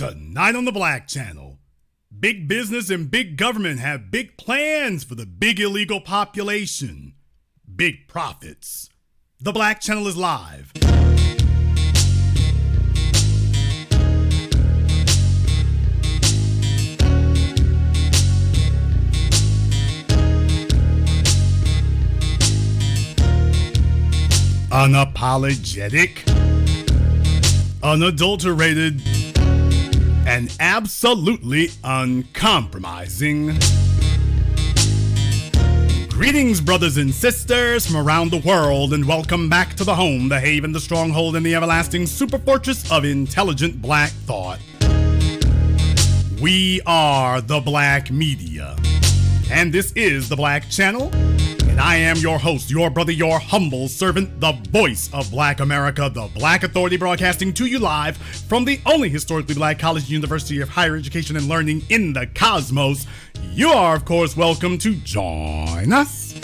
Tonight on the Black Channel, big business and big government have big plans for the big illegal population. Big profits. The Black Channel is live. Unapologetic, unadulterated, and absolutely uncompromising. Greetings, brothers and sisters from around the world, and welcome back to the home, the haven, the stronghold, and the everlasting super fortress of intelligent black thought. We are the Black Media, and this is the Black Channel. And I am your host, your brother, your humble servant, the voice of Black America, the Black Authority, broadcasting to you live from the only historically black college university of higher education and learning in the cosmos. You are, of course, welcome to join us.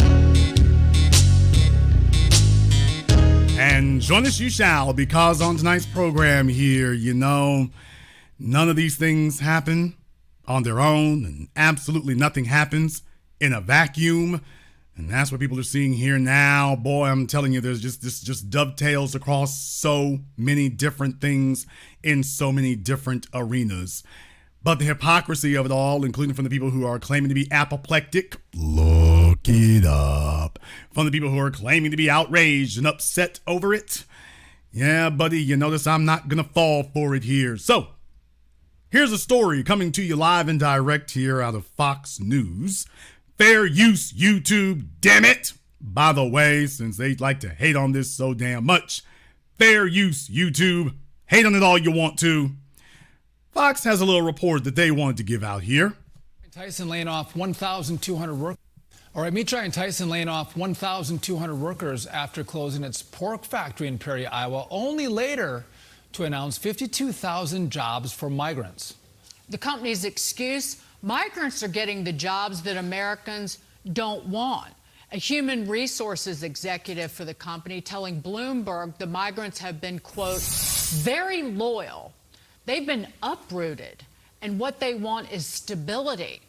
And join us you shall, because on tonight's program here, none of these things happen on their own, and absolutely nothing happens in a vacuum. And that's what people are seeing here now. Boy, I'm telling you, there's just dovetails across so many different things in so many different arenas. But the hypocrisy of it all, including from the people who are claiming to be apoplectic, look it up. From the people who are claiming to be outraged and upset over it. Yeah, buddy, you notice I'm not going to fall for it here. So, here's a story coming to you live and direct here out of Fox News. Fair use, YouTube, damn it. By the way, since they like to hate on this so damn much, fair use, YouTube. Hate on it all you want to. Fox has a little report that they wanted to give out here. Tyson laying off 1,200 workers. All right, Mitra and Tyson laying off 1,200 workers after closing its pork factory in Perry, Iowa, only later to announce 52,000 jobs for migrants. The company's excuse: migrants are getting the jobs that Americans don't want. A human resources executive for the company telling Bloomberg the migrants have been, quote, very loyal. They've been uprooted, and what they want is stability.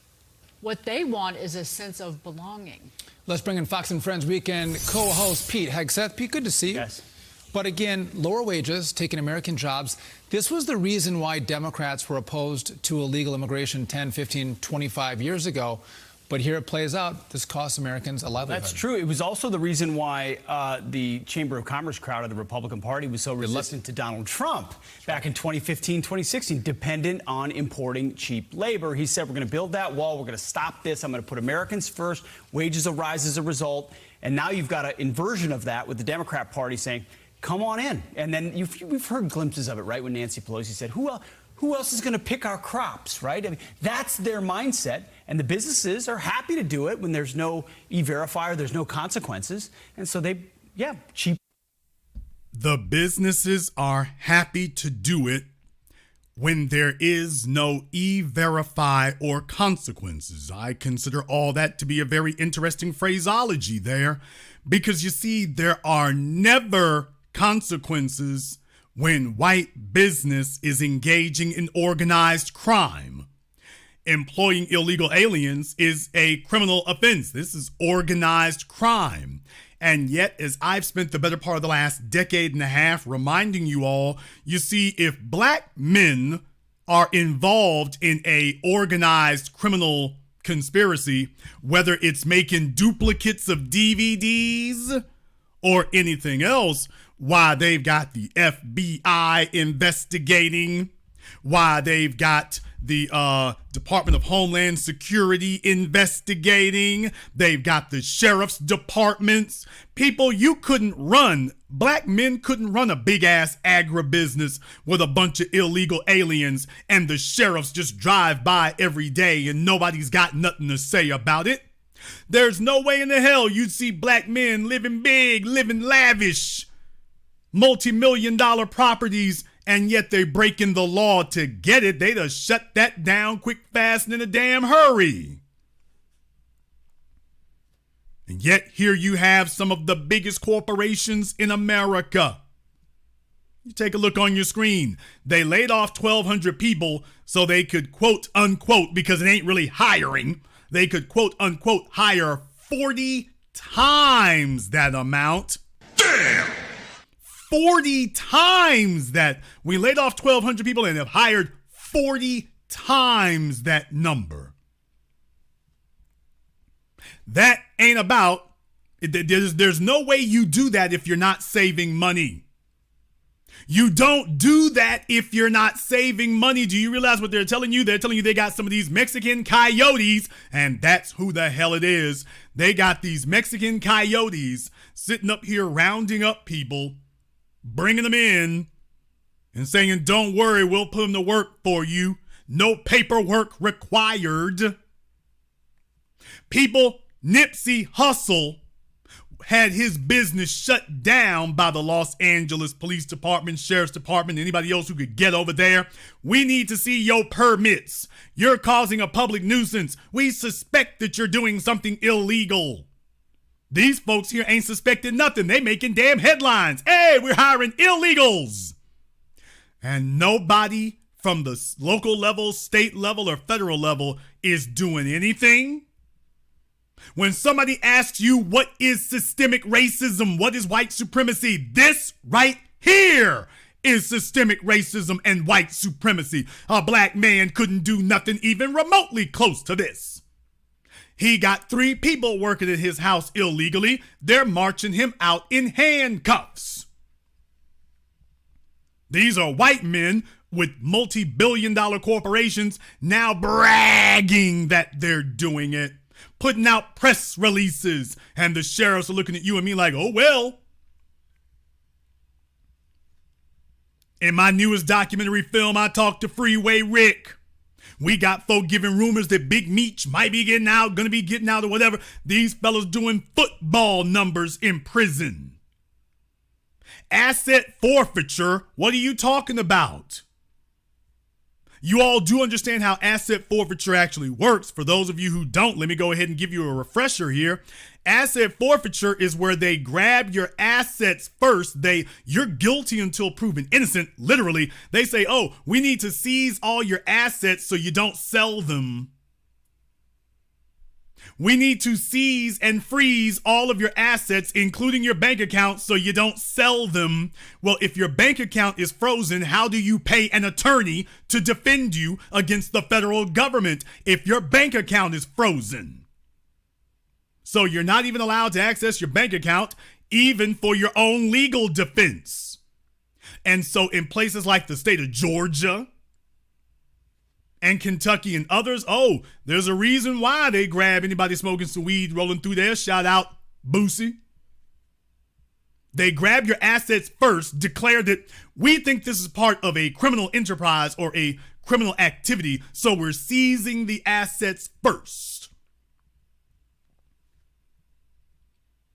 What they want is a sense of belonging. Let's bring in Fox and Friends Weekend co-host Pete Hegseth. Pete, good to see you. Yes. But again, lower wages, taking American jobs. This was the reason why Democrats were opposed to illegal immigration 10, 15, 25 years ago. But here it plays out. This costs Americans a livelihood. That's true. It was also the reason why the Chamber of Commerce crowd of the Republican Party was so resistant to Donald Trump back in 2015, 2016, dependent on importing cheap labor. He said, we're going to build that wall. We're going to stop this. I'm going to put Americans first. Wages will rise as a result. And now you've got an inversion of that with the Democrat Party saying, come on in. And then we've heard glimpses of it, right, when Nancy Pelosi said, who else is going to pick our crops, right? I mean, that's their mindset. And the businesses are happy to do it when there's no E-Verify or there's no consequences. And so cheap. The businesses are happy to do it when there is no E-Verify or consequences. I consider all that to be a very interesting phraseology there, because you see, there are never consequences when white business is engaging in organized crime. Employing illegal aliens is a criminal offense. This is organized crime. And yet, as I've spent the better part of the last decade and a half reminding you all, you see, if black men are involved in a organized criminal conspiracy, whether it's making duplicates of DVDs or anything else, why they've got the FBI investigating, why they've got the Department of Homeland Security investigating, they've got the sheriff's departments. People, black men couldn't run a big ass agribusiness with a bunch of illegal aliens and the sheriffs just drive by every day and nobody's got nothing to say about it. There's no way in the hell you'd see black men living big, living lavish, multi-million-dollar properties, and yet they breaking the law to get it. They'd have shut that down quick, fast, and in a damn hurry. And yet here you have some of the biggest corporations in America You take a look on your screen. They laid off 1,200 people so they could, quote unquote, because it ain't really hiring, they could, quote unquote, hire 40 times that amount. Damn! 40 times that. We laid off 1,200 people and have hired 40 times that number. That ain't about, there's no way you do that if you're not saving money. You don't do that if you're not saving money. Do you realize what they're telling you? They're telling you they got some of these Mexican coyotes, and that's who the hell it is. They got these Mexican coyotes sitting up here rounding up people, bringing them in, and saying, don't worry, we'll put them to work for you. No paperwork required. People, Nipsey Hussle had his business shut down by the Los Angeles Police Department, Sheriff's Department, anybody else who could get over there. We need to see your permits. You're causing a public nuisance. We suspect that you're doing something illegal. These folks here ain't suspecting nothing. They making damn headlines. Hey, we're hiring illegals. And nobody from the local level, state level, or federal level is doing anything. When somebody asks you what is systemic racism, what is white supremacy, this right here is systemic racism and white supremacy. A black man couldn't do nothing even remotely close to this. He got 3 people working at his house illegally. They're marching him out in handcuffs. These are white men with multi-billion-dollar corporations now bragging that they're doing it, putting out press releases, and the sheriffs are looking at you and me like, oh, well. In my newest documentary film, I talked to Freeway Rick. We got folk giving rumors that Big Meech might be getting out, gonna be getting out or whatever. These fellas doing football numbers in prison. Asset forfeiture, what are you talking about? You all do understand how asset forfeiture actually works. For those of you who don't, let me go ahead and give you a refresher here. Asset forfeiture is where they grab your assets first. You're guilty until proven innocent. Literally, they say, oh, we need to seize all your assets so you don't sell them. We need to seize and freeze all of your assets, including your bank account, so you don't sell them. Well, if your bank account is frozen, how do you pay an attorney to defend you against the federal government if your bank account is frozen? So you're not even allowed to access your bank account, even for your own legal defense. And so in places like the state of Georgia and Kentucky and others, oh, there's a reason why they grab anybody smoking some weed rolling through there. Shout out Boosie. They grab your assets first, declare that we think this is part of a criminal enterprise or a criminal activity, so we're seizing the assets first.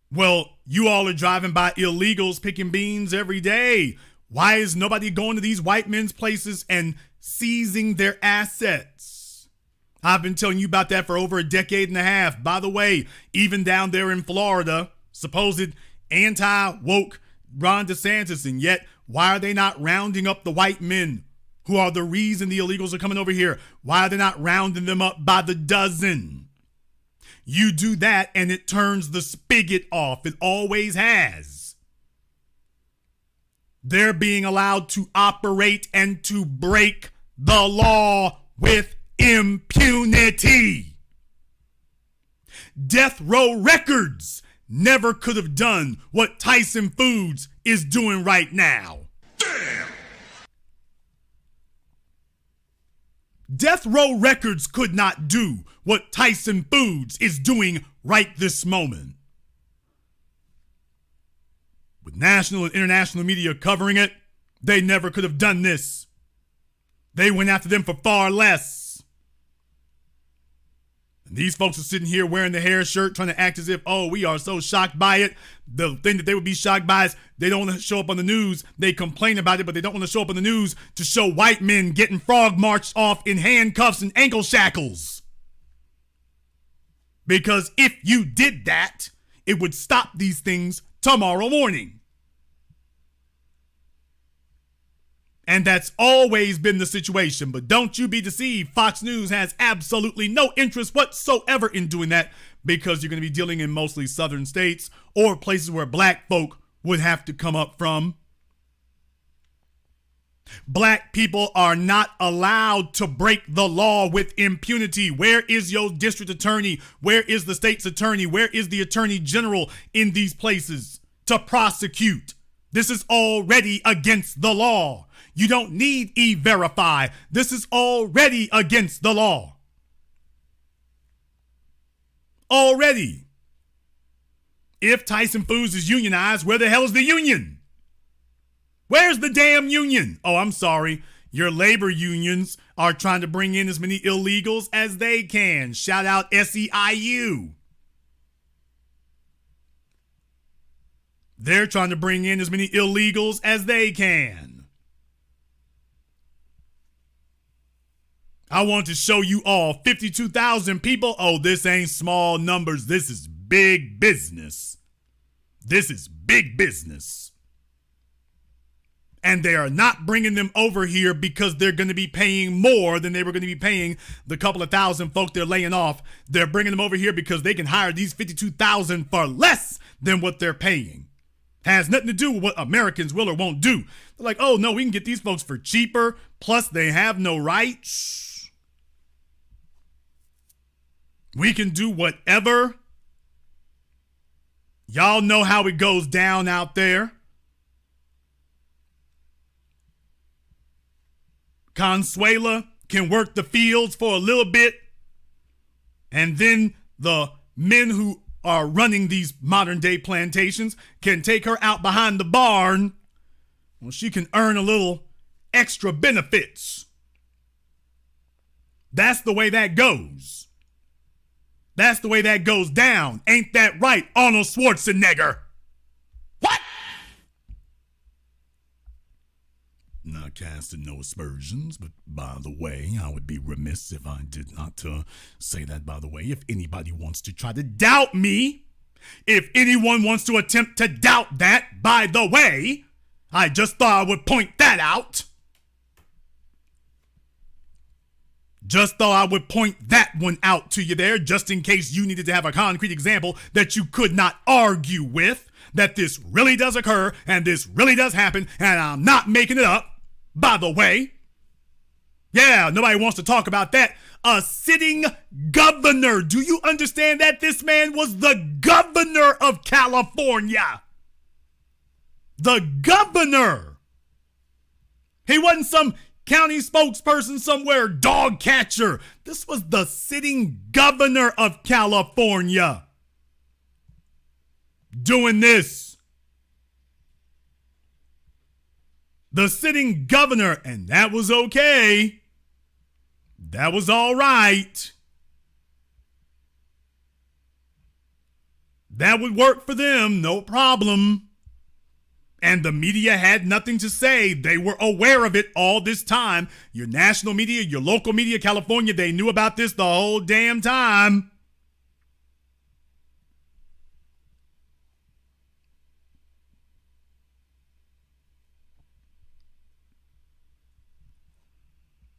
Well, you all are driving by illegals picking beans every day. Why is nobody going to these white men's places and seizing their assets? I've been telling you about that for over a decade and a half. By the way, even down there in Florida, supposed anti-woke Ron DeSantis, and yet why are they not rounding up the white men who are the reason the illegals are coming over here? Why are they not rounding them up by the dozen? You do that and it turns the spigot off. It always has. They're being allowed to operate and to break the law with impunity. Death Row Records never could have done what Tyson Foods is doing right now. Damn! Death Row Records could not do what Tyson Foods is doing right this moment. With national and international media covering it, they never could have done this. They went after them for far less. And these folks are sitting here wearing the hair shirt, trying to act as if, oh, we are so shocked by it. The thing that they would be shocked by is they don't want to show up on the news. They complain about it, but they don't want to show up on the news to show white men getting frog marched off in handcuffs and ankle shackles. Because if you did that, it would stop these things tomorrow morning. And that's always been the situation. But don't you be deceived. Fox News has absolutely no interest whatsoever in doing that, because you're going to be dealing in mostly southern states or places where black folk would have to come up from. Black people are not allowed to break the law with impunity. Where is your district attorney? Where is the state's attorney? Where is the attorney general in these places to prosecute? This is already against the law. You don't need E-Verify. This is already against the law. Already. If Tyson Foods is unionized, where the hell is the union? Where's the damn union? Oh, I'm sorry. Your labor unions are trying to bring in as many illegals as they can. Shout out SEIU. They're trying to bring in as many illegals as they can. I want to show you all 52,000 people. Oh, this ain't small numbers. This is big business. This is big business. And they are not bringing them over here because they're going to be paying more than they were going to be paying the couple of thousand folk they're laying off. They're bringing them over here because they can hire these 52,000 for less than what they're paying. Has nothing to do with what Americans will or won't do. They're like, oh no, we can get these folks for cheaper. Plus they have no rights. We can do whatever. Y'all know how it goes down out there. Consuela can work the fields for a little bit, and then the men who are running these modern day plantations can take her out behind the barn. Well, she can earn a little extra benefits. That's the way that goes. That's the way that goes down. Ain't that right, Arnold Schwarzenegger? What? Not casting no aspersions, but by the way, I would be remiss if I did not say that, by the way. If anybody wants to try to doubt me, if anyone wants to attempt to doubt that, by the way, I just thought I would point that out. Just thought I would point that one out to you there, just in case you needed to have a concrete example that you could not argue with, that this really does occur, and this really does happen, and I'm not making it up, by the way. Yeah, nobody wants to talk about that. A sitting governor. Do you understand that this man was the governor of California? The governor. He wasn't some county spokesperson somewhere, dog catcher. This was the sitting governor of California doing this. The sitting governor, and that was okay. That was all right. That would work for them, no problem. And the media had nothing to say. They were aware of it all this time. Your national media, your local media, California, they knew about this the whole damn time.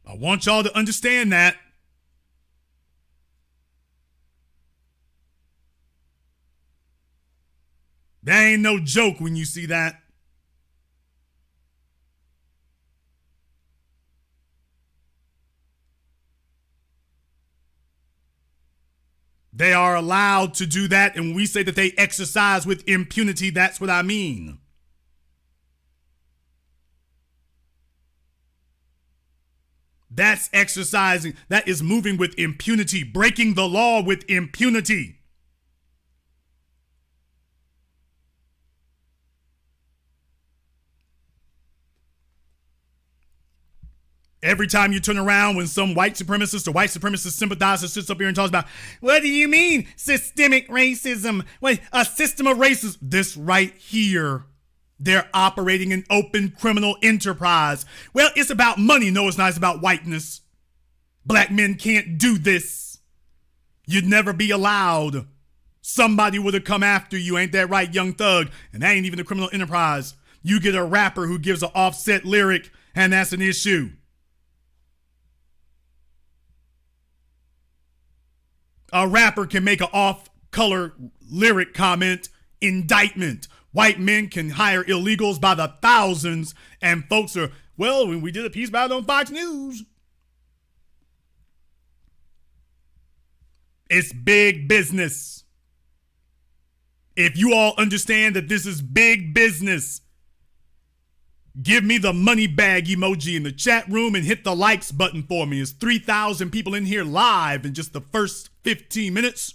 I want y'all to understand that. That ain't no joke when you see that. They are allowed to do that, and when we say that they exercise with impunity, that's what I mean. That's exercising, that is moving with impunity, breaking the law with impunity. Every time you turn around when some white supremacist or white supremacist sympathizer sits up here and talks about, what do you mean systemic racism? Wait, a system of racism. This right here, they're operating an open criminal enterprise. Well, it's about money. No, it's not. It's about whiteness. Black men can't do this. You'd never be allowed. Somebody would have come after you. Ain't that right, Young Thug? And that ain't even a criminal enterprise. You get a rapper who gives an Offset lyric And that's an issue. A rapper can make an off-color lyric comment, indictment. White men can hire illegals by the thousands, and folks are, well, when we did a piece about it on Fox News. It's big business. If you all understand that this is big business, give me the money bag emoji in the chat room and hit the likes button for me. It's 3,000 people in here live in just the first 15 minutes.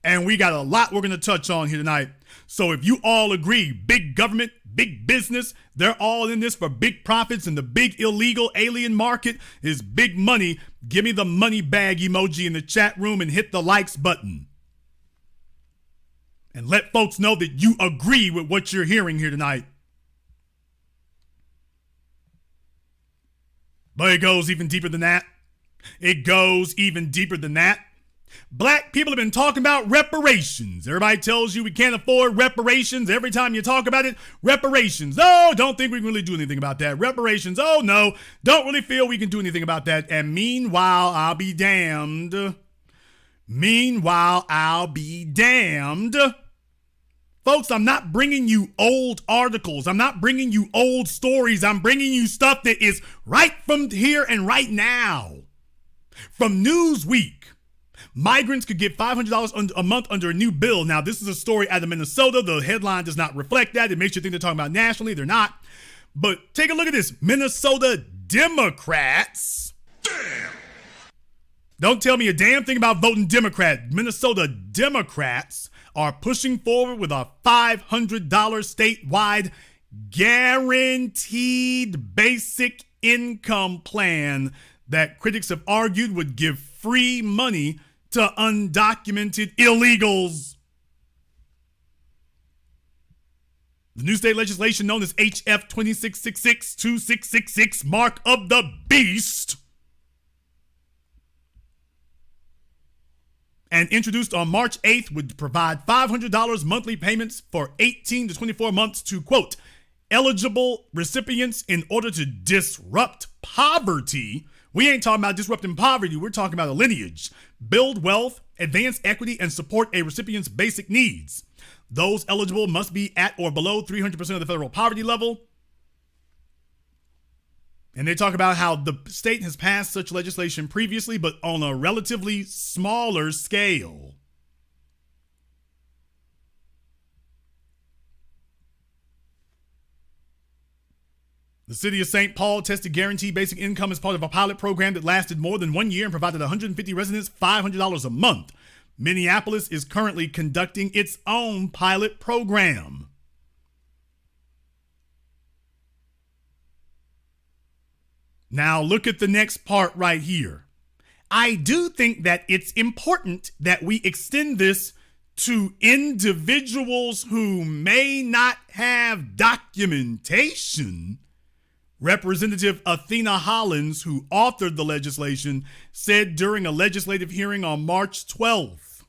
And we got a lot we're going to touch on here tonight. So if you all agree, big government, big business, they're all in this for big profits, and the big illegal alien market is big money, give me the money bag emoji in the chat room and hit the likes button. And let folks know that you agree with what you're hearing here tonight. But it goes even deeper than that. It goes even deeper than that. Black people have been talking about reparations. Everybody tells you we can't afford reparations. Every time you talk about it, reparations. Oh, don't think we can really do anything about that. Reparations. Oh, no, don't really feel we can do anything about that. And meanwhile, I'll be damned. Folks, I'm not bringing you old articles. I'm not bringing you old stories. I'm bringing you stuff that is right from here and right now. From Newsweek, migrants could get $500 a month under a new bill. Now, this is a story out of Minnesota. The headline does not reflect that. It makes you think they're talking about nationally. They're not. But take a look at this. Minnesota Democrats. Damn. Don't tell me a damn thing about voting Democrat. Minnesota Democrats are pushing forward with a $500 statewide guaranteed basic income plan that critics have argued would give free money to undocumented illegals. The new state legislation known as HF 2666-2666, Mark of the Beast, and introduced on March 8th, would provide $500 monthly payments for 18 to 24 months to, quote, eligible recipients in order to disrupt poverty. We ain't talking about disrupting poverty. We're talking about a lineage. Build wealth, advance equity, and support a recipient's basic needs. Those eligible must be at or below 300% of the federal poverty level. And they talk about how the state has passed such legislation previously, but on a relatively smaller scale. The city of St. Paul tested guaranteed basic income as part of a pilot program that lasted more than 1 year and provided 150 residents $500 a month. Minneapolis is currently conducting its own pilot program. Now look at the next part right here. I do think that it's important that we extend this to individuals who may not have documentation. Representative Athena Hollins, who authored the legislation, said during a legislative hearing on March 12th.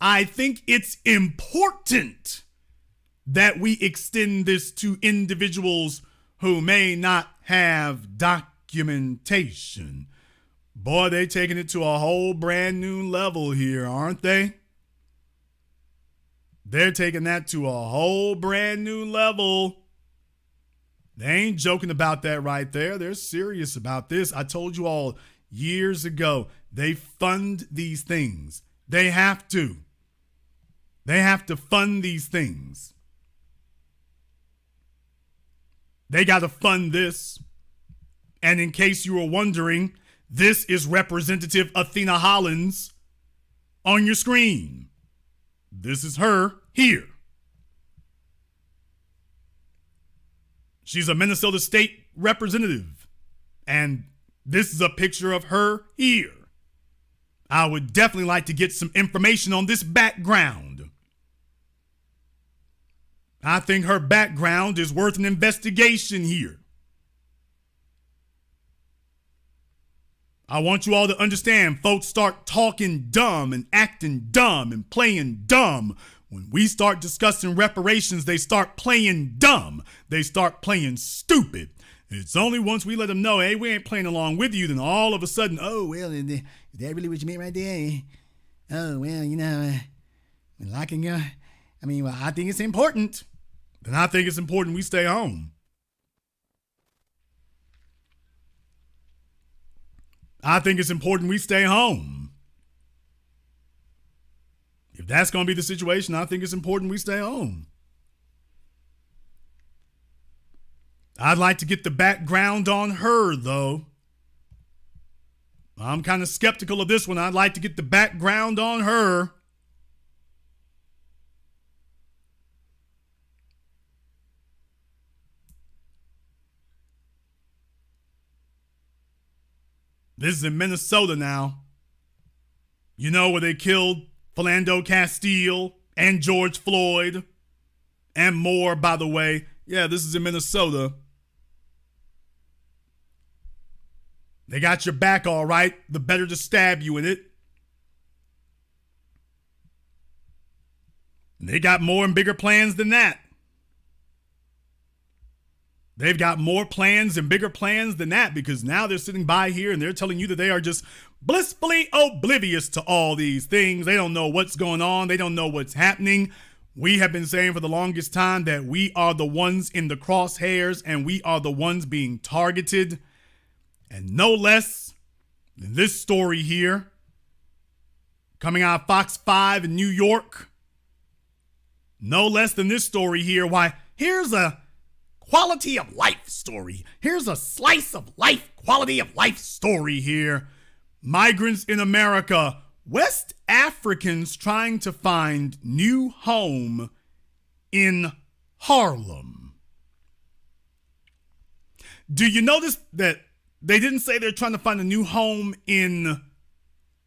I think it's important that we extend this to individuals who may not have documentation. Boy, they're taking it to a whole brand new level here, aren't they? They're taking that to a whole brand new level. They ain't joking about that right there. They're serious about this. I told you all years ago, they fund these things. They have to. They have to fund these things. They got to fund this. And in case you were wondering, this is Representative Athena Hollins on your screen. This is her here. She's a Minnesota state representative. And this is a picture of her here. I would definitely like to get some information on this background. I think her background is worth an investigation here. I want you all to understand, folks start talking dumb and acting dumb and playing dumb When we start discussing reparations, they start playing dumb. They start playing stupid. It's only once we let them know, hey, we ain't playing along with you, then all of a sudden, oh, well, is that really what you meant right there? Oh, well, locking I think it's important. Then I think it's important we stay home. I think it's important we stay home. If that's going to be the situation, I think it's important we stay home. I'd like to get the background on her, though. I'm kind of skeptical of this one. I'd like to get the background on her. This is in Minnesota now. You know, where they killed Philando Castile and George Floyd and more, by the way. Yeah, this is in Minnesota. They got your back, all right. The better to stab you in it. And they got more and bigger plans than that. They've got more plans and bigger plans than that, because now they're sitting by here and they're telling you that they are just blissfully oblivious to all these things. They don't know what's going on. They don't know what's happening. We have been saying for the longest time that we are the ones in the crosshairs and we are the ones being targeted. And no less than this story here, coming out of Fox 5 in New York. No less than this story here. Why, here's a quality of life story. Here's a slice of life, quality of life story here. Migrants in America, West Africans trying to find new home in Harlem. Do you notice that they didn't say they're trying to find a new home in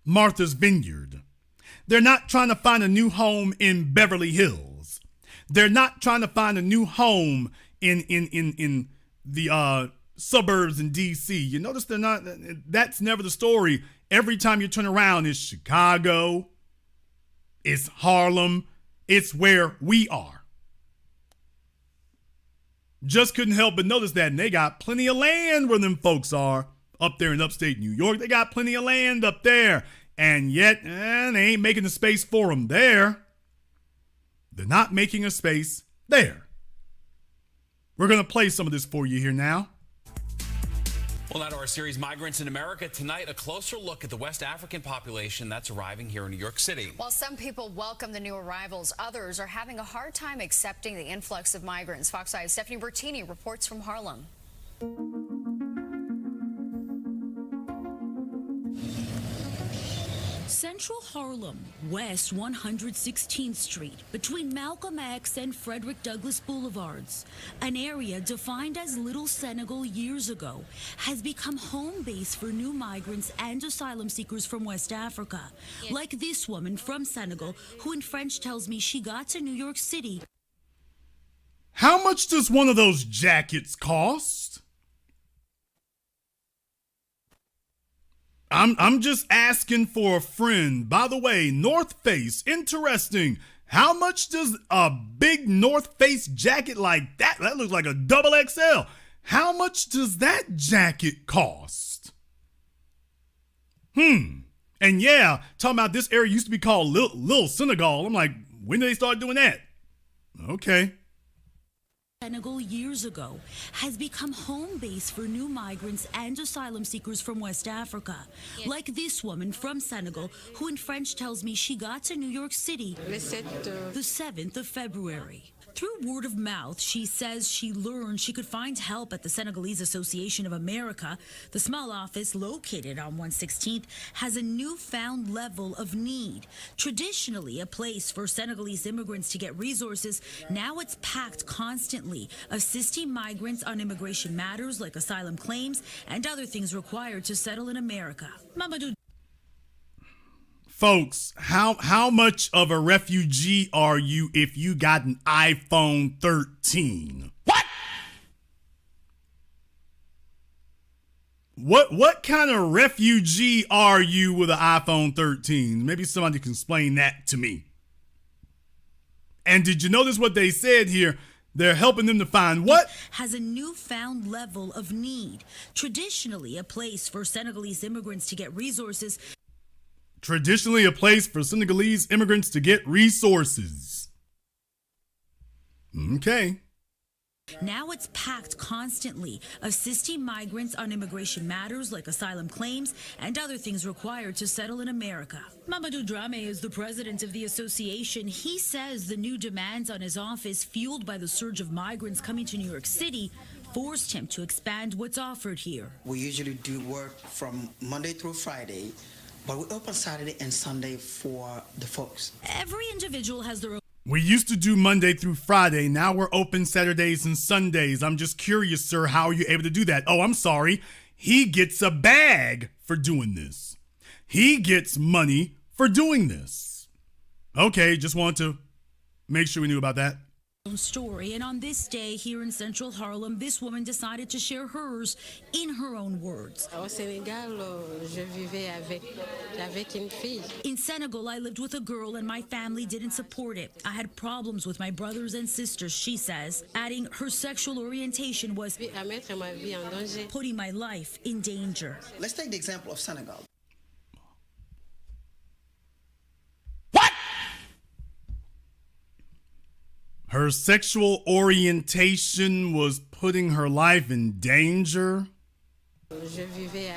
Martha's Vineyard? They're not trying to find a new home in Beverly Hills. They're not trying to find a new home in the suburbs in D.C. You notice they're not, that's never the story. Every time you turn around, it's Chicago, it's Harlem, it's where we are. Just couldn't help but notice that. And they got plenty of land where them folks are up there in upstate New York. They got plenty of land up there. And yet, they ain't making a space for them there. They're not making a space there. We're going to play some of this for you here now. Well, now to our series, Migrants in America. Tonight, a closer look at the West African population that's arriving here in New York City. While some people welcome the new arrivals, others are having a hard time accepting the influx of migrants. Fox 5's Stephanie Bertini reports from Harlem. Central Harlem, West 116th Street, between Malcolm X and Frederick Douglass Boulevards, an area defined as Little Senegal years ago, has become home base for new migrants and asylum seekers from West Africa, like this woman from Senegal, who in French tells me she got to New York City. How much does one of those jackets cost? I'm just asking for a friend. By the way, North Face, interesting. How much does a big North Face jacket like that looks like a double XL. How much does that jacket cost? And yeah, talking about this area used to be called Little Senegal. I'm like, when did they start doing that? Okay. Senegal years ago has become home base for new migrants and asylum seekers from West Africa, like this woman from Senegal, who in French tells me she got to New York City the 7th of February. Through word of mouth, she says she learned she could find help at the Senegalese Association of America. The small office, located on 116th, has a newfound level of need. Traditionally a place for Senegalese immigrants to get resources, now it's packed constantly, assisting migrants on immigration matters like asylum claims and other things required to settle in America. Mamadou. Folks, how much of a refugee are you if you got an iPhone 13? What kind of refugee are you with an iPhone 13? Maybe somebody can explain that to me. And did you notice what they said here? They're helping them to find what? Has a newfound level of need. Traditionally, a place for Senegalese immigrants to get resources. Traditionally, a place for Senegalese immigrants to get resources. Okay. Now it's packed constantly, assisting migrants on immigration matters like asylum claims and other things required to settle in America. Mamadou Dramé is the president of the association. He says the new demands on his office, fueled by the surge of migrants coming to New York City, forced him to expand what's offered here. We usually do work from Monday through Friday, but we open Saturday and Sunday for the folks. Every individual has their own. We used to do Monday through Friday. Now we're open Saturdays and Sundays. I'm just curious, sir, how are you able to do that? Oh, I'm sorry. He gets a bag for doing this. He gets money for doing this. Okay, just wanted to make sure we knew about that. Story. And on this day here in central Harlem, this woman decided to share hers in her own words. Au Sénégal, je vivais avec une fille. In Senegal, I lived with a girl and my family didn't support it. I had problems with my brothers and sisters, she says, adding her sexual orientation was À mettre ma vie en danger. putting my life in danger. Let's take the example of Senegal. Her sexual orientation was putting her life in danger. Je vivais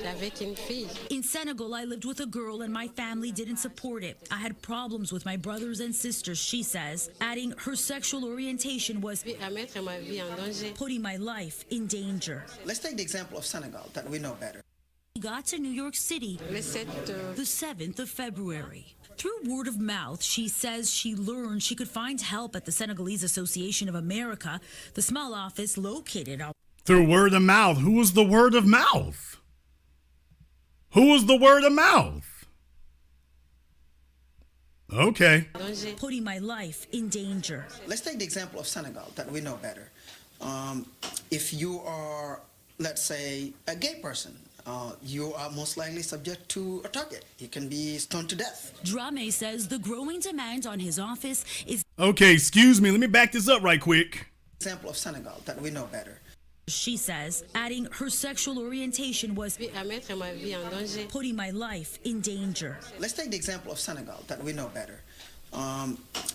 avec une fille. In Senegal, I lived with a girl and my family didn't support it. I had problems with my brothers and sisters, she says, adding her sexual orientation was À mettre ma vie en danger. putting my life in danger. Let's take the example of Senegal that we know better. She got to New York City Le 7 the 7th of February. Through word of mouth, she says she learned she could find help at the Senegalese Association of America, the small office located out. Through word of mouth. Who was the word of mouth? Who was the word of mouth? Okay. Putting my life in danger. Let's take the example of Senegal that we know better. If you are, let's say, a gay person, you are most likely subject to a target. You can be stoned to death. Dramé says the growing demand on his office is. Okay, excuse me. Let me back this up right quick. Example of Senegal that we know better. She says, adding her sexual orientation was à mettre ma vie en danger. putting my life in danger. Let's take the example of Senegal that we know better.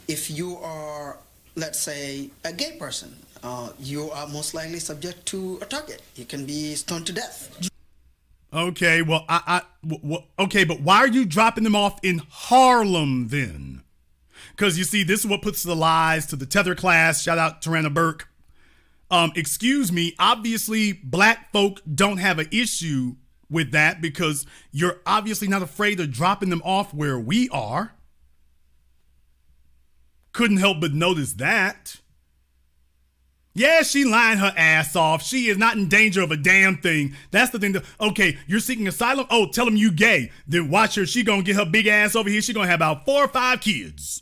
If you are, let's say, a gay person, you are most likely subject to a target. You can be stoned to death. Okay, well, okay, but why are you dropping them off in Harlem then? Because you see, this is what puts the lies to the tether class. Shout out to Tarana Burke. Excuse me, obviously black folk don't have an issue with that because you're obviously not afraid of dropping them off where we are. Couldn't help but notice that. Yeah, she lying her ass off. She is not in danger of a damn thing. That's the thing. Okay, you're seeking asylum? Oh, tell them you gay. Then watch her. She gonna get her big ass over here. She gonna have about 4 or 5 kids.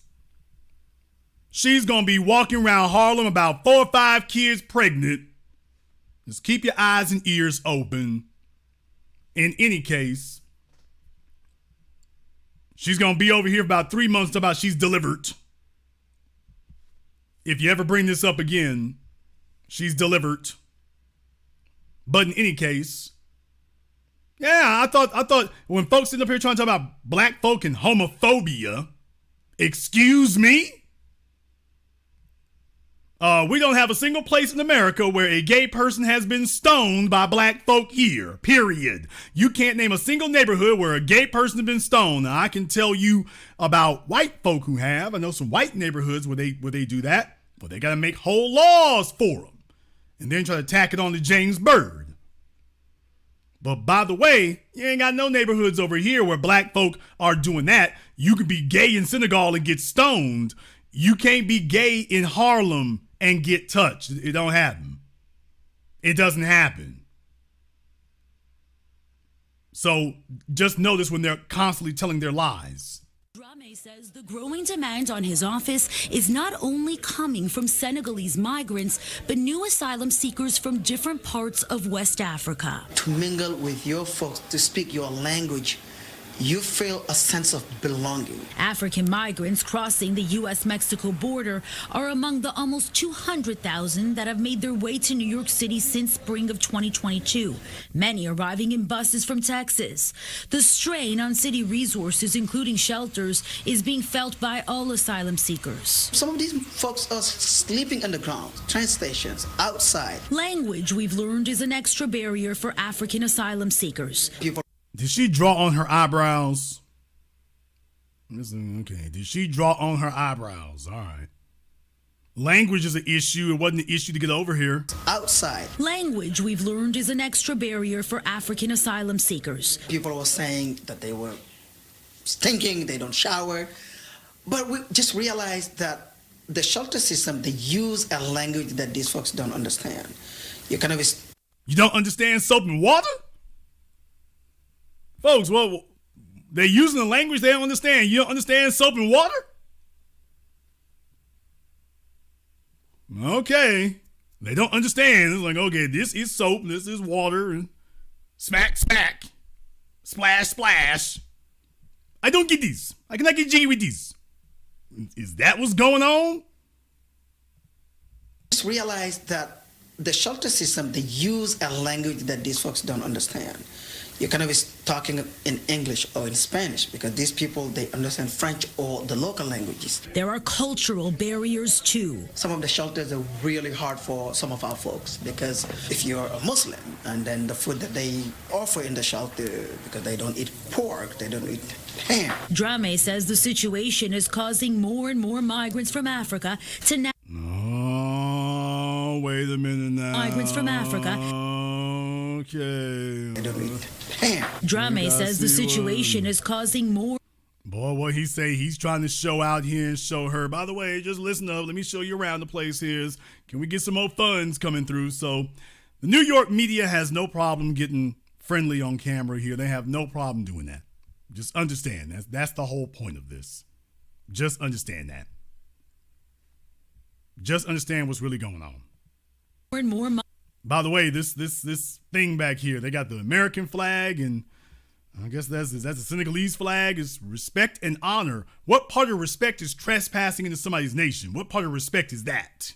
She's gonna be walking around Harlem about 4 or 5 kids pregnant. Just keep your eyes and ears open. In any case, she's gonna be over here for about 3 months till about she's delivered. If you ever bring this up again, she's delivered. But in any case, yeah, I thought when folks sitting up here trying to talk about black folk and homophobia, excuse me? We don't have a single place in America where a gay person has been stoned by black folk here, period. You can't name a single neighborhood where a gay person has been stoned. Now, I can tell you about white folk who have. I know some white neighborhoods where they do that, but they got to make whole laws for them and then try to tack it on to James Byrd. But by the way, you ain't got no neighborhoods over here where black folk are doing that. You could be gay in Senegal and get stoned. You can't be gay in Harlem and get touched. It don't happen. It doesn't happen. So just notice when they're constantly telling their lies. Dramé says the growing demand on his office is not only coming from Senegalese migrants, but new asylum seekers from different parts of West Africa. To mingle with your folks, to speak your language, you feel a sense of belonging. African migrants crossing the U.S.-Mexico border are among the almost 200,000 that have made their way to New York City since spring of 2022, many arriving in buses from Texas. The strain on city resources, including shelters, is being felt by all asylum seekers. Some of these folks are sleeping underground, train stations, outside. Language, we've learned, is an extra barrier for African asylum seekers. Did she draw on her eyebrows? Okay, did she draw on her eyebrows? All right. Language is an issue. It wasn't an issue to get over here. Outside. Language, we've learned, is an extra barrier for African asylum seekers. People were saying that they were stinking, they don't shower. But we just realized that the shelter system, they use a language that these folks don't understand. You don't understand soap and water? Folks, well, they're using a language they don't understand. You don't understand soap and water? Okay. They don't understand. It's like, okay, this is soap, this is water, and smack, smack, splash, splash. I don't get these. I cannot get jiggy with these. Is that what's going on? Just realized that the shelter system, they use a language that these folks don't understand. You cannot be talking in English or in Spanish because these people, they understand French or the local languages. There are cultural barriers too. Some of the shelters are really hard for some of our folks because if you're a Muslim and then the food that they offer in the shelter, because they don't eat pork, they don't eat ham. Drame says the situation is causing more and more migrants from Africa to Oh, wait a minute now. Migrants from Africa. Okay. They don't eat ham. Drame says the situation is causing more. Boy, what he say? He's trying to show out here and show her. By the way, just listen up. Let me show you around the place here. Can we get some more funds coming through? So the New York media has no problem getting friendly on camera here. They have no problem doing that. Just understand. That's the whole point of this. Just understand that. Just understand what's really going on. More and more. By the way, this thing back here, they got the American flag, and I guess that's the Senegalese flag. Is respect and honor. What part of respect is trespassing into somebody's nation? What part of respect is that?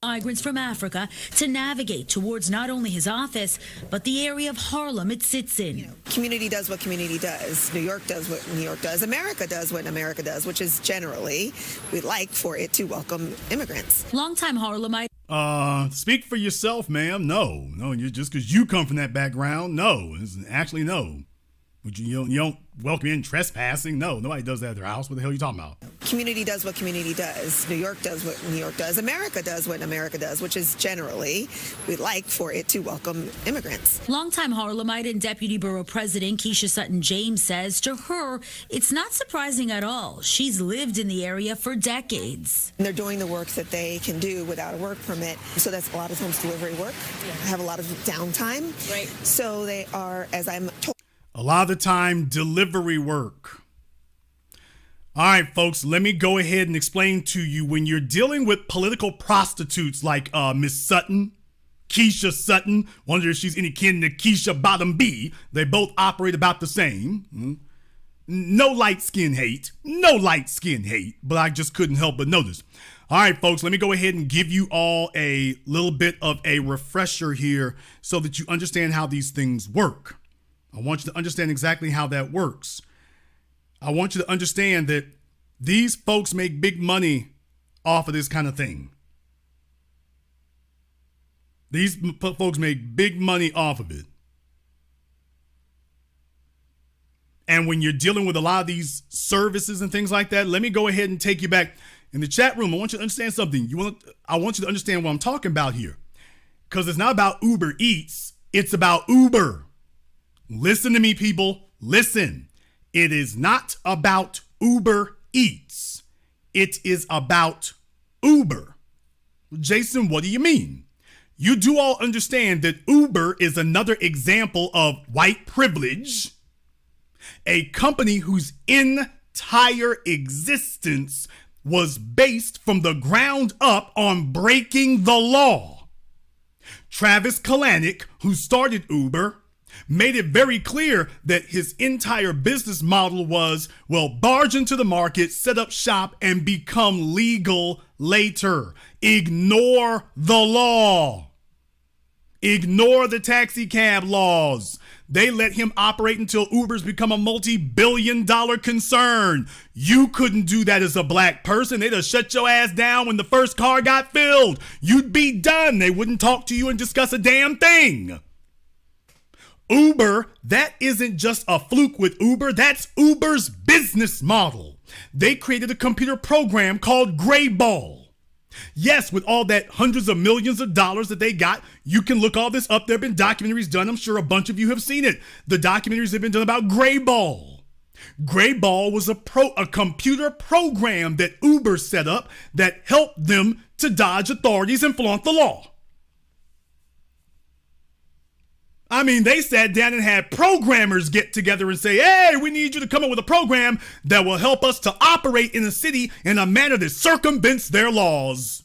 Migrants from Africa to navigate towards not only his office, but the area of Harlem it sits in. Community does what community does. New York does what New York does. America does what America does, which is generally, we'd like for it to welcome immigrants. Longtime Harlemite. Speak for yourself, ma'am. No, you just because you come from that background. No, actually no. You don't welcome in trespassing. No, nobody does that at their house. What the hell are you talking about? Community does what community does. New York does what New York does. America does what America does, which is generally, we'd like for it to welcome immigrants. Longtime Harlemite and Deputy Borough President Keisha Sutton James says to her, it's not surprising at all. She's lived in the area for decades. And they're doing the work that they can do without a work permit. So that's a lot of times delivery work. Have a lot of downtime. Right. So they are, as I'm told, a lot of the time, delivery work. All right, folks, let me go ahead and explain to you when you're dealing with political prostitutes like Miss Sutton, Keisha Sutton, wonder if she's any kin to Keisha Bottom B. They both operate about the same. No light skin hate, but I just couldn't help but notice. All right, folks, let me go ahead and give you all a little bit of a refresher here so that you understand how these things work. I want you to understand exactly how that works. I want you to understand that these folks make big money off of this kind of thing. These folks make big money off of it. And when you're dealing with a lot of these services and things like that, let me go ahead and take you back in the chat room. I want you to understand something. I want you to understand what I'm talking about here. Because it's not about Uber Eats. It's about Uber. Listen to me, people. Listen. It is not about Uber Eats. It is about Uber. Jason, what do you mean? You do all understand that Uber is another example of white privilege, a company whose entire existence was based from the ground up on breaking the law. Travis Kalanick, who started Uber, made it very clear that his entire business model was, well, barge into the market, set up shop, and become legal later. Ignore the law. Ignore the taxi cab laws. They let him operate until Uber's become a multi-billion-dollar concern. You couldn't do that as a black person. They'd have shut your ass down when the first car got filled. You'd be done. They wouldn't talk to you and discuss a damn thing. Uber, that isn't just a fluke with Uber. That's Uber's business model. They created a computer program called Grayball. Yes, with all that hundreds of millions of dollars that they got, you can look all this up. There have been documentaries done. I'm sure a bunch of you have seen it. The documentaries have been done about Grayball. Grayball was a computer program that Uber set up that helped them to dodge authorities and flaunt the law. I mean, they sat down and had programmers get together and say, hey, we need you to come up with a program that will help us to operate in a city in a manner that circumvents their laws.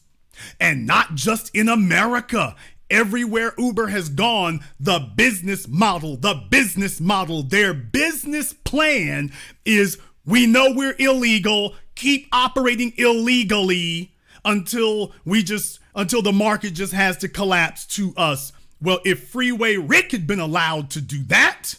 And not just in America. Everywhere Uber has gone, the business model, their business plan is, we know we're illegal, keep operating illegally until the market just has to collapse to us. Well, if Freeway Rick had been allowed to do that,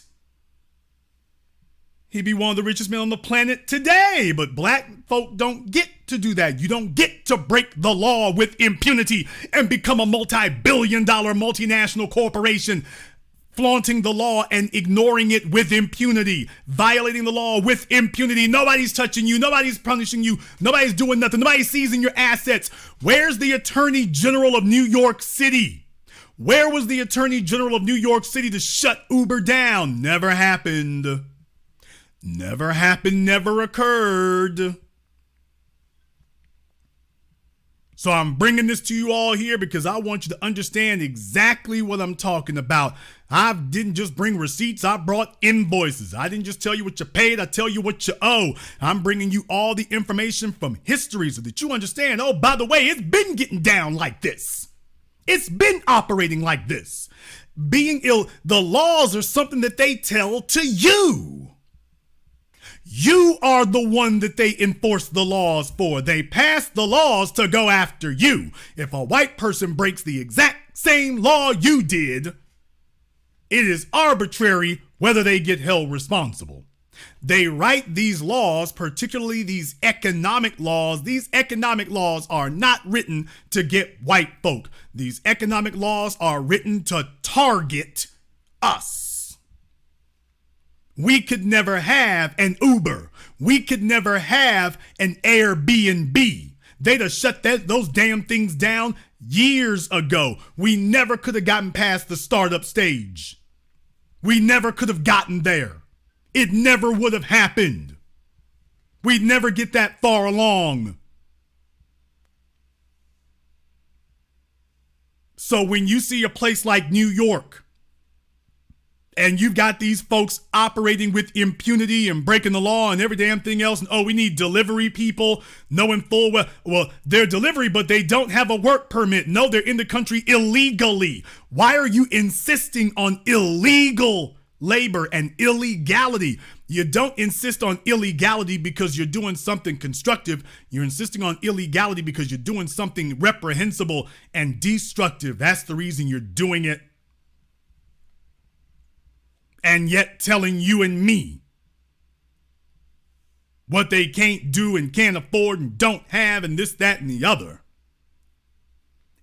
he'd be one of the richest men on the planet today. But black folk don't get to do that. You don't get to break the law with impunity and become a multi-billion-dollar multinational corporation, flaunting the law and ignoring it with impunity, violating the law with impunity. Nobody's touching you. Nobody's punishing you. Nobody's doing nothing. Nobody's seizing your assets. Where's the Attorney General of New York City? Where was the Attorney General of New York City to shut Uber down? Never happened. Never happened, never occurred. So I'm bringing this to you all here because I want you to understand exactly what I'm talking about. I didn't just bring receipts, I brought invoices. I didn't just tell you what you paid, I tell you what you owe. I'm bringing you all the information from history so that you understand, oh, by the way, it's been getting down like this. It's been operating like this. The laws are something that they tell to you. You are the one that they enforce the laws for. They pass the laws to go after you. If a white person breaks the exact same law you did, it is arbitrary whether they get held responsible. They write these laws, particularly these economic laws. These economic laws are not written to get white folk. These economic laws are written to target us. We could never have an Uber. We could never have an Airbnb. They'd have shut those damn things down years ago. We never could have gotten past the startup stage. We never could have gotten there. It never would have happened. We'd never get that far along. So when you see a place like New York, and you've got these folks operating with impunity and breaking the law and every damn thing else, and oh, we need delivery people, knowing full well, they're delivery, but they don't have a work permit. No, they're in the country illegally. Why are you insisting on illegal labor and illegality? You don't insist on illegality because you're doing something constructive. You're insisting on illegality because you're doing something reprehensible and destructive. That's the reason you're doing it. And yet telling you and me what they can't do and can't afford and don't have and this, that, and the other.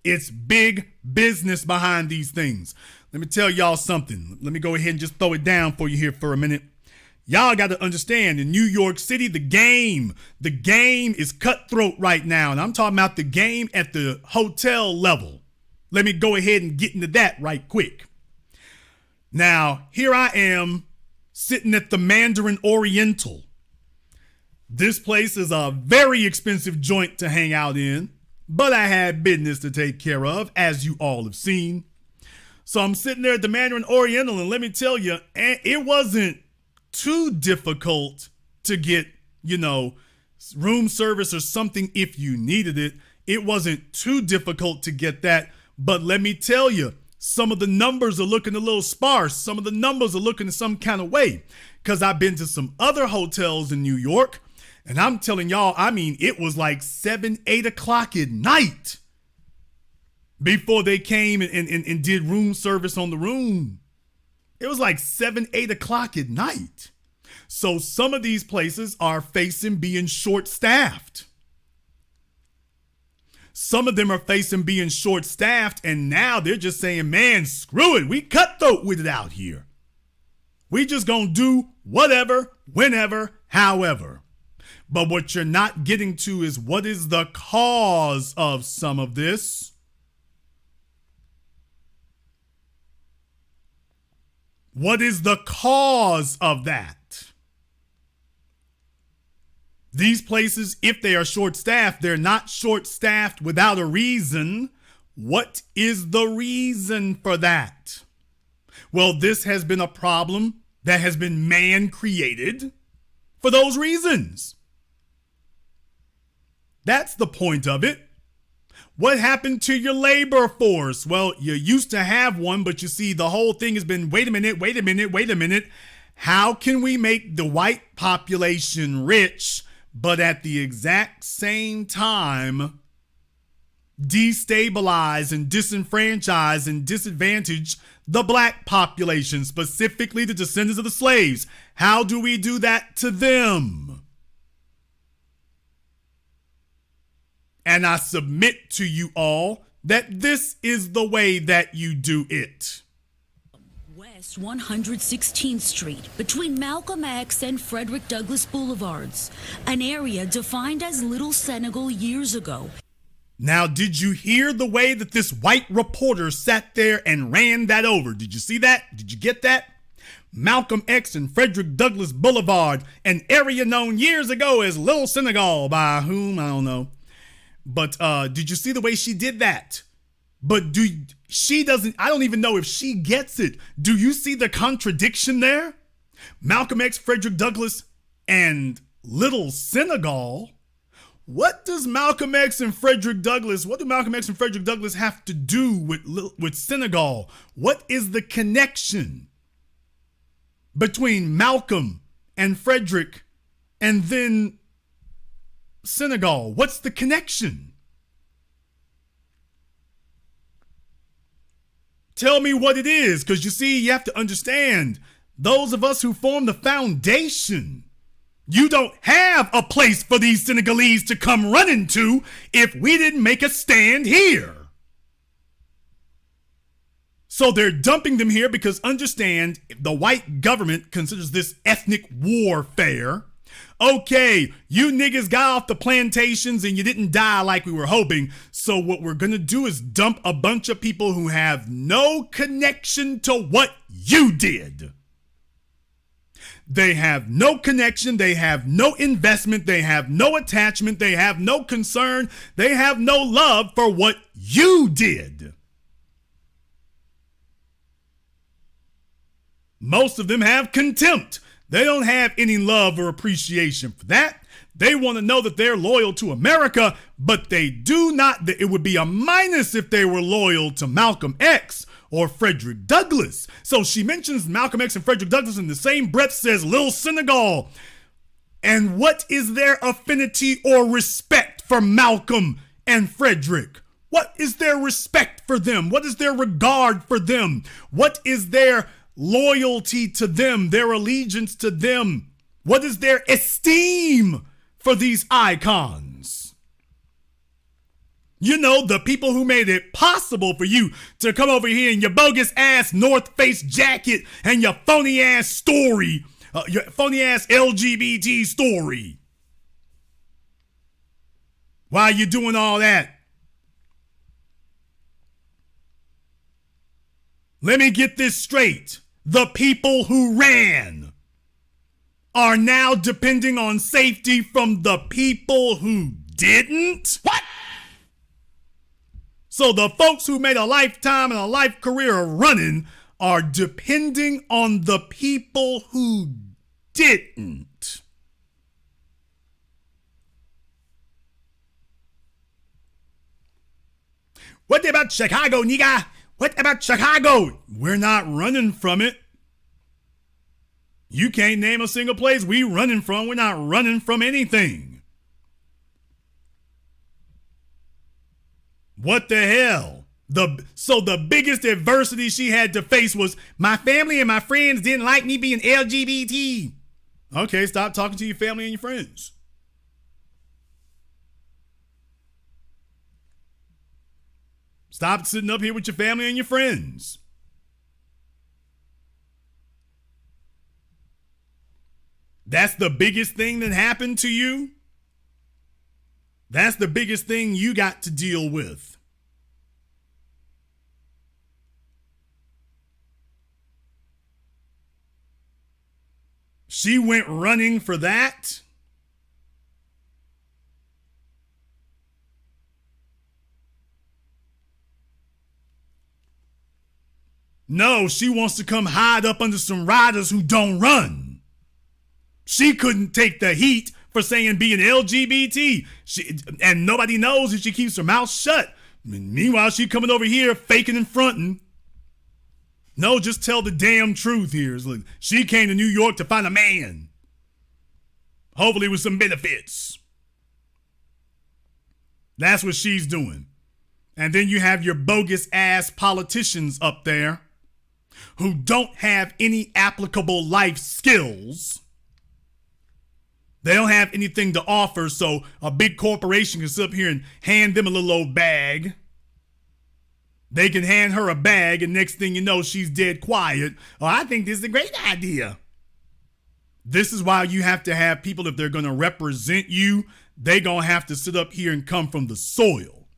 It's big business behind these things. Let me tell y'all something. Let me go ahead and just throw it down for you here for a minute. Y'all got to understand, in New York City, the game is cutthroat right now. And I'm talking about the game at the hotel level. Let me go ahead and get into that right quick. Now, here I am sitting at the Mandarin Oriental. This place is a very expensive joint to hang out in, but I had business to take care of, as you all have seen. So I'm sitting there at the Mandarin Oriental, and let me tell you, it wasn't too difficult to get, room service or something if you needed it. It wasn't too difficult to get that. But let me tell you, some of the numbers are looking a little sparse. Some of the numbers are looking some kind of way. Because I've been to some other hotels in New York, and I'm telling y'all, I mean, it was like 7, 8 o'clock at night before they came and did room service on the room. It was like 7, 8 o'clock at night. So some of these places are facing being short-staffed. Some of them are facing being short-staffed, and now they're just saying, man, screw it. We cutthroat with it out here. We just gonna do whatever, whenever, however. But what you're not getting to is what is the cause of some of this? What is the cause of that? These places, if they are short-staffed, they're not short-staffed without a reason. What is the reason for that? Well, this has been a problem that has been man-created for those reasons. That's the point of it. What happened to your labor force? Well, you used to have one, but you see, the whole thing has been, wait a minute. How can we make the white population rich, but at the exact same time destabilize and disenfranchise and disadvantage the black population, specifically the descendants of the slaves? How do we do that to them? And I submit to you all that this is the way that you do it. West 116th Street, between Malcolm X and Frederick Douglass Boulevards, an area defined as Little Senegal years ago. Now, did you hear the way that this white reporter sat there and ran that over? Did you see that? Did you get that? Malcolm X and Frederick Douglass Boulevard, an area known years ago as Little Senegal, by whom, I don't know. But did you see the way she did that? But I don't even know if she gets it. Do you see the contradiction there? Malcolm X, Frederick Douglass, and Little Senegal. What does Malcolm X and Frederick Douglass have to do with Senegal? What is the connection between Malcolm and Frederick and then Senegal? What's the connection? Tell me what it is, because you see, you have to understand, those of us who form the foundation, you don't have a place for these Senegalese to come running to if we didn't make a stand here. So they're dumping them here because, understand, the white government considers this ethnic warfare. Okay, you niggas got off the plantations and you didn't die like we were hoping. So what we're going to do is dump a bunch of people who have no connection to what you did. They have no connection. They have no investment. They have no attachment. They have no concern. They have no love for what you did. Most of them have contempt. They don't have any love or appreciation for that. They want to know that they're loyal to America, but they do not. It would be a minus if they were loyal to Malcolm X or Frederick Douglass. So she mentions Malcolm X and Frederick Douglass in the same breath says Little Senegal. And what is their affinity or respect for Malcolm and Frederick? What is their respect for them? What is their regard for them? What is their loyalty to them, their allegiance to them? What is their esteem for these icons? You know, the people who made it possible for you to come over here in your bogus ass North Face jacket and your phony ass story, your phony ass LGBT story. Why are you doing all that? Let me get this straight. The people who ran are now depending on safety from the people who didn't? What? So the folks who made a lifetime and a life career of running are depending on the people who didn't. What about Chicago, nigga? What about Chicago? We're not running from it. You can't name a single place we running from. We're not running from anything. What the hell? So the biggest adversity she had to face was my family and my friends didn't like me being LGBT. Okay, stop talking to your family and your friends. Stop sitting up here with your family and your friends. That's the biggest thing that happened to you? That's the biggest thing you got to deal with. She went running for that? No, she wants to come hide up under some riders who don't run. She couldn't take the heat for saying being LGBT. And nobody knows if she keeps her mouth shut. Meanwhile, she coming over here faking and fronting. No, just tell the damn truth here. Like, she came to New York to find a man. Hopefully with some benefits. That's what she's doing. And then you have your bogus ass politicians up there who don't have any applicable life skills. They don't have anything to offer, so a big corporation can sit up here and hand them a little old bag. They can hand her a bag, and next thing you know, she's dead quiet. Oh, I think this is a great idea. This is why you have to have people, if they're going to represent you, they're going to have to sit up here and come from the soil.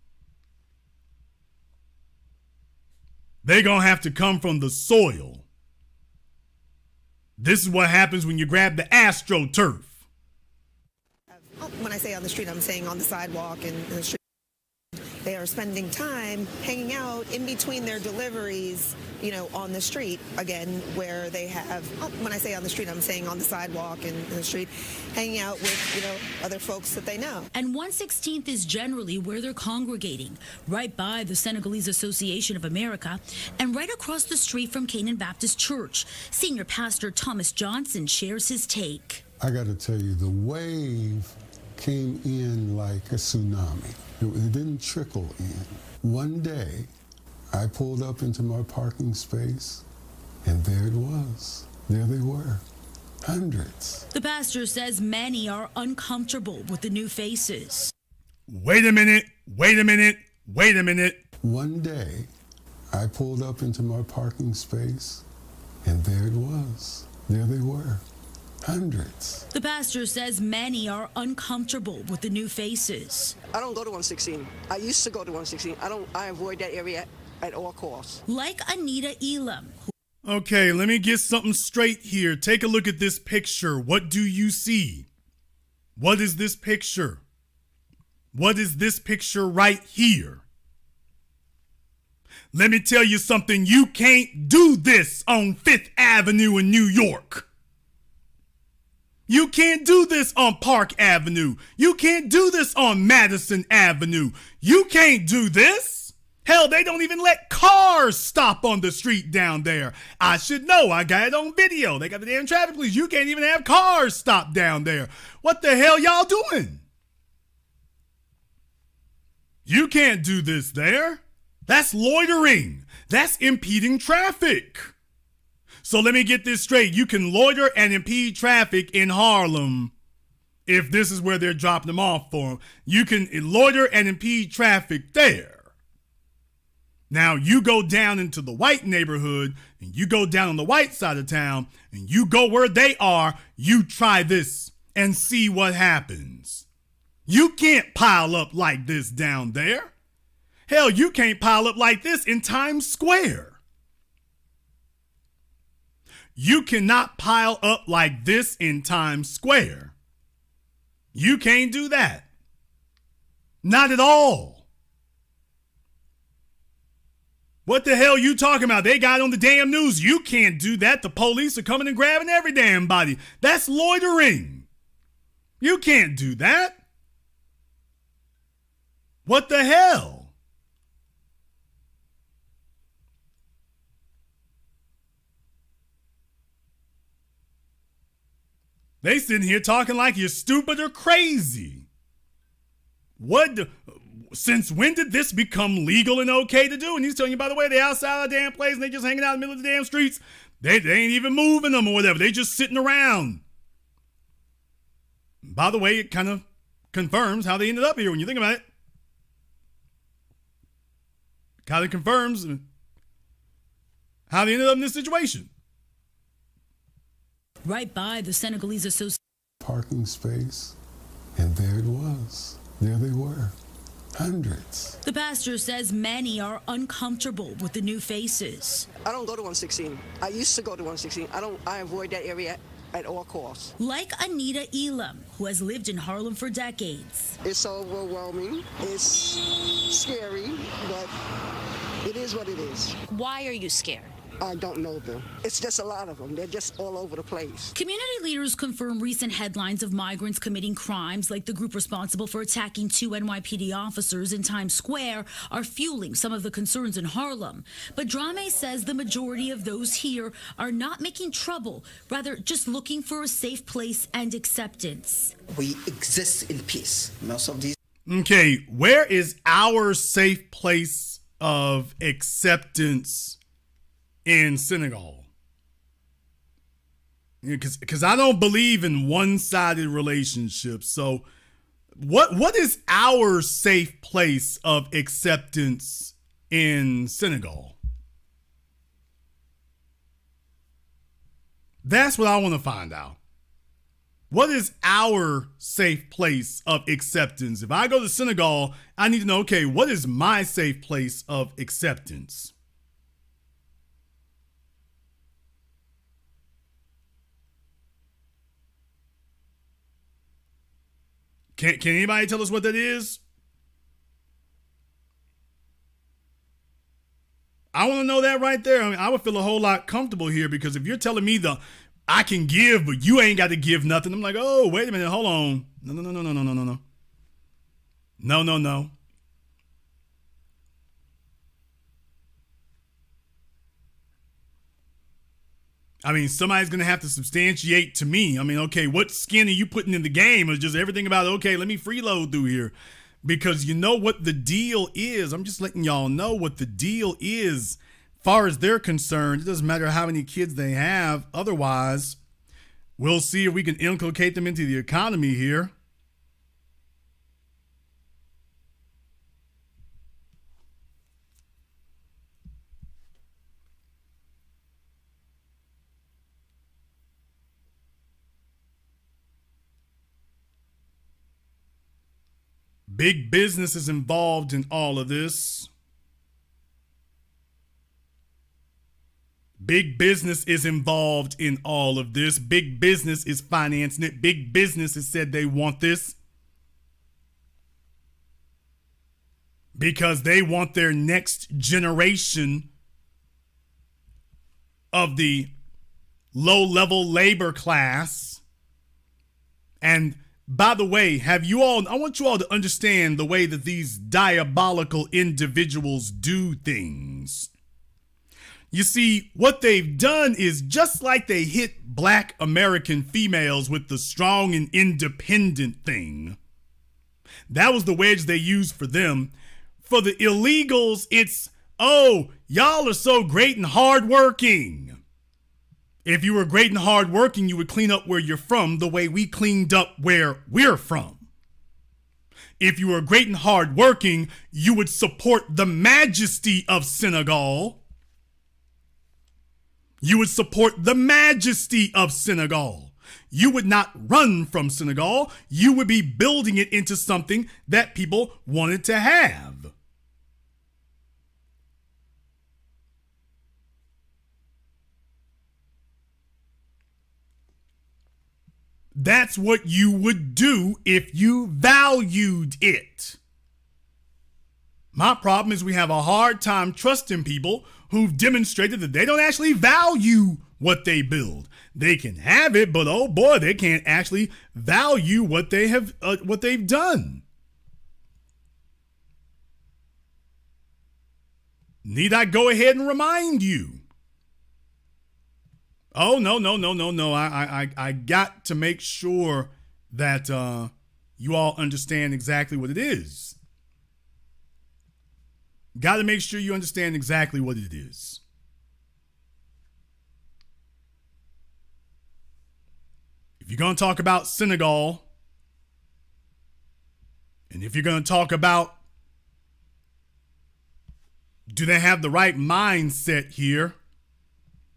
They're going to have to come from the soil. This is what happens when you grab the AstroTurf. When I say on the street, I'm saying on the sidewalk and the street. They are spending time hanging out in between their deliveries, on the street, again, where they have, when I say on the street, I'm saying on the sidewalk and the street, hanging out with, other folks that they know. And 116th is generally where they're congregating, right by the Senegalese Association of America and right across the street from Canaan Baptist Church. Senior Pastor Thomas Johnson shares his take. I got to tell you, the wave came in like a tsunami. It didn't trickle in. One day, I pulled up into my parking space, and there it was. There they were, hundreds. The pastor says many are uncomfortable with the new faces. Wait a minute. One day, I pulled up into my parking space, and there it was. There they were. Hundreds. The pastor says many are uncomfortable with the new faces. I don't go to 116. I used to go to 116. I avoid that area at all costs. Like Anita Elam. Okay, let me get something straight here. Take a look at this picture. What do you see? What is this picture? What is this picture right here? Let me tell you something. You can't do this on 5th Avenue in New York. You can't do this on Park Avenue. You can't do this on Madison Avenue. You can't do this. Hell, they don't even let cars stop on the street down there. I should know. I got it on video. They got the damn traffic police. You can't even have cars stop down there. What the hell y'all doing? You can't do this there. That's loitering. That's impeding traffic. So let me get this straight. You can loiter and impede traffic in Harlem if this is where they're dropping them off for them. You can loiter and impede traffic there. Now you go down into the white neighborhood and you go down on the white side of town and you go where they are. You try this and see what happens. You can't pile up like this down there. Hell, you can't pile up like this in Times Square. You cannot pile up like this in Times Square. You can't do that. Not at all. What the hell you talking about? They got on the damn news. You can't do that. The police are coming and grabbing every damn body. That's loitering. You can't do that. What the hell? They sitting here talking like you're stupid or crazy. Since when did this become legal and okay to do? And he's telling you, by the way, they outside of the damn place and they just hanging out in the middle of the damn streets. They ain't even moving them or whatever. They just sitting around. By the way, it kind of confirms how they ended up here when you think about it. Kind of confirms how they ended up in this situation. Right by the Senegalese Association. Parking space, and there it was. There they were. Hundreds. The pastor says many are uncomfortable with the new faces. I don't go to 116. I used to go to 116. I avoid that area at all costs. Like Anita Elam, who has lived in Harlem for decades. It's overwhelming. It's scary, but it is what it is. Why are you scared? I don't know them. It's just a lot of them. They're just all over the place. Community leaders confirm recent headlines of migrants committing crimes, like the group responsible for attacking 2 NYPD officers in Times Square, are fueling some of the concerns in Harlem. But Drame says the majority of those here are not making trouble, rather just looking for a safe place and acceptance. We exist in peace. Most of these. Okay, where is our safe place of acceptance in Senegal? Because I don't believe in one-sided relationships. So what is our safe place of acceptance in Senegal? That's what I want to find out. What is our safe place of acceptance? If I go to Senegal, I need to know, okay, what is my safe place of acceptance? Can anybody tell us what that is? I want to know that right there. I mean, I would feel a whole lot comfortable here, because if you're telling me I can give, but you ain't got to give nothing, I'm like, oh, wait a minute, hold on. No. I mean, somebody's going to have to substantiate to me. I mean, okay, what skin are you putting in the game? Or just everything about, okay, let me freeload through here. Because you know what the deal is. I'm just letting y'all know what the deal is. Far as they're concerned, it doesn't matter how many kids they have. Otherwise, we'll see if we can inculcate them into the economy here. Big business is involved in all of this. Big business is involved in all of this. Big business is financing it. Big business has said they want this because they want their next generation of the low-level labor class. And by the way, I want you all to understand the way that these diabolical individuals do things. You see, what they've done is just like they hit black American females with the strong and independent thing. That was the wedge they used for them. For the illegals, it's, oh, y'all are so great and hardworking. If you were great and hardworking, you would clean up where you're from the way we cleaned up where we're from. If you were great and hardworking, you would support the majesty of Senegal. You would support the majesty of Senegal. You would not run from Senegal. You would be building it into something that people wanted to have. That's what you would do if you valued it. My problem is we have a hard time trusting people who've demonstrated that they don't actually value what they build. They can have it, but oh boy, they can't actually value what they've done. Need I go ahead and remind you Oh, no, no, no, no, no. I got to make sure that you all understand exactly what it is. Got to make sure you understand exactly what it is. If you're going to talk about Senegal, and if you're going to talk about do they have the right mindset here,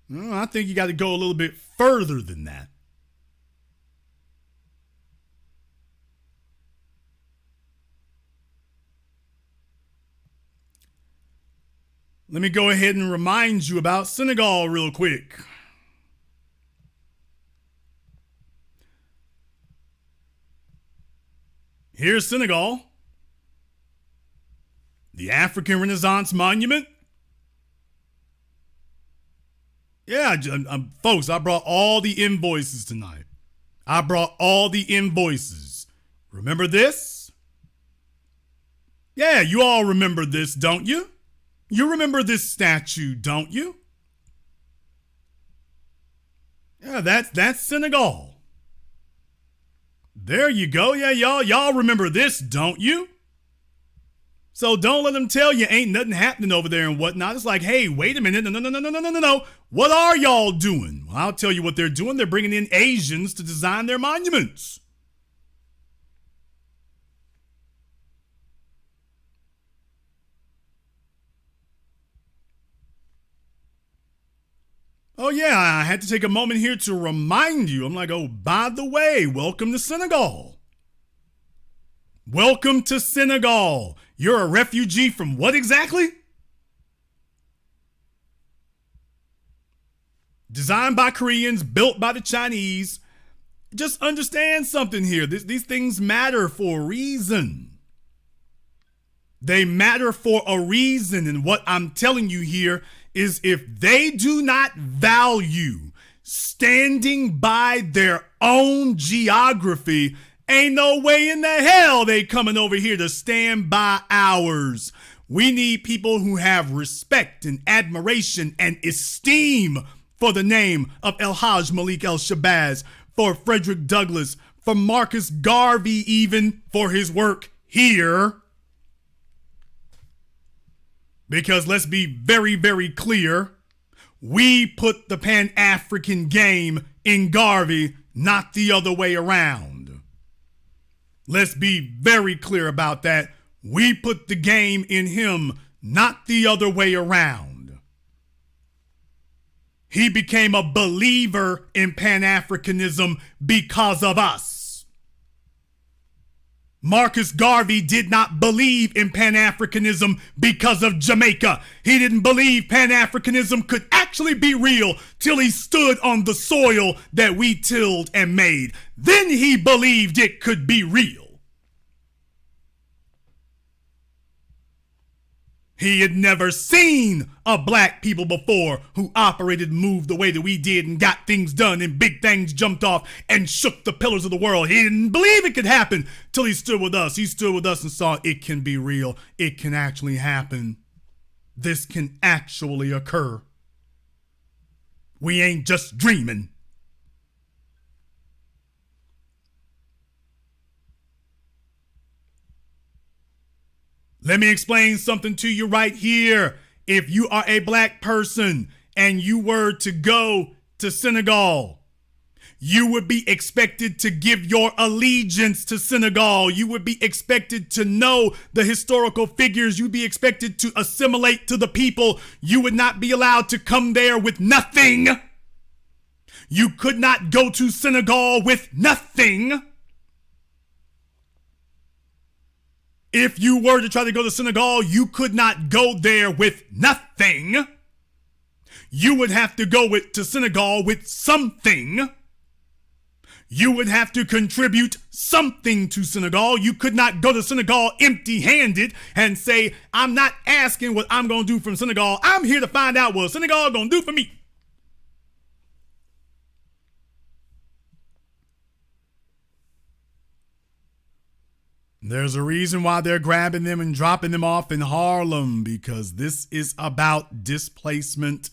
well, I think you got to go a little bit further than that. Let me go ahead and remind you about Senegal real quick. Here's Senegal, the African Renaissance Monument. Yeah, folks, I brought all the invoices tonight. I brought all the invoices. Remember this? Yeah, you all remember this, don't you? You remember this statue, don't you? Yeah, that's Senegal. There you go. Yeah, y'all remember this, don't you? So don't let them tell you ain't nothing happening over there and whatnot. It's like, hey, wait a minute. No. What are y'all doing? Well, I'll tell you what they're doing. They're bringing in Asians to design their monuments. Oh, yeah, I had to take a moment here to remind you. I'm like, oh, by the way, welcome to Senegal. Welcome to Senegal. You're a refugee from what exactly? Designed by Koreans, built by the Chinese. Just understand something here. These things matter for a reason. They matter for a reason. And what I'm telling you here is if they do not value standing by their own geography, ain't no way in the hell they coming over here to stand by ours. We need people who have respect and admiration and esteem for the name of El Hajj Malik El Shabazz, for Frederick Douglass, for Marcus Garvey, even for his work here. Because let's be very, very clear, we put the Pan-African game in Garvey, not the other way around. Let's be very clear about that. We put the game in him, not the other way around. He became a believer in Pan-Africanism because of us. Marcus Garvey did not believe in Pan-Africanism because of Jamaica. He didn't believe Pan-Africanism could actually be real till he stood on the soil that we tilled and made. Then he believed it could be real. He had never seen a black people before who operated and moved the way that we did and got things done and big things jumped off and shook the pillars of the world. He didn't believe it could happen till he stood with us. He stood with us and saw it can be real. It can actually happen. This can actually occur. We ain't just dreaming. Let me explain something to you right here. If you are a black person and you were to go to Senegal, you would be expected to give your allegiance to Senegal. You would be expected to know the historical figures. You'd be expected to assimilate to the people. You would not be allowed to come there with nothing. You could not go to Senegal with nothing. If you were to try to go to Senegal, you could not go there with nothing. You would have to go to Senegal with something. You would have to contribute something to Senegal. You could not go to Senegal empty-handed and say, I'm not asking what I'm going to do from Senegal. I'm here to find out what Senegal is going to do for me. There's a reason why they're grabbing them and dropping them off in Harlem, because this is about displacement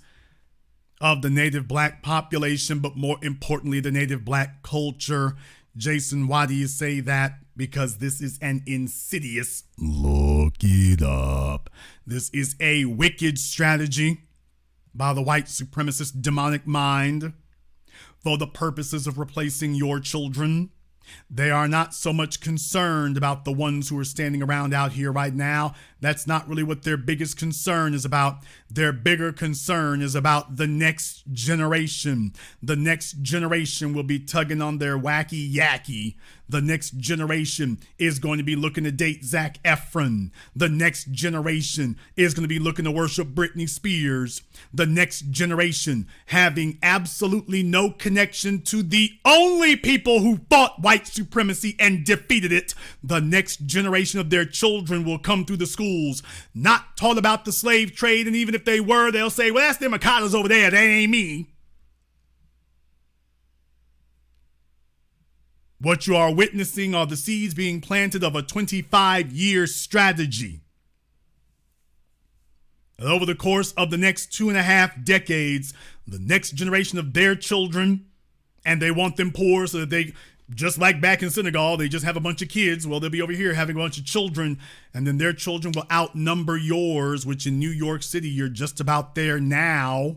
of the native black population, but more importantly, the native black culture. Jason, why do you say that? Because this is an insidious, look it up. This is a wicked strategy by the white supremacist demonic mind for the purposes of replacing your children. They are not so much concerned about the ones who are standing around out here right now. That's not really what their biggest concern is about. Their bigger concern is about the next generation. The next generation will be tugging on their wacky yacky. The next generation is going to be looking to date Zac Efron. The next generation is going to be looking to worship Britney Spears. The next generation having absolutely no connection to the only people who fought white supremacy and defeated it. The next generation of their children will come through the schools not taught about the slave trade, and even if they were, they'll say, well, that's them Makadas over there, that ain't me. What you are witnessing are the seeds being planted of a 25-year strategy. And over the course of the next 2.5 decades, the next generation of their children, and they want them poor so that they, just like back in Senegal, they just have a bunch of kids. Well, they'll be over here having a bunch of children, and then their children will outnumber yours, which in New York City, you're just about there now,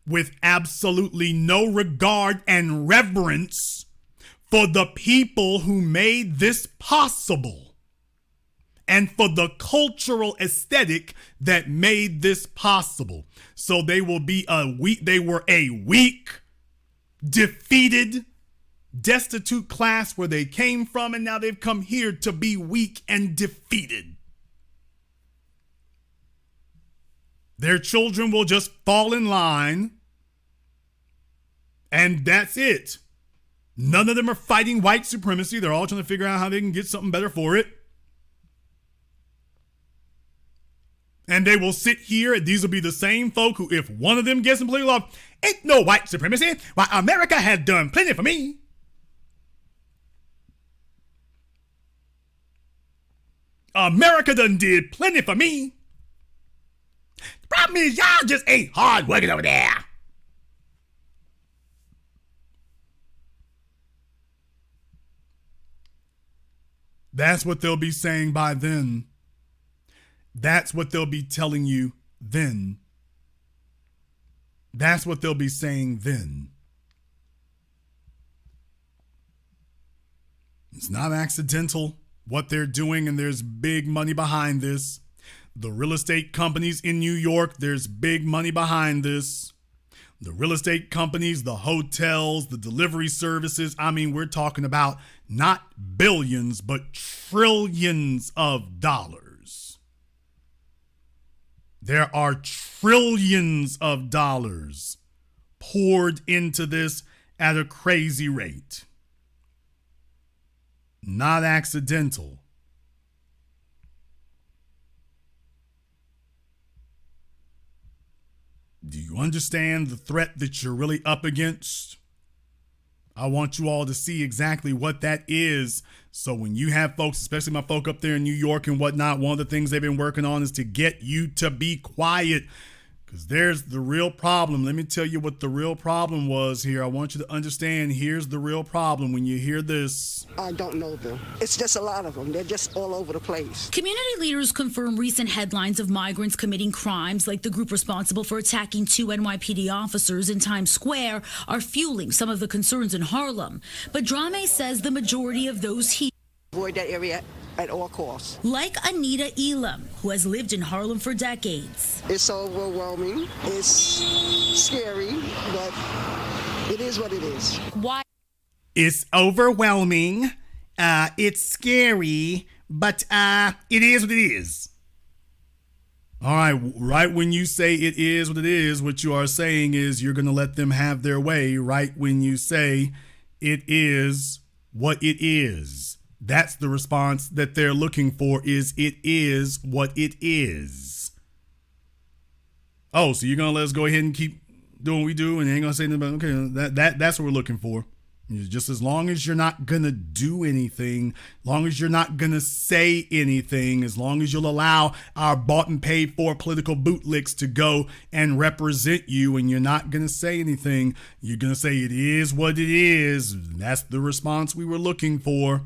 with absolutely no regard and reverence for the people who made this possible and for the cultural aesthetic that made this possible. So they will be they were a weak, defeated, destitute class where they came from, and now they've come here to be weak and defeated. Their children will just fall in line, and that's it. None of them are fighting white supremacy. They're all trying to figure out how they can get something better for it. And they will sit here, and these will be the same folk who, if one of them gets in political law, ain't no white supremacy. Why, America has done plenty for me. America done did plenty for me. The problem is y'all just ain't hard working over there. That's what they'll be saying by then. That's what they'll be telling you then. That's what they'll be saying then. It's not accidental what they're doing, and there's big money behind this. The real estate companies in New York, there's big money behind this. The real estate companies, the hotels, the delivery services. I mean, we're talking about not billions, but trillions of dollars. There are trillions of dollars poured into this at a crazy rate. Not accidental. Do you understand the threat that you're really up against? I want you all to see exactly what that is. So when you have folks, especially my folk up there in New York and whatnot, one of the things they've been working on is to get you to be quiet. Because there's the real problem. Let me tell you what the real problem was here. I want you to understand, here's the real problem when you hear this. I don't know them. It's just a lot of them. They're just all over the place. Community leaders confirm recent headlines of migrants committing crimes, like the group responsible for attacking 2 NYPD officers in Times Square, are fueling some of the concerns in Harlem. But Drame says the majority of those he Avoid that area at all costs. Like Anita Elam, who has lived in Harlem for decades. It's overwhelming. It's scary, but it is what it is. Why? It's overwhelming. It's scary, but it is what it is. All right when you say it is what it is, what you are saying is you're going to let them have their way. Right when you say it is what it is. That's the response that they're looking for, is it is what it is. Oh, so you're going to let us go ahead and keep doing what we do and you ain't going to say nothing about, okay, that's what we're looking for. Just as long as you're not going to do anything, as long as you're not going to say anything, as long as you'll allow our bought and paid for political bootlicks to go and represent you, and you're not going to say anything, you're going to say it is what it is. That's the response we were looking for.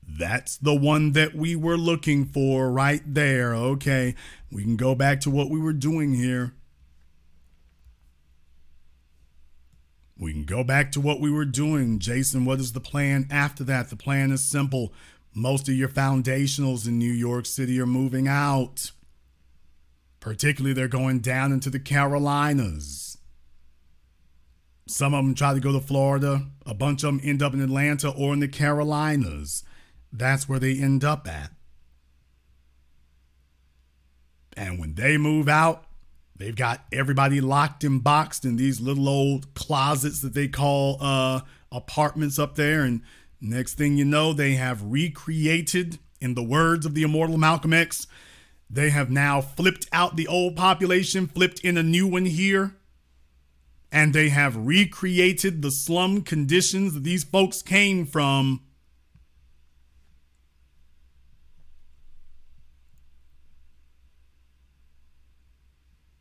That's the one that we were looking for right there. Okay, we can go back to what we were doing here. We can go back to what we were doing. Jason, what is the plan after that? The plan is simple. Most of your foundationals in New York City are moving out. Particularly, they're going down into the Carolinas. Some of them try to go to Florida. A bunch of them end up in Atlanta or in the Carolinas. That's where they end up at. And when they move out, they've got everybody locked and boxed in these little old closets that they call apartments up there. And next thing you know, they have recreated, in the words of the immortal Malcolm X, they have now flipped out the old population, flipped in a new one here. And they have recreated the slum conditions that these folks came from.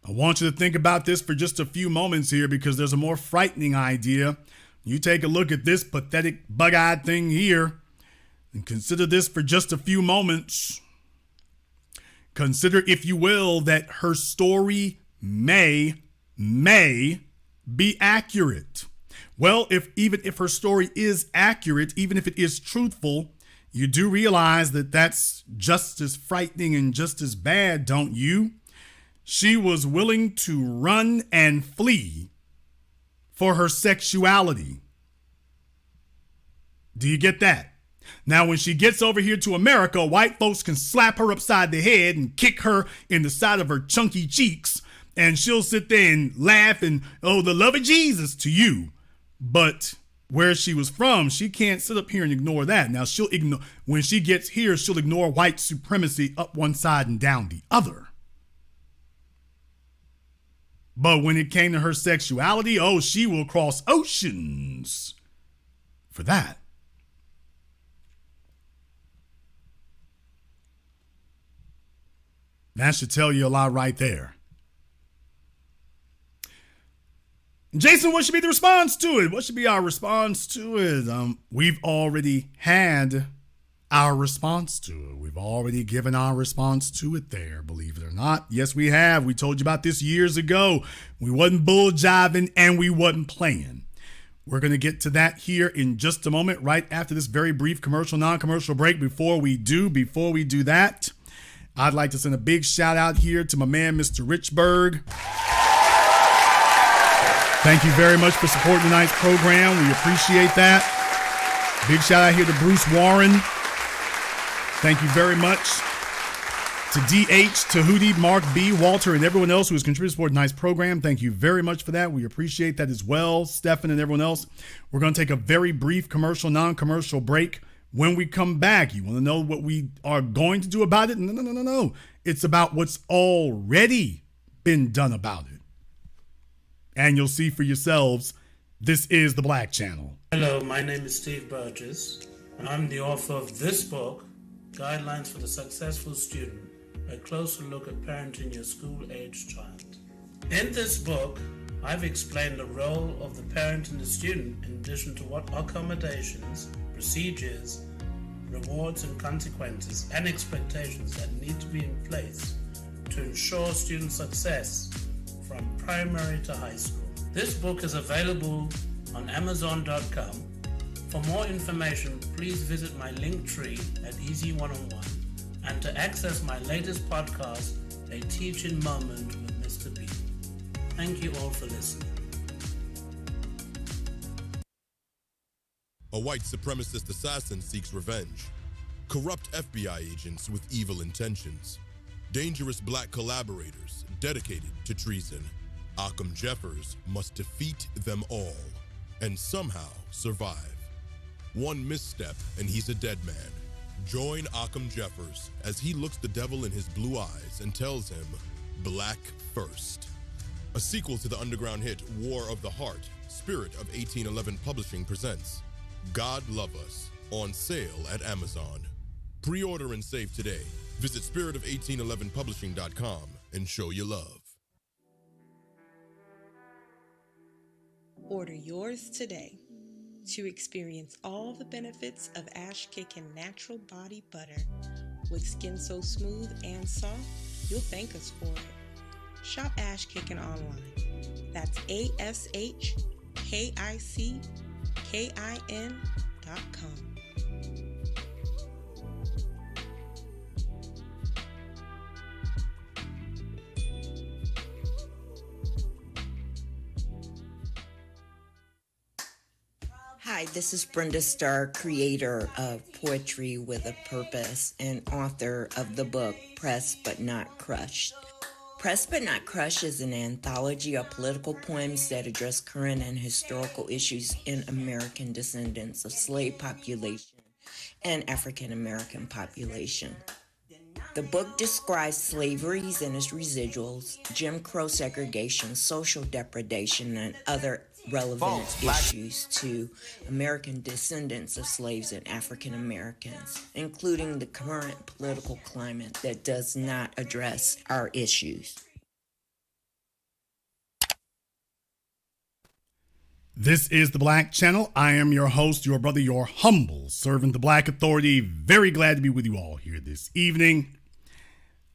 I want you to think about this for just a few moments here, because there's a more frightening idea. You take a look at this pathetic bug-eyed thing here and consider this for just a few moments. Consider, if you will, that her story may be accurate. Well, even if her story is accurate, even if it is truthful, you do realize that that's just as frightening and just as bad, don't you? She was willing to run and flee for her sexuality. Do you get that? Now, when she gets over here to America, white folks can slap her upside the head and kick her in the side of her chunky cheeks, and she'll sit there and laugh and, oh, the love of Jesus to you. But where she was from, she can't sit up here and ignore that. Now, when she gets here, she'll ignore white supremacy up one side and down the other. But when it came to her sexuality, oh, she will cross oceans for that. That should tell you a lot right there. Jason, what should be the response to it? What should be our response to it? We've already had our response to it. We've already given our response to it there, believe it or not. Yes, we have. We told you about this years ago. We wasn't bull jiving and we wasn't playing. We're going to get to that here in just a moment, right after this very brief commercial, non-commercial break. Before we do that, I'd like to send a big shout out here to my man, Mr. Richburg. Thank you very much for supporting tonight's program. We appreciate that. Big shout out here to Bruce Warren. Thank you very much to DH, to Hootie, Mark B, Walter, and everyone else who has contributed to support tonight's program. Thank you very much for that. We appreciate that as well. Stefan and everyone else. We're going to take a very brief commercial, non-commercial break. When we come back, you want to know what we are going to do about it? No. It's about what's already been done about it. And you'll see for yourselves, this is the Black Channel. Hello, my name is Steve Burgess, and I'm the author of this book, Guidelines for the Successful Student, a closer look at parenting your school-aged child. In this book, I've explained the role of the parent and the student in addition to what accommodations, procedures, rewards and consequences and expectations that need to be in place to ensure student success from primary to high school. This book is available on Amazon.com. For more information, please visit my link tree at Easy One-on-One, and to access my latest podcast, A Teaching Moment with Mr. B. Thank you all for listening. A white supremacist assassin seeks revenge. Corrupt FBI agents with evil intentions. Dangerous black collaborators dedicated to treason. Occam Jeffers must defeat them all and somehow survive. One misstep and he's a dead man. Join Occam Jeffers as he looks the devil in his blue eyes and tells him, black first. A sequel to the underground hit War of the Heart, Spirit of 1811 Publishing presents God Love Us, on sale at Amazon. Pre-order and save today. Visit spiritOf1811publishing.com and show your love. Order yours today to experience all the benefits of Ash Kickin' natural body butter. With skin so smooth and soft, you'll thank us for it. Shop Ash Kickin' online. That's ASHKICKIN.com. Hi, this is Brenda Starr, creator of Poetry with a Purpose and author of the book Pressed But Not Crushed. Pressed But Not Crushed is an anthology of political poems that address current and historical issues in American descendants of slave population and African American population. The book describes slavery and its residuals, Jim Crow segregation, social depredation, and other relevant issues to American descendants of slaves and African Americans, including the current political climate that does not address our issues. This is the Black Channel. I am your host, your brother, your humble servant, the Black Authority. Very glad to be with you all here this evening.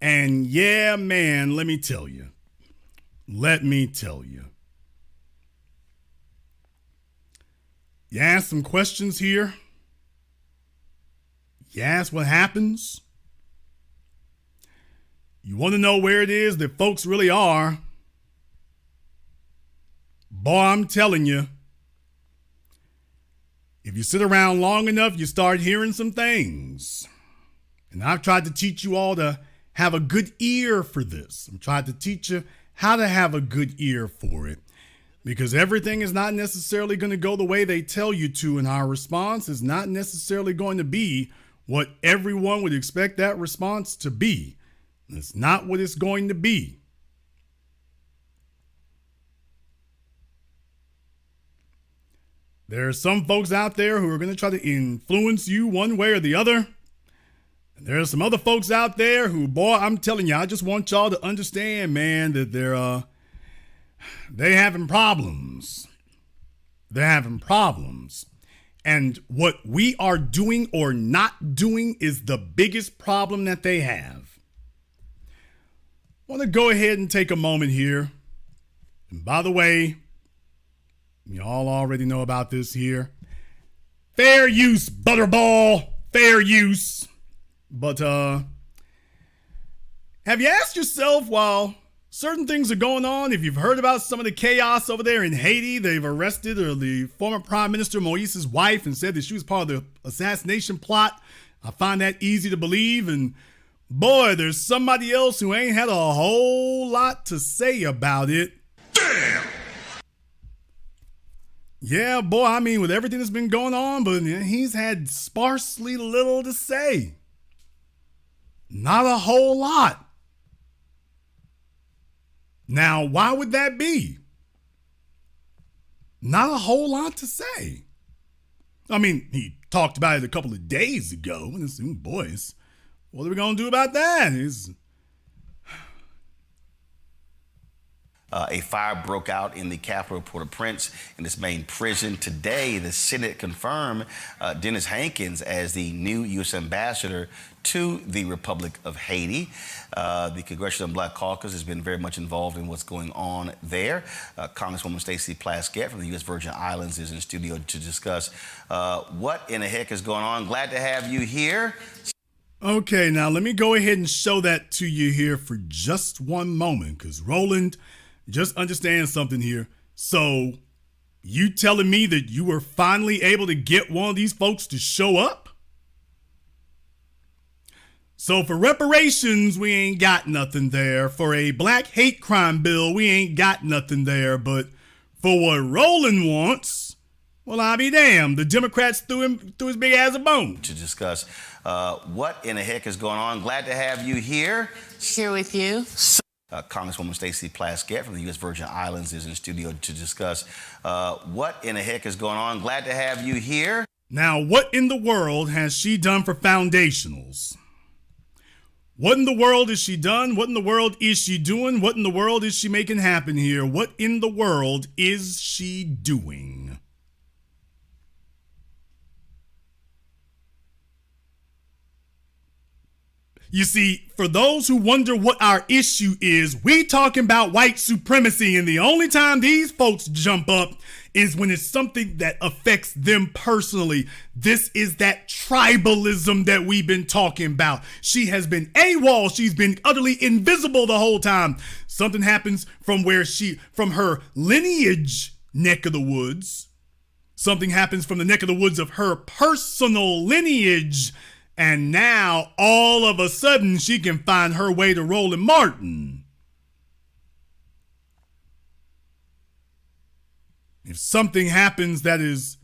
And yeah, man, let me tell you. You ask some questions here. You ask what happens. You want to know where it is that folks really are. Boy, I'm telling you, if you sit around long enough, you start hearing some things. And I've tried to teach you all to have a good ear for this. I'm trying to teach you how to have a good ear for it. Because everything is not necessarily going to go the way they tell you to, and our response is not necessarily going to be what everyone would expect that response to be. It's not what it's going to be. There are some folks out there who are going to try to influence you one way or the other. And there are some other folks out there who, boy, I'm telling you, I just want y'all to understand, man, that they're having problems. And what we are doing or not doing is the biggest problem that they have. I want to go ahead and take a moment here. And by the way, you all already know about this here. Fair use, Butterball. Fair use. But have you asked yourself, while certain things are going on, if you've heard about some of the chaos over there in Haiti, they've arrested the former Prime Minister Moise's wife and said that she was part of the assassination plot. I find that easy to believe. And boy, there's somebody else who ain't had a whole lot to say about it. Damn! Yeah, boy, I mean, with everything that's been going on, but he's had sparsely little to say. Not a whole lot. Now, why would that be? Not a whole lot to say. I mean, he talked about it a couple of days ago, and it's, boys, what are we going to do about that? A fire broke out in the capital of Port-au-Prince in its main prison. Today, the Senate confirmed Dennis Hankins as the new U.S. ambassador to the Republic of Haiti. The Congressional Black Caucus has been very much involved in what's going on there. Congresswoman Stacey Plaskett from the U.S. Virgin Islands is in the studio to discuss what in the heck is going on. Glad to have you here. Okay, now let me go ahead and show that to you here for just one moment, because Roland, just understand something here. So, you telling me that you were finally able to get one of these folks to show up? So for reparations, we ain't got nothing there. For a black hate crime bill, we ain't got nothing there. But for what Roland wants, well, I'll be damned. The Democrats threw his big ass a bone. To discuss what in the heck is going on. Glad to have you here. Here with you. Congresswoman Stacey Plaskett from the U.S. Virgin Islands is in the studio to discuss what in the heck is going on. Glad to have you here. Now, what in the world has she done for foundationals? What in the world has she done? What in the world is she doing? What in the world is she making happen here? What in the world is she doing? You see, for those who wonder what our issue is, we talking about white supremacy, and the only time these folks jump up is when it's something that affects them personally. This is that tribalism that we've been talking about. She has been AWOL. She's been utterly invisible the whole time. Something happens from her lineage neck of the woods. Something happens from the neck of the woods of her personal lineage. And now, all of a sudden, she can find her way to Roland Martin. If something happens that is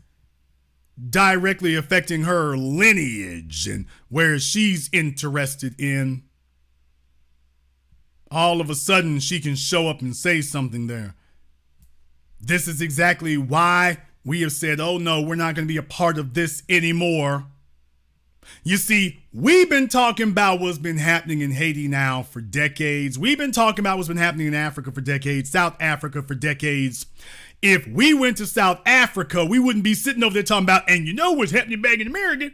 directly affecting her lineage and where she's interested in, all of a sudden, she can show up and say something there. This is exactly why we have said, oh no, we're not going to be a part of this anymore. You see, we've been talking about what's been happening in Haiti now for decades. We've been talking about what's been happening in Africa for decades, South Africa for decades. If we went to South Africa, we wouldn't be sitting over there talking about, and you know what's happening back in America.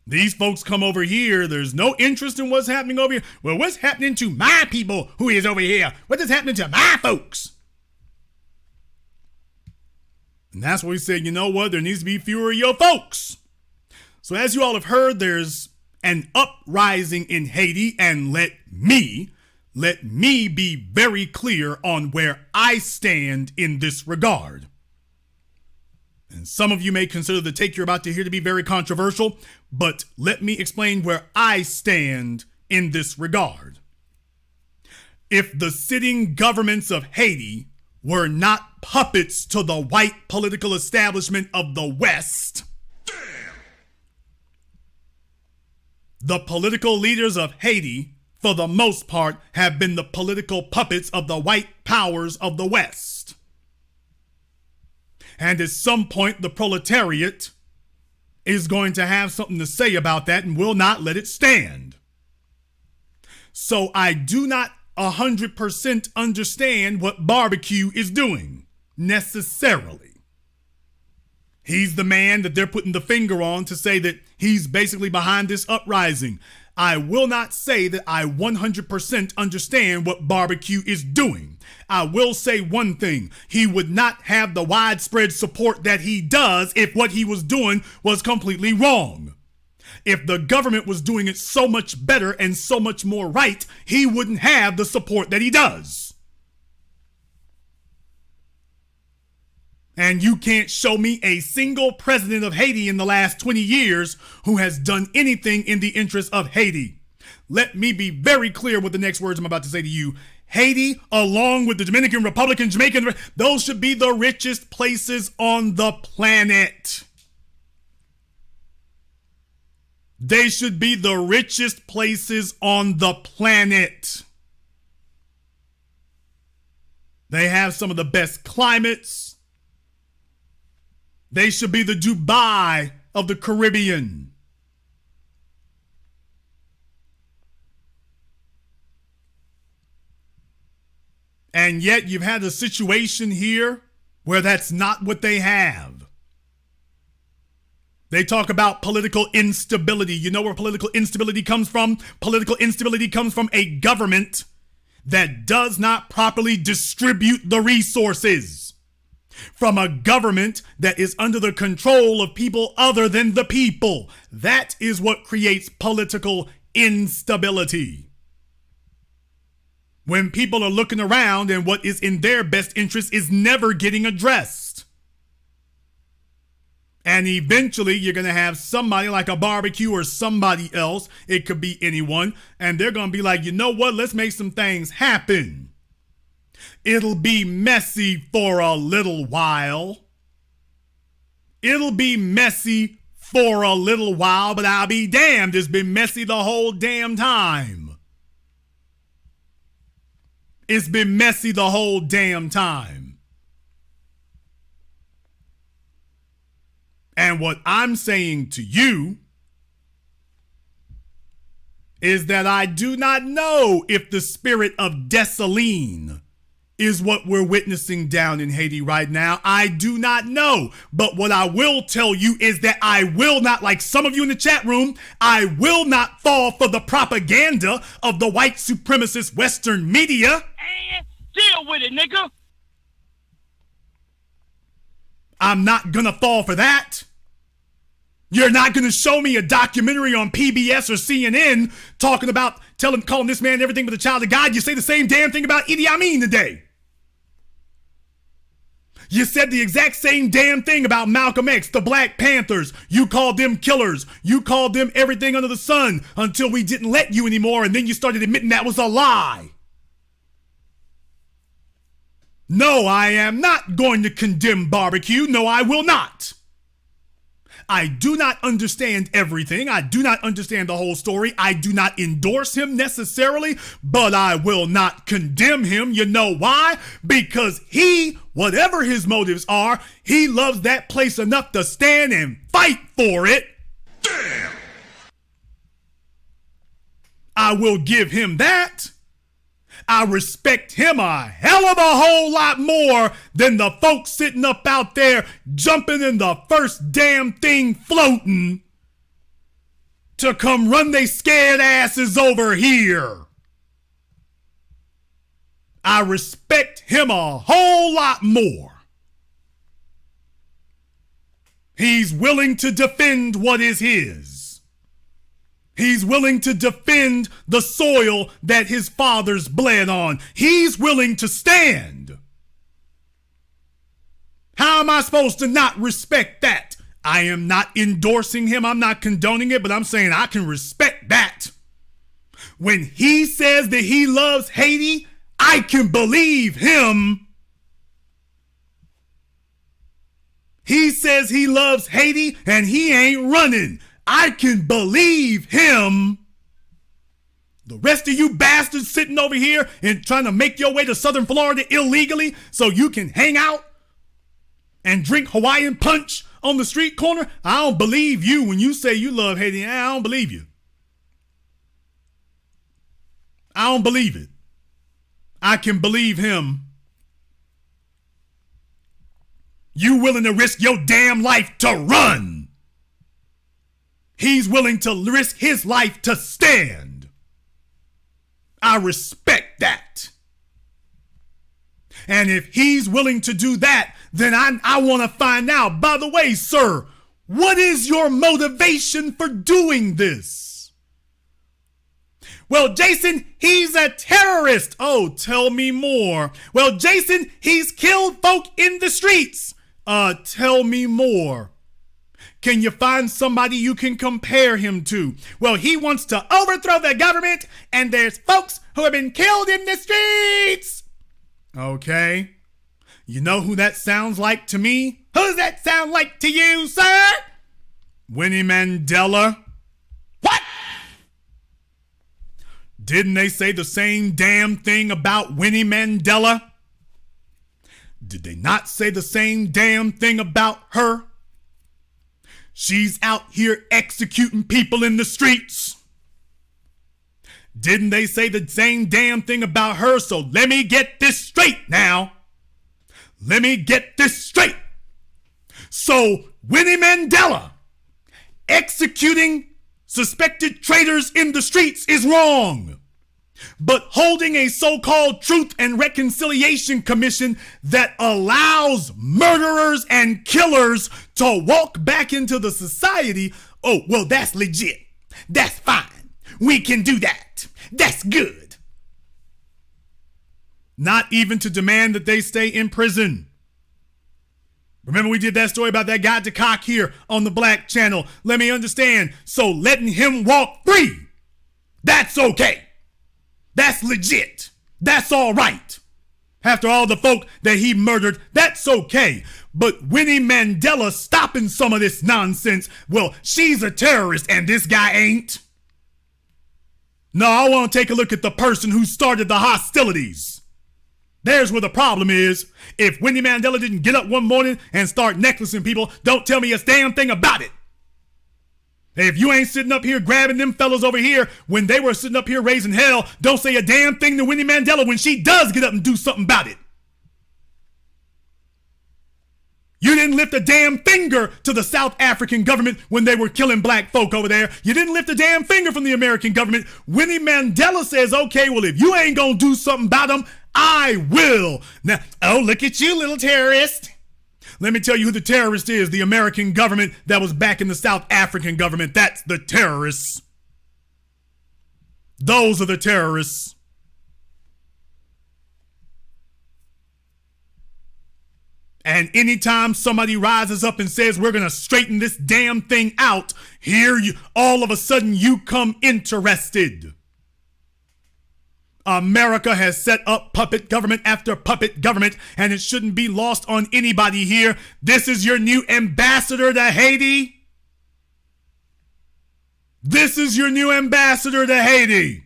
These folks come over here, there's no interest in what's happening over here. Well, what's happening to my people who is over here? What is happening to my folks? And that's what we said, you know what? There needs to be fewer of your folks. So as you all have heard, there's an uprising in Haiti, and let me be very clear on where I stand in this regard. And some of you may consider the take you're about to hear to be very controversial, but let me explain where I stand in this regard. If the sitting governments of Haiti were not puppets to the white political establishment of the West, the political leaders of Haiti, for the most part, have been the political puppets of the white powers of the West. And at some point, the proletariat is going to have something to say about that and will not let it stand. So I do not 100% understand what Barbecue is doing, necessarily. He's the man that they're putting the finger on to say that he's basically behind this uprising. I will not say that I 100% understand what Barbecue is doing. I will say one thing. He would not have the widespread support that he does if what he was doing was completely wrong. If the government was doing it so much better and so much more right, he wouldn't have the support that he does. And you can't show me a single president of Haiti in the last 20 years who has done anything in the interest of Haiti. Let me be very clear with the next words I'm about to say to you. Haiti, along with the Dominican Republic and Jamaica, those should be the richest places on the planet. They should be the richest places on the planet. They have some of the best climates. They should be the Dubai of the Caribbean. And yet you've had a situation here where that's not what they have. They talk about political instability. You know where political instability comes from? Political instability comes from a government that does not properly distribute the resources. From a government that is under the control of people other than the people. That is what creates political instability. When people are looking around and what is in their best interest is never getting addressed. And eventually you're going to have somebody like a Barbecue or somebody else, it could be anyone, and they're going to be like, you know what, let's make some things happen. It'll be messy for a little while. It'll be messy for a little while, but I'll be damned, it's been messy the whole damn time. It's been messy the whole damn time. And what I'm saying to you is that I do not know if the spirit of Dessalines is what we're witnessing down in Haiti right now. I do not know. But what I will tell you is that I will not, like some of you in the chat room, I will not fall for the propaganda of the white supremacist Western media. And deal with it, nigga. I'm not gonna fall for that. You're not going to show me a documentary on PBS or CNN talking about calling this man everything but a child of God. You say the same damn thing about Idi Amin today. You said the exact same damn thing about Malcolm X, the Black Panthers. You called them killers. You called them everything under the sun until we didn't let you anymore, and then you started admitting that was a lie. No, I am not going to condemn barbecue. No, I will not. I do not understand everything. I do not understand the whole story. I do not endorse him necessarily, but I will not condemn him. You know why? Because he, whatever his motives are, he loves that place enough to stand and fight for it. Damn! I will give him that. I respect him a hell of a whole lot more than the folks sitting up out there jumping in the first damn thing floating to come run they scared asses over here. I respect him a whole lot more. He's willing to defend what is his. He's willing to defend the soil that his fathers bled on. He's willing to stand. How am I supposed to not respect that? I am not endorsing him. I'm not condoning it, but I'm saying I can respect that. When he says that he loves Haiti, I can believe him. He says he loves Haiti and he ain't running. I can believe him. The rest of you bastards sitting over here and trying to make your way to Southern Florida illegally so you can hang out and drink Hawaiian punch on the street corner, I don't believe you when you say you love Haiti. I don't believe you. I don't believe it. I can believe him. You willing to risk your damn life to run. He's willing to risk his life to stand. I respect that. And if he's willing to do that, then I want to find out. By the way, sir, what is your motivation for doing this? Well, Jason, he's a terrorist. Oh, tell me more. Well, Jason, he's killed folk in the streets. Tell me more. Can you find somebody you can compare him to? Well, he wants to overthrow the government, and there's folks who have been killed in the streets. Okay. You know who that sounds like to me? Who's that sound like to you, sir? Winnie Mandela. What? Didn't they say the same damn thing about Winnie Mandela? Did they not say the same damn thing about her? She's out here executing people in the streets. Didn't they say the same damn thing about her? So let me get this straight now. Let me get this straight. So Winnie Mandela executing suspected traitors in the streets is wrong. But holding a so-called Truth and Reconciliation Commission that allows murderers and killers to walk back into the society, oh, well, that's legit. That's fine. We can do that. That's good. Not even to demand that they stay in prison. Remember we did that story about that guy DeCock here on the Black Channel. Let me understand. So letting him walk free, that's okay. That's legit. That's all right. After all the folk that he murdered, that's okay. But Winnie Mandela stopping some of this nonsense, well, she's a terrorist and this guy ain't. No, I want to take a look at the person who started the hostilities. There's where the problem is. If Winnie Mandela didn't get up one morning and start necklacing people, don't tell me a damn thing about it. If you ain't sitting up here grabbing them fellas over here when they were sitting up here raising hell, don't say a damn thing to Winnie Mandela when she does get up and do something about it. You didn't lift a damn finger to the South African government when they were killing black folk over there. You didn't lift a damn finger from the American government. Winnie Mandela says, okay, well, if you ain't gonna do something about them, I will. Now, oh, look at you, little terrorist. Let me tell you who the terrorist is. The American government that was backing the South African government. That's the terrorists. Those are the terrorists. And anytime somebody rises up and says, we're going to straighten this damn thing out, here you, all of a sudden you come interested. America has set up puppet government after puppet government, and it shouldn't be lost on anybody here. This is your new ambassador to Haiti. This is your new ambassador to Haiti.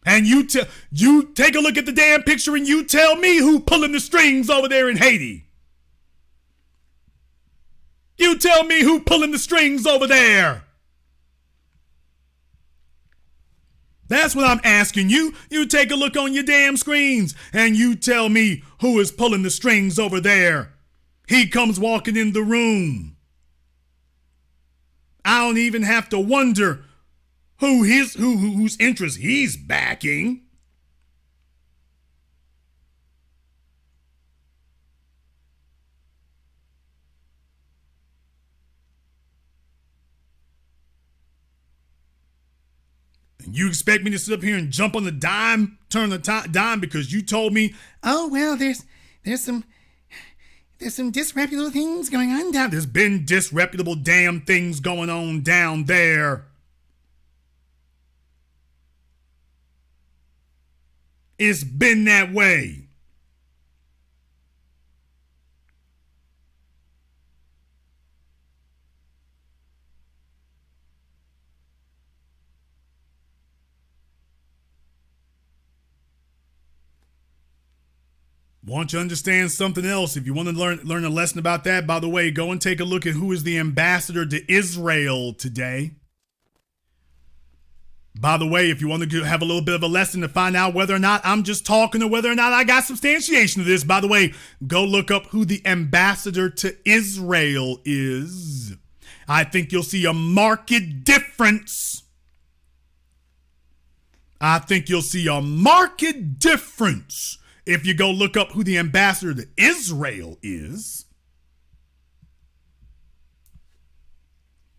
And you take a look at the damn picture and you tell me who pulling the strings over there in Haiti. You tell me who pulling the strings over there. That's what I'm asking you. You take a look on your damn screens and you tell me who is pulling the strings over there. He comes walking in the room. I don't even have to wonder whose interest he's backing. You expect me to sit up here and jump on the dime, turn the dime because you told me, oh, well, there's some disreputable things going on down. There's been disreputable damn things going on down there. It's been that way. Want you to understand something else? If you want to learn a lesson about that, by the way, go and take a look at who is the ambassador to Israel today. By the way, if you want to have a little bit of a lesson to find out whether or not I'm just talking or whether or not I got substantiation of this, by the way, go look up who the ambassador to Israel is. I think you'll see a marked difference. I think you'll see a marked difference if you go look up who the ambassador to Israel is.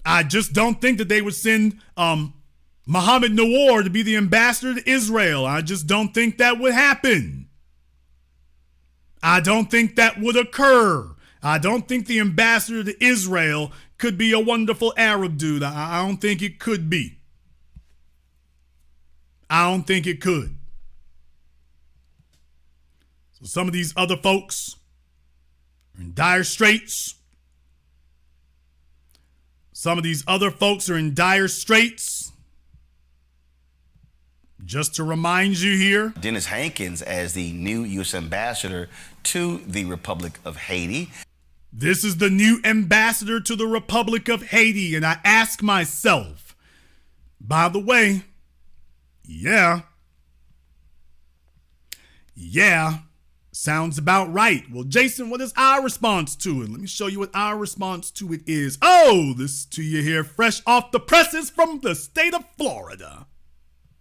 I just don't think that they would send Mohammed Nawar to be the ambassador to Israel. I just don't think that would happen. I don't think that would occur. I don't think the ambassador to Israel could be a wonderful Arab dude. I don't think it could be. I don't think it could. So some of these other folks are in dire straits. Some of these other folks are in dire straits. Just to remind you here, Dennis Hankins as the new U.S. ambassador to the Republic of Haiti. This is the new ambassador to the Republic of Haiti. And I ask myself, by the way, yeah, sounds about right. Well, Jason, what is our response to it? Let me show you what our response to it is. Oh, this to you here, fresh off the presses from the state of Florida.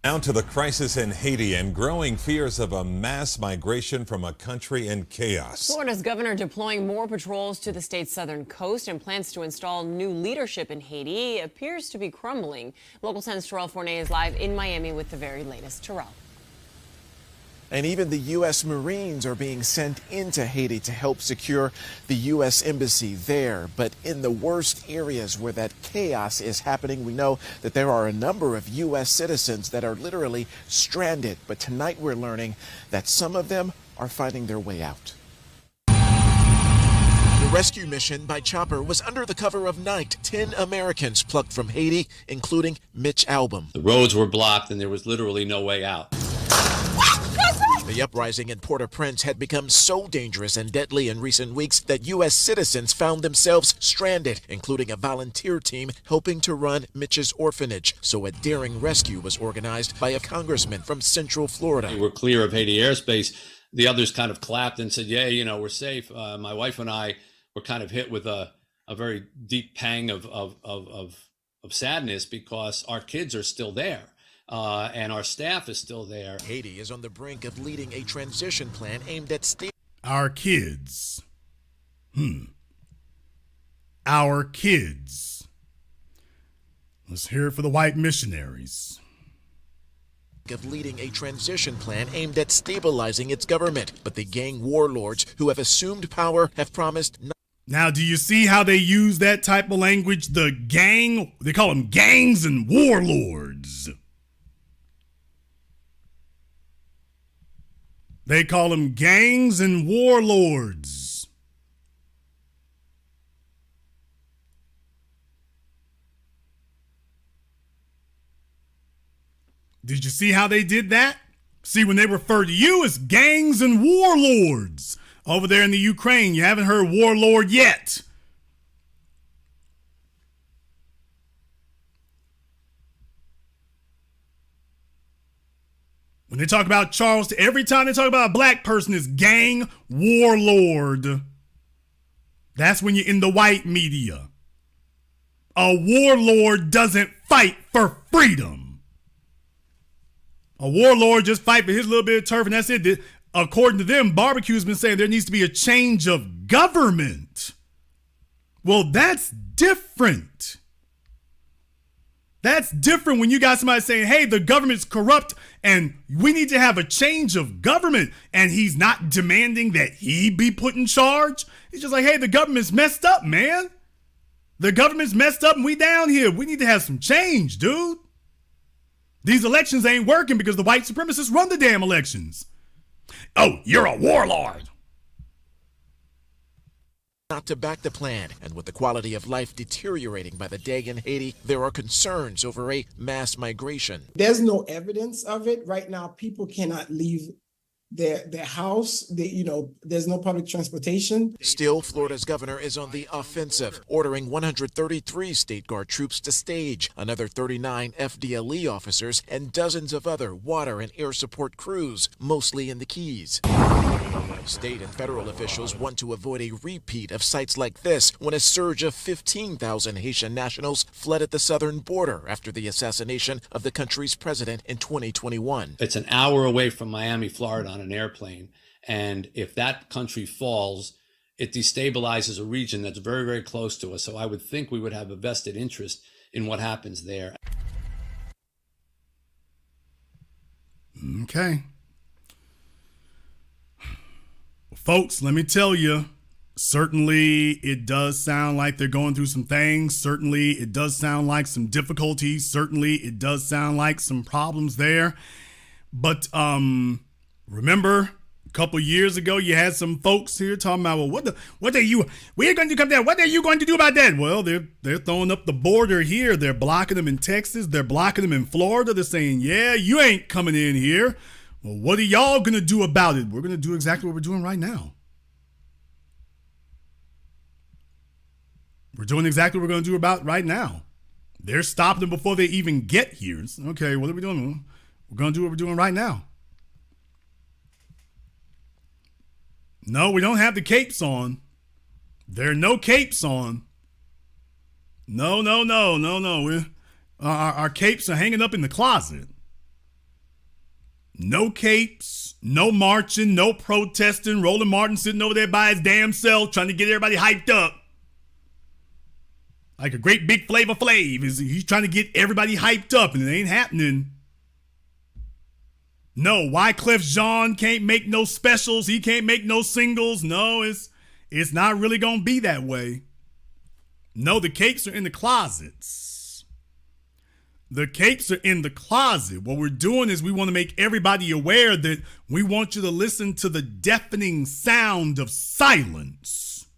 Now to the crisis in Haiti and growing fears of a mass migration from a country in chaos. Florida's governor deploying more patrols to the state's southern coast and plans to install new leadership in Haiti appears to be crumbling. Local 10's Terrell Fournay is live in Miami with the very latest. Terrell. And even the U.S. Marines are being sent into Haiti to help secure the U.S. embassy there. But in the worst areas where that chaos is happening, we know that there are a number of U.S. citizens that are literally stranded. But tonight we're learning that some of them are finding their way out. The rescue mission by chopper was under the cover of night. 10 Americans plucked from Haiti, including Mitch Albom. The roads were blocked and there was literally no way out. The uprising in Port-au-Prince had become so dangerous and deadly in recent weeks that U.S. citizens found themselves stranded, including a volunteer team helping to run Mitch's orphanage. So a daring rescue was organized by a congressman from Central Florida. We were clear of Haiti airspace. The others kind of clapped and said, yeah, we're safe. My wife and I were kind of hit with a very deep pang of sadness because our kids are still there. And our staff is still there. Haiti is on the brink of leading a transition plan aimed at our kids. Our kids. Let's hear it for the white missionaries. Of leading a transition plan aimed at stabilizing its government. But the gang warlords who have assumed power have promised not. Now, do you see how they use that type of language? The gang, they call them gangs and warlords. They call them gangs and warlords. Did you see how they did that? See, when they refer to you as gangs and warlords over there in the Ukraine, you haven't heard warlord yet. When they talk about Charleston, every time they talk about a black person, it's gang warlord. That's when you're in the white media. A warlord doesn't fight for freedom. A warlord just fight for his little bit of turf, and that's it. According to them, Barbecue's been saying there needs to be a change of government. Well, that's different. That's different when you got somebody saying, hey, the government's corrupt and we need to have a change of government, and he's not demanding that he be put in charge. He's just like, hey, the government's messed up, man. The government's messed up and we down here. We need to have some change, dude. These elections ain't working because the white supremacists run the damn elections. Oh, you're a warlord. Not to back the plan, and with the quality of life deteriorating by the day in Haiti, there are concerns over a mass migration. There's no evidence of it. Right now, people cannot leave their house. There's no public transportation. Still, Florida's governor is on the offensive, ordering 133 State Guard troops to stage, another 39 FDLE officers, and dozens of other water and air support crews, mostly in the Keys. State and federal officials want to avoid a repeat of sites like this when a surge of 15,000 Haitian nationals fled at the southern border after the assassination of the country's president in 2021. It's an hour away from Miami, Florida on an airplane. And if that country falls, it destabilizes a region that's very, very close to us. So I would think we would have a vested interest in what happens there. Okay. Folks, let me tell you, certainly it does sound like they're going through some things. Certainly it does sound like some difficulties. Certainly it does sound like some problems there. But remember a couple years ago, you had some folks here talking about, well, what are you going to come down? What are you going to do about that? Well, they're throwing up the border here. They're blocking them in Texas. They're blocking them in Florida. They're saying, yeah, you ain't coming in here. Well, what are y'all going to do about it? We're going to do exactly what we're doing right now. We're doing exactly what we're going to do about right now. They're stopping them before they even get here. It's, okay, what are we doing? We're going to do what we're doing right now. No, we don't have the capes on. There are no capes on. No. Our capes are hanging up in the closet. No capes, no marching, no protesting. Roland Martin sitting over there by his damn self trying to get everybody hyped up. Like a great big Flavor Flav. He's trying to get everybody hyped up, and it ain't happening. No, Wyclef Jean can't make no specials. He can't make no singles. No, it's not really going to be that way. No, the capes are in the closets. The capes are in the closet. What we're doing is we want to make everybody aware that we want you to listen to the deafening sound of silence.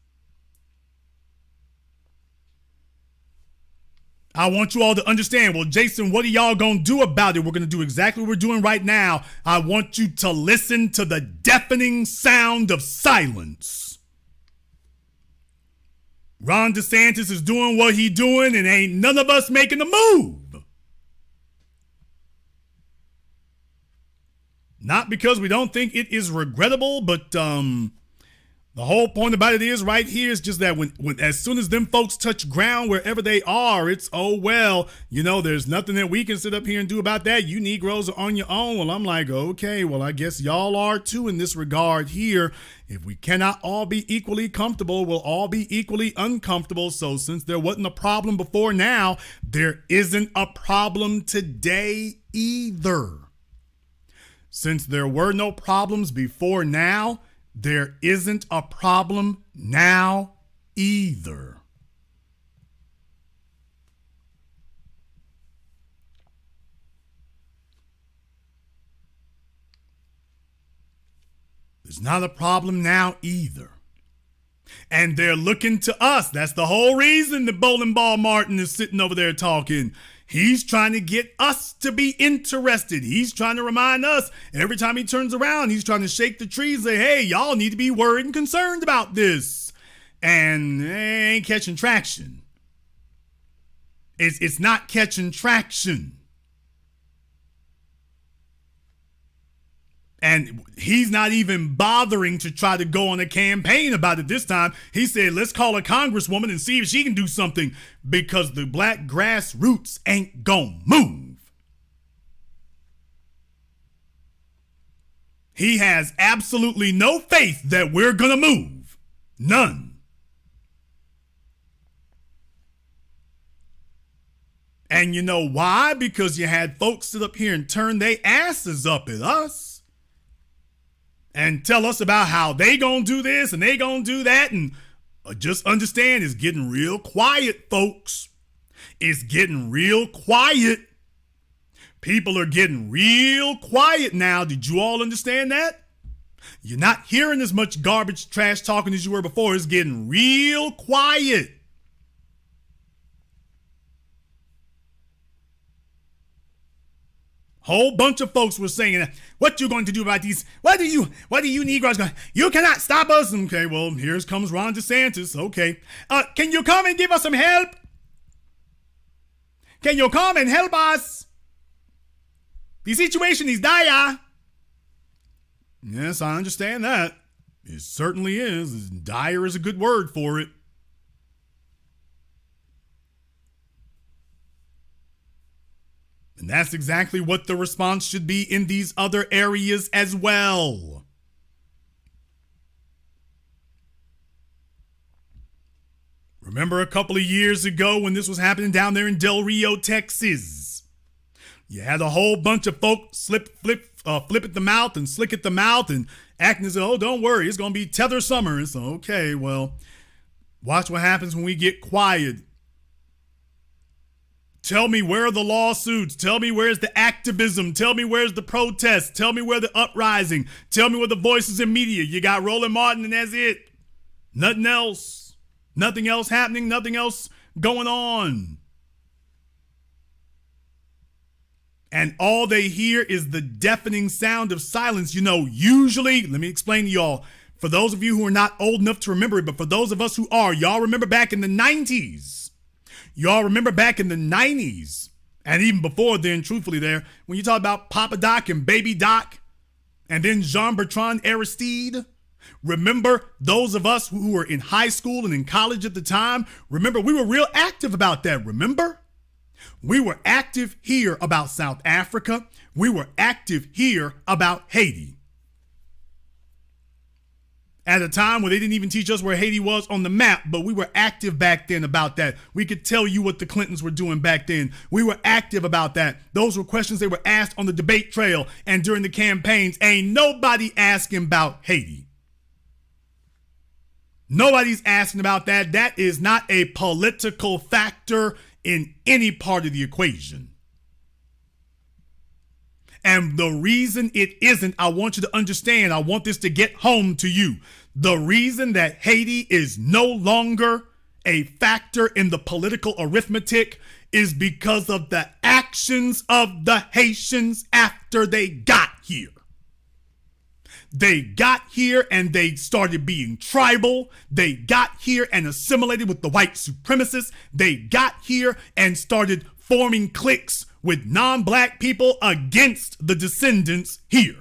I want you all to understand. Well, Jason, what are y'all going to do about it? We're going to do exactly what we're doing right now. I want you to listen to the deafening sound of silence. Ron DeSantis is doing what he doing, and ain't none of us making a move. Not because we don't think it is regrettable, but the whole point about it is right here is just that when as soon as them folks touch ground wherever they are, it's, oh, well, you know, there's nothing that we can sit up here and do about that. You Negroes are on your own. Well, I'm like, okay, well, I guess y'all are too in this regard here. If we cannot all be equally comfortable, we'll all be equally uncomfortable. So since there wasn't a problem before now, there isn't a problem today either. Since there were no problems before now, there isn't a problem now either. There's not a problem now either. And they're looking to us. That's the whole reason that Bowling Ball Martin is sitting over there talking. He's trying to get us to be interested. He's trying to remind us. And every time he turns around, he's trying to shake the trees and say, hey, y'all need to be worried and concerned about this. And they ain't catching traction. It's not catching traction. And he's not even bothering to try to go on a campaign about it this time. He said, let's call a congresswoman and see if she can do something, because the black grassroots ain't gonna move. He has absolutely no faith that we're gonna move. None. And you know why? Because you had folks sit up here and turn their asses up at us and tell us about how they gonna do this and they gonna do that. And just understand, it's getting real quiet, folks. It's getting real quiet. People are getting real quiet now. Did you all understand that? You're not hearing as much garbage, trash talking as you were before. It's getting real quiet. Whole bunch of folks were saying, what you going to do about these? What are you Negroes going? You cannot stop us. Okay, well, here comes Ron DeSantis. Okay. Can you come and give us some help? Can you come and help us? The situation is dire. Yes, I understand that. It certainly is. Dire is a good word for it. And that's exactly what the response should be in these other areas as well. Remember a couple of years ago when this was happening down there in Del Rio, Texas? You had a whole bunch of folks flip at the mouth and slick at the mouth and acting as though, oh, don't worry, it's going to be tether summer. It's okay, well, watch what happens when we get quiet. Tell me, where are the lawsuits? Tell me, where's the activism? Tell me, where's the protests? Tell me where the uprising? Tell me where the voices in media? You got Roland Martin and that's it. Nothing else. Nothing else happening. Nothing else going on. And all they hear is the deafening sound of silence. You know, usually, let me explain to y'all, for those of you who are not old enough to remember it, but for those of us who are, y'all remember back in the 90s. Y'all remember back in the 90s, and even before then, truthfully there, when you talk about Papa Doc and Baby Doc, and then Jean-Bertrand Aristide, remember those of us who were in high school and in college at the time, remember we were real active about that, remember? We were active here about South Africa. We were active here about Haiti. At a time where they didn't even teach us where Haiti was on the map, but we were active back then about that. We could tell you what the Clintons were doing back then. We were active about that. Those were questions they were asked on the debate trail and during the campaigns. Ain't nobody asking about Haiti. Nobody's asking about that. That is not a political factor in any part of the equation. And the reason it isn't, I want you to understand, I want this to get home to you. The reason that Haiti is no longer a factor in the political arithmetic is because of the actions of the Haitians after they got here. They got here and they started being tribal. They got here and assimilated with the white supremacists. They got here and started forming cliques with non-black people against the descendants here.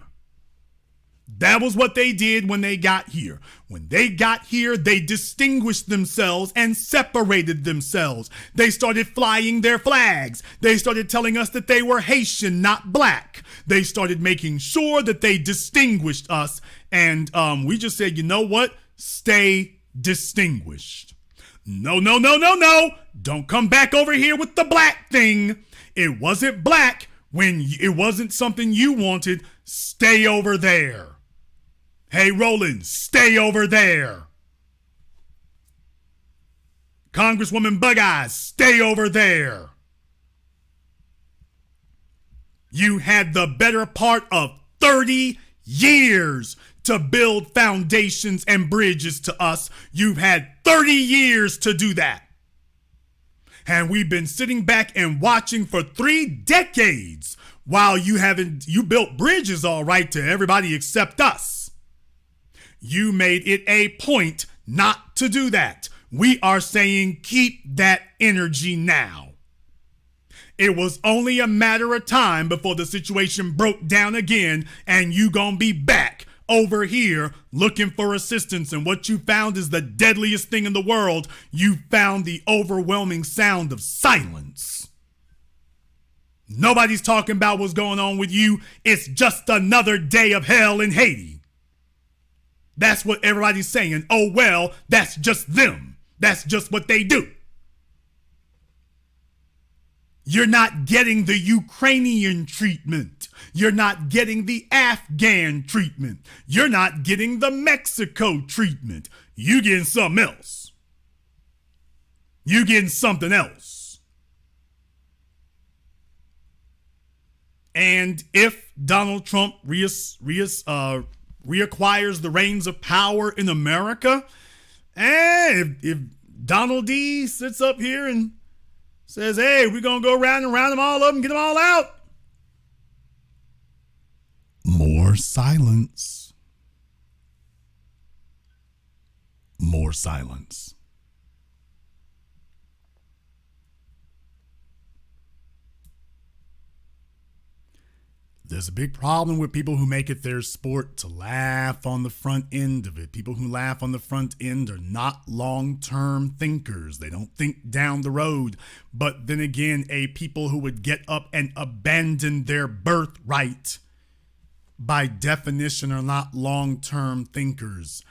That was what they did when they got here. When they got here, they distinguished themselves and separated themselves. They started flying their flags. They started telling us that they were Haitian, not black. They started making sure that they distinguished us. And we just said, you know what? Stay distinguished. No. Don't come back over here with the black thing. It wasn't black when it wasn't something you wanted. Stay over there. Hey, Roland, stay over there. Congresswoman Bug Eyes, stay over there. You had the better part of 30 years to build foundations and bridges to us. You've had 30 years to do that. And we've been sitting back and watching for 3 decades while you built bridges all right to everybody except us. You made it a point not to do that. We are saying keep that energy now. It was only a matter of time before the situation broke down again and you gonna be back over here looking for assistance. And what you found is the deadliest thing in the world. You found the overwhelming sound of silence. Nobody's talking about what's going on with you. It's just another day of hell in Haiti. That's what everybody's saying. Oh, well, that's just them. That's just what they do. You're not getting the Ukrainian treatment. You're not getting the Afghan treatment. You're not getting the Mexico treatment. You getting something else. You getting something else. And if Donald Trump reacquires the reins of power in America, and if Donald D sits up here and says, hey, we're going to go around and round them all up and get them all out, more silence. More silence. There's a big problem with people who make it their sport to laugh on the front end of it. People who laugh on the front end are not long-term thinkers. They don't think down the road. But then again, people who would get up and abandon their birthright, by definition, are not long-term thinkers.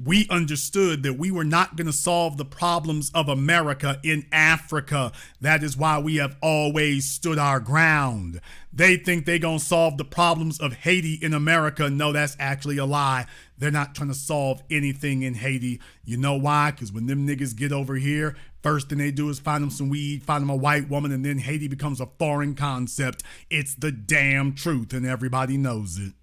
We understood that we were not going to solve the problems of America in Africa. That is why we have always stood our ground. They think they're going to solve the problems of Haiti in America. No, that's actually a lie. They're not trying to solve anything in Haiti. You know why? Because when them niggas get over here, first thing they do is find them some weed, find them a white woman, and then Haiti becomes a foreign concept. It's the damn truth, and everybody knows it.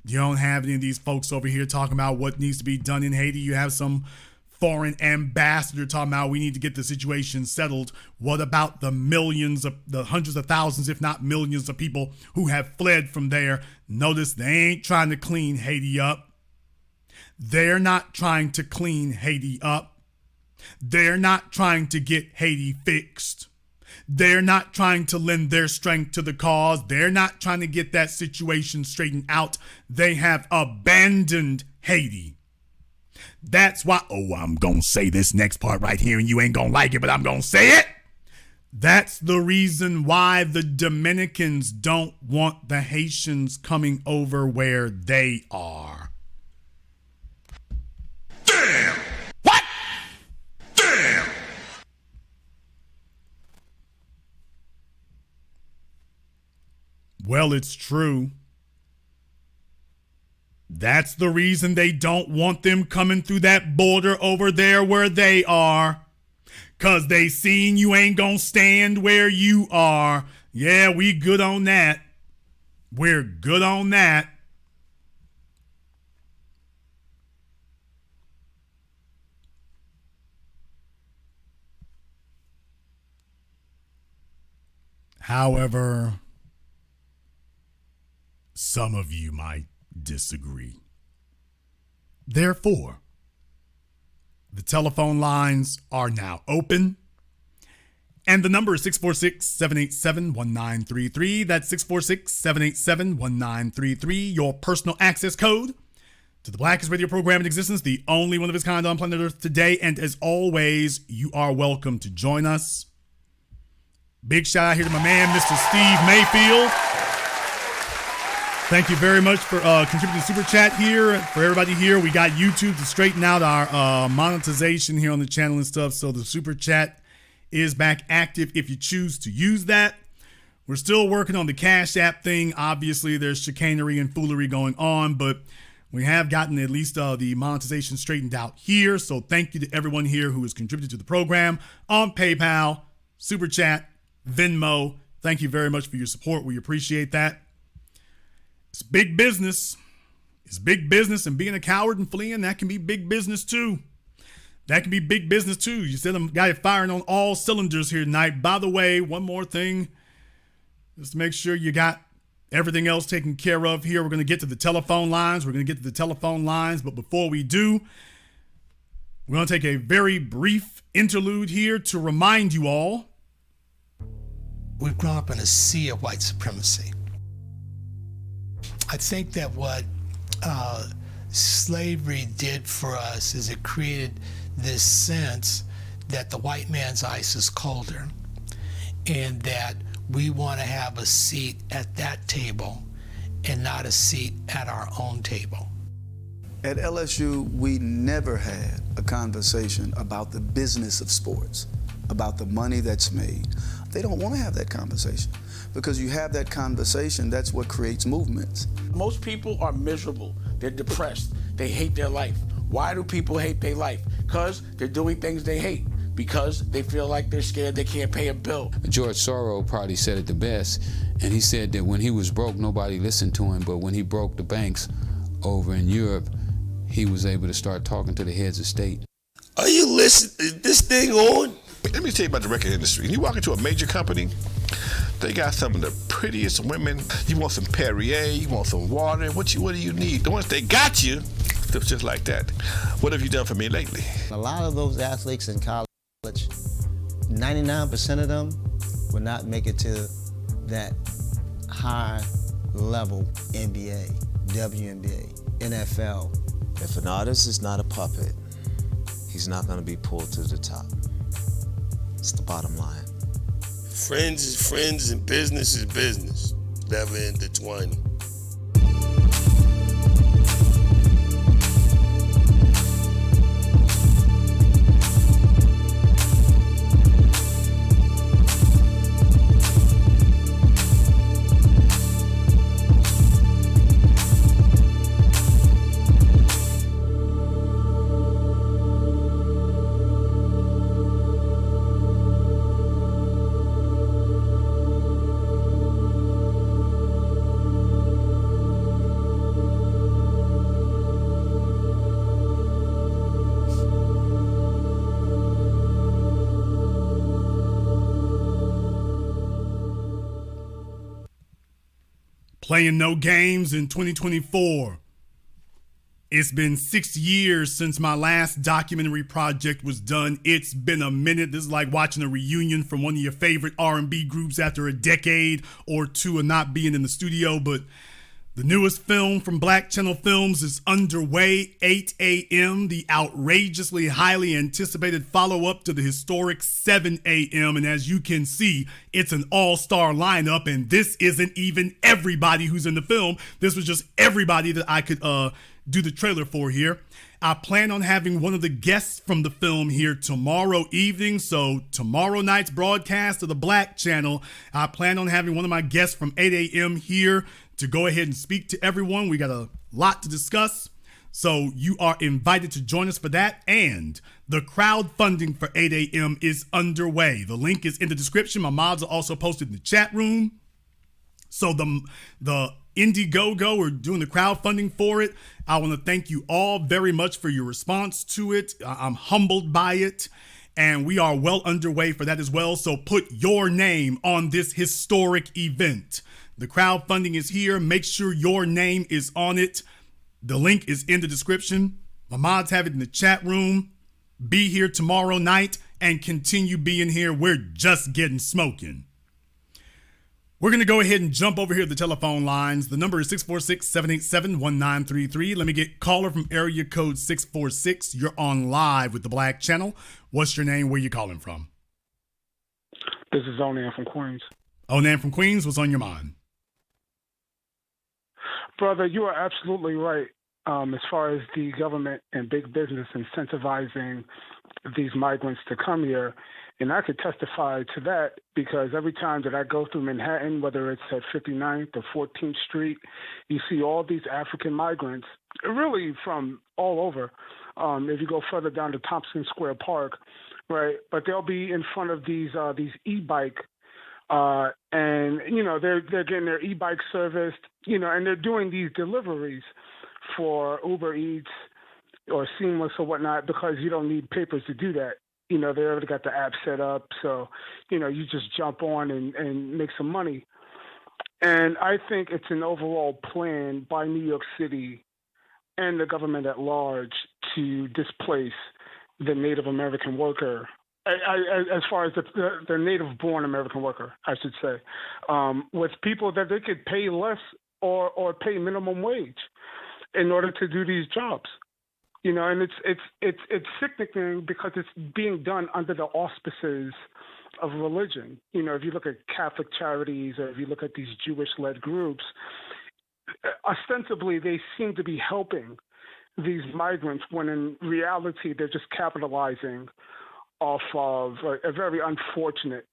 You don't have any of these folks over here talking about what needs to be done in Haiti. You have some foreign ambassador talking about we need to get the situation settled. What about the hundreds of thousands, if not millions of people who have fled from there? Notice they ain't trying to clean Haiti up. They're not trying to clean Haiti up. They're not trying to get Haiti fixed. They're not trying to lend their strength to the cause. They're not trying to get that situation straightened out. They have abandoned Haiti. That's why, I'm going to say this next part right here and you ain't going to like it, but I'm going to say it. That's the reason why the Dominicans don't want the Haitians coming over where they are. Damn! What? Damn! Well, it's true. That's the reason they don't want them coming through that border over there where they are. 'Cause they seen you ain't gonna stand where you are. Yeah, we good on that. We're good on that. However, some of you might disagree. Therefore, the telephone lines are now open. And the number is 646-787-1933. That's 646-787-1933. Your personal access code to the blackest radio program in existence, the only one of its kind on planet Earth today. And as always, you are welcome to join us. Big shout out here to my man, Mr. Steve Mayfield. Thank you very much for contributing to Super Chat here. For everybody here, we got YouTube to straighten out our monetization here on the channel and stuff. So the Super Chat is back active if you choose to use that. We're still working on the Cash App thing. Obviously, there's chicanery and foolery going on, but we have gotten at least the monetization straightened out here. So thank you to everyone here who has contributed to the program on PayPal, Super Chat, Venmo. Thank you very much for your support. We appreciate that. It's big business. It's big business, and being a coward and fleeing, that can be big business too. That can be big business too. You said I'm guy firing on all cylinders here tonight. By the way, one more thing, just to make sure you got everything else taken care of here. We're going to get to the telephone lines. But before we do, we're going to take a very brief interlude here to remind you all. We've grown up in a sea of white supremacy. I think that what slavery did for us is it created this sense that the white man's ice is colder and that we want to have a seat at that table and not a seat at our own table. At LSU, we never had a conversation about the business of sports, about the money that's made. They don't want to have that conversation because you have that conversation, that's what creates movements. Most people are miserable. They're depressed. They hate their life. Why do people hate their life? Because they're doing things they hate. Because they feel like they're scared they can't pay a bill. George Soros probably said it the best, and he said that when he was broke, nobody listened to him, but when he broke the banks over in Europe, he was able to start talking to the heads of state. Are you listening? Is this thing on? Let me tell you about the record industry. You walk into a major company, they got some of the prettiest women. You want some Perrier, you want some water. What do you need? The ones they got you, they're just like that. What have you done for me lately? A lot of those athletes in college, 99% of them will not make it to that high level NBA, WNBA, NFL. If an artist is not a puppet, he's not going to be pulled to the top. It's the bottom line. Friends is friends and business is business. Never intertwining. Playing no games in 2024. It's been 6 years since my last documentary project was done. It's been a minute. This is like watching a reunion from one of your favorite R&B groups after a decade or two of not being in the studio. But the newest film from Black Channel Films is underway, 8 a.m., the outrageously highly anticipated follow-up to the historic 7 a.m. And as you can see, it's an all-star lineup, and this isn't even everybody who's in the film. This was just everybody that I could do the trailer for here. I plan on having one of the guests from the film here tomorrow evening. So tomorrow night's broadcast of the Black Channel, I plan on having one of my guests from 8 a.m. here to go ahead and speak to everyone. We got a lot to discuss, so you are invited to join us for that. And the crowdfunding for 8 a.m. is underway. The link is in the description. My mods are also posted in the chat room. So the Indiegogo are doing the crowdfunding for it. I want to thank you all very much for your response to it. I'm humbled by it. and we are well underway for that as well. So put your name on this historic event. The crowdfunding is here. Make sure your name is on it. The link is in the description. My mods have it in the chat room. Be here tomorrow night and continue being here. We're just getting smoking. We're going to go ahead and jump over here to the telephone lines. The number is 646-787-1933. Let me get caller from area code 646. You're on live with the Black Channel. What's your name? Where you calling from? This is Onan from Queens. Onan from Queens, what's on your mind? Brother, you are absolutely right as far as the government and big business incentivizing these migrants to come here. And I could testify to that because every time that I go through Manhattan, whether it's at 59th or 14th Street, you see all these African migrants, really from all over. If you go further down to Tompkins Square Park, right? But they'll be in front of these e-bike, and they're getting their e-bike serviced, and they're doing these deliveries for Uber Eats or Seamless or whatnot because you don't need papers to do that. They already got the app set up, so you just jump on and make some money. And I think it's an overall plan by New York City and the government at large to displace the Native American worker, as far as the native-born American worker, I should say, with people that they could pay less or pay minimum wage in order to do these jobs. And it's sickening because it's being done under the auspices of religion. If you look at Catholic charities or if you look at these Jewish-led groups, ostensibly they seem to be helping these migrants when in reality they're just capitalizing off of a very unfortunate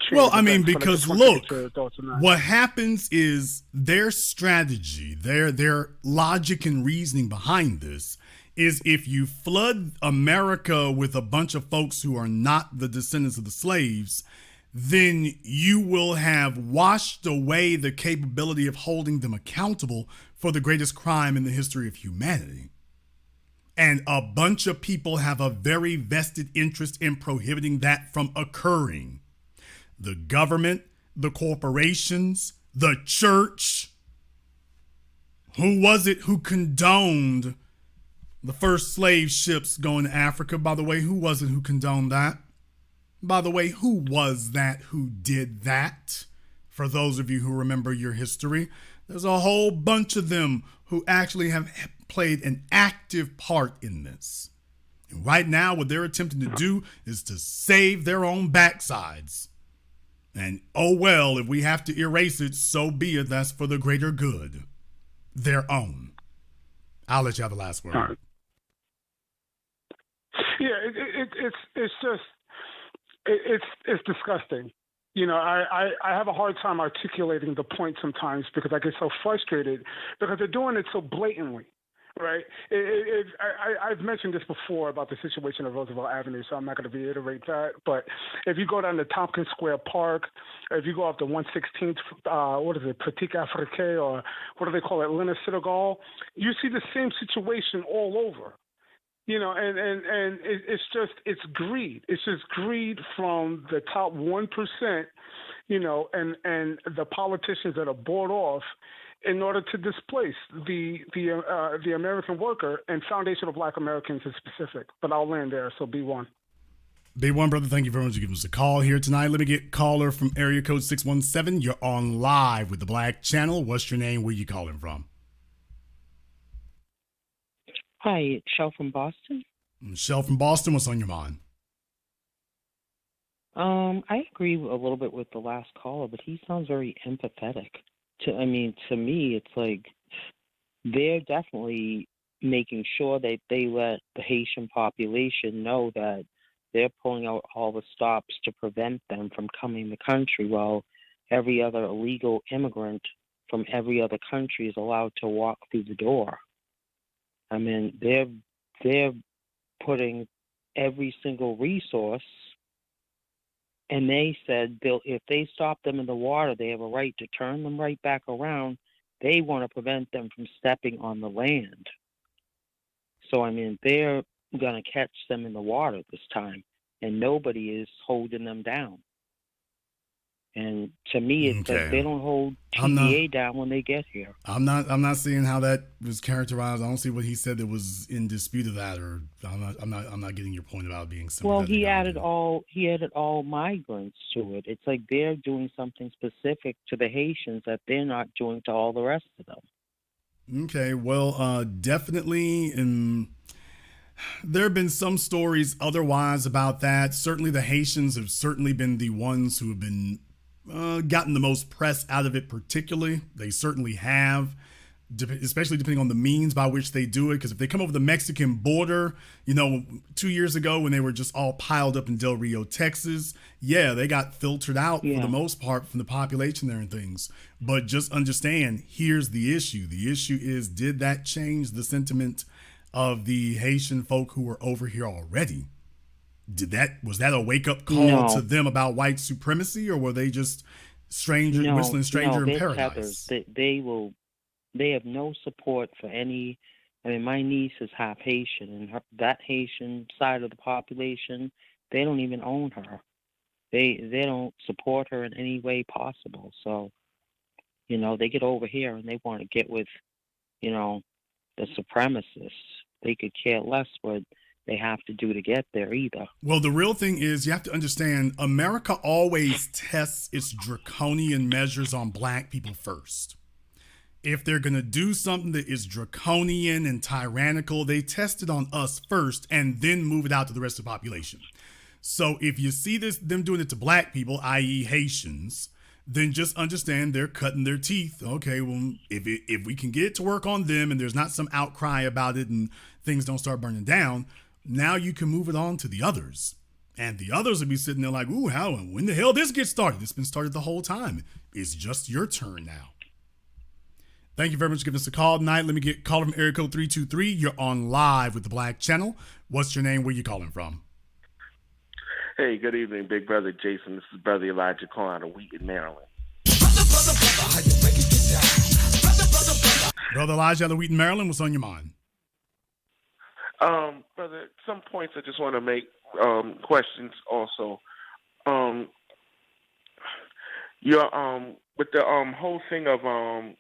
change. Well, I mean, events. because But I just look, wanted to get your thoughts on that. what happens is their strategy, their logic and reasoning behind this is if you flood America with a bunch of folks who are not the descendants of the slaves, then you will have washed away the capability of holding them accountable for the greatest crime in the history of humanity. And a bunch of people have a very vested interest in prohibiting that from occurring. The government, the corporations, the church. Who was it who condoned the first slave ships going to Africa? By the way, who was it who condoned that? By the way, who was that who did that? For those of you who remember your history, there's a whole bunch of them who actually have played an active part in this. And right now, what they're attempting to do is to save their own backsides. And oh well, if we have to erase it, so be it. That's for the greater good. Their own. I'll let you have the last word. Right. Yeah, it's disgusting. I have a hard time articulating the point sometimes because I get so frustrated because they're doing it so blatantly, right? I've mentioned this before about the situation of Roosevelt Avenue, so I'm not going to reiterate that. But if you go down to Tompkins Square Park, if you go up to 116th, Pratique Afrique, or what do they call it, Lena Senegal, you see the same situation all over. And it's greed. It's just greed from the top 1%, and the politicians that are bought off in order to displace the American worker and foundational Black Americans in specific. But I'll land there. So B1. B1, brother, thank you very much for giving us a call here tonight. Let me get caller from area code 617. You're on live with the Black Channel. What's your name? Where you calling from? Hi, Shell from Boston. Michelle from Boston, what's on your mind? I agree a little bit with the last caller, but he sounds very empathetic. To me, it's like they're definitely making sure that they let the Haitian population know that they're pulling out all the stops to prevent them from coming to the country, while every other illegal immigrant from every other country is allowed to walk through the door. I mean, they're putting every single resource, and they said if they stop them in the water, they have a right to turn them right back around. They want to prevent them from stepping on the land. So, they're going to catch them in the water this time. and nobody is holding them down. And to me, it's like they don't hold TVA down when they get here. I'm not seeing how that was characterized. I don't see what he said that was in dispute of that, or I'm not getting your point about being sympathetic. Well, he added all migrants to it. It's like they're doing something specific to the Haitians that they're not doing to all the rest of them. Okay, well, definitely, and there have been some stories otherwise about that. Certainly, the Haitians have certainly been the ones who have been gotten the most press out of it. Particularly, they certainly have, especially depending on the means by which they do it. Because if they come over the Mexican border, 2 years ago when they were just all piled up in Del Rio, Texas, yeah, they got filtered out for the most part from the population there and things. But just understand, here's the issue. The issue is, did that change the sentiment of the Haitian folk who were over here already? Was that a wake up call to them about white supremacy, or were they just whistling stranger in paradise? They have no support for any. I mean, my niece is half Haitian, and that Haitian side of the population, they don't even own her. They don't support her in any way possible. So, they get over here and they want to get with, the supremacists. They could care less what they have to do to get there either. Well, the real thing is, you have to understand, America always tests its draconian measures on black people first. If they're going to do something that is draconian and tyrannical, they test it on us first and then move it out to the rest of the population. So if you see them doing it to black people, i.e. Haitians, then just understand they're cutting their teeth. Okay, well, if we can get it to work on them and there's not some outcry about it and things don't start burning down, now you can move it on to the others. And the others will be sitting there like, ooh, when the hell this gets started? It's been started the whole time. It's just your turn now. Thank you very much for giving us a call tonight. Let me get caller from area code 323. You're on live with the Black Channel. What's your name? Where you calling from? Hey, good evening, big brother Jason. This is brother Elijah calling out of Wheaton, Maryland. Brother Elijah out of Wheaton, Maryland, what's on your mind? Brother, some points I just want to make, questions also. With the whole thing of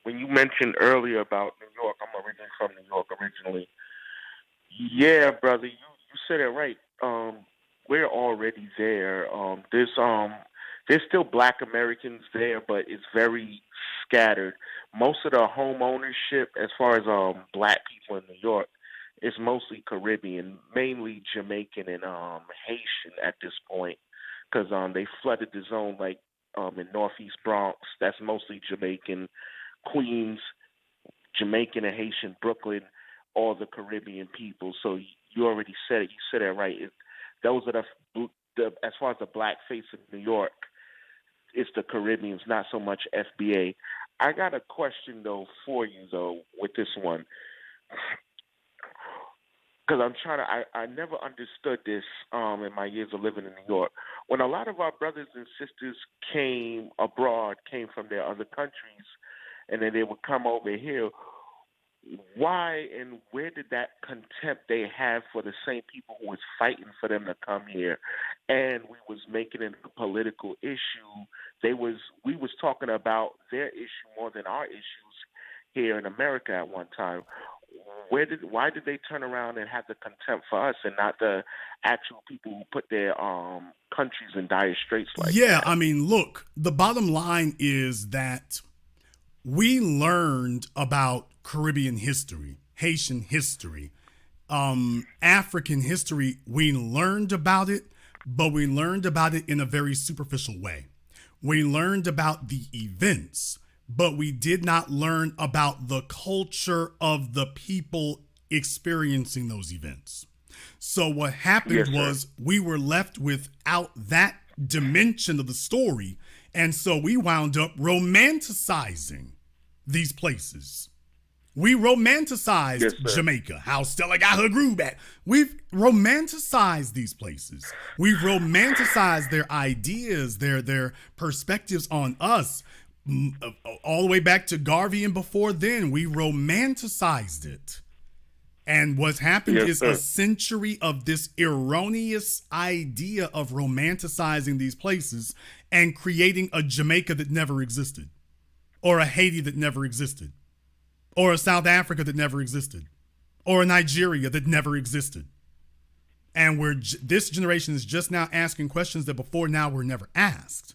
when you mentioned earlier about New York, I'm originally from New York originally. Yeah, brother, you said it right. We're already there. There's still black Americans there, but it's very scattered. Most of the home ownership, as far as black people in New York, is mostly Caribbean, mainly Jamaican and Haitian at this point, because they flooded the zone like in Northeast Bronx. That's mostly Jamaican, Queens, Jamaican and Haitian, Brooklyn, all the Caribbean people. So you already said it. You said it right. Those are the as far as the black face of New York, it's the Caribbeans, not so much FBA. I got a question though for you though with this one. Because I never understood this in my years of living in New York. When a lot of our brothers and sisters came abroad, came from their other countries, and then they would come over here, why and where did that contempt they have for the same people who was fighting for them to come here, and we was making it a political issue? We was talking about their issue more than our issues here in America at one time. Why did they turn around and have the contempt for us and not the actual people who put their countries in dire straits like that? Yeah, I mean, look, the bottom line is that we learned about Caribbean history, Haitian history, African history. We learned about it, but we learned about it in a very superficial way. We learned about the events, but we did not learn about the culture of the people experiencing those events. So what happened was we were left without that dimension of the story. And so we wound up romanticizing these places. We romanticized Jamaica, how Stella got her groove back. We've romanticized these places. We've romanticized their ideas, their perspectives on us. All the way back to Garvey and before then, we romanticized it. And what's happened Yes, is sir. a century of this erroneous idea of romanticizing these places and creating a Jamaica that never existed, or a Haiti that never existed, or a South Africa that never existed, or a Nigeria that never existed. And this generation is just now asking questions that before now were never asked.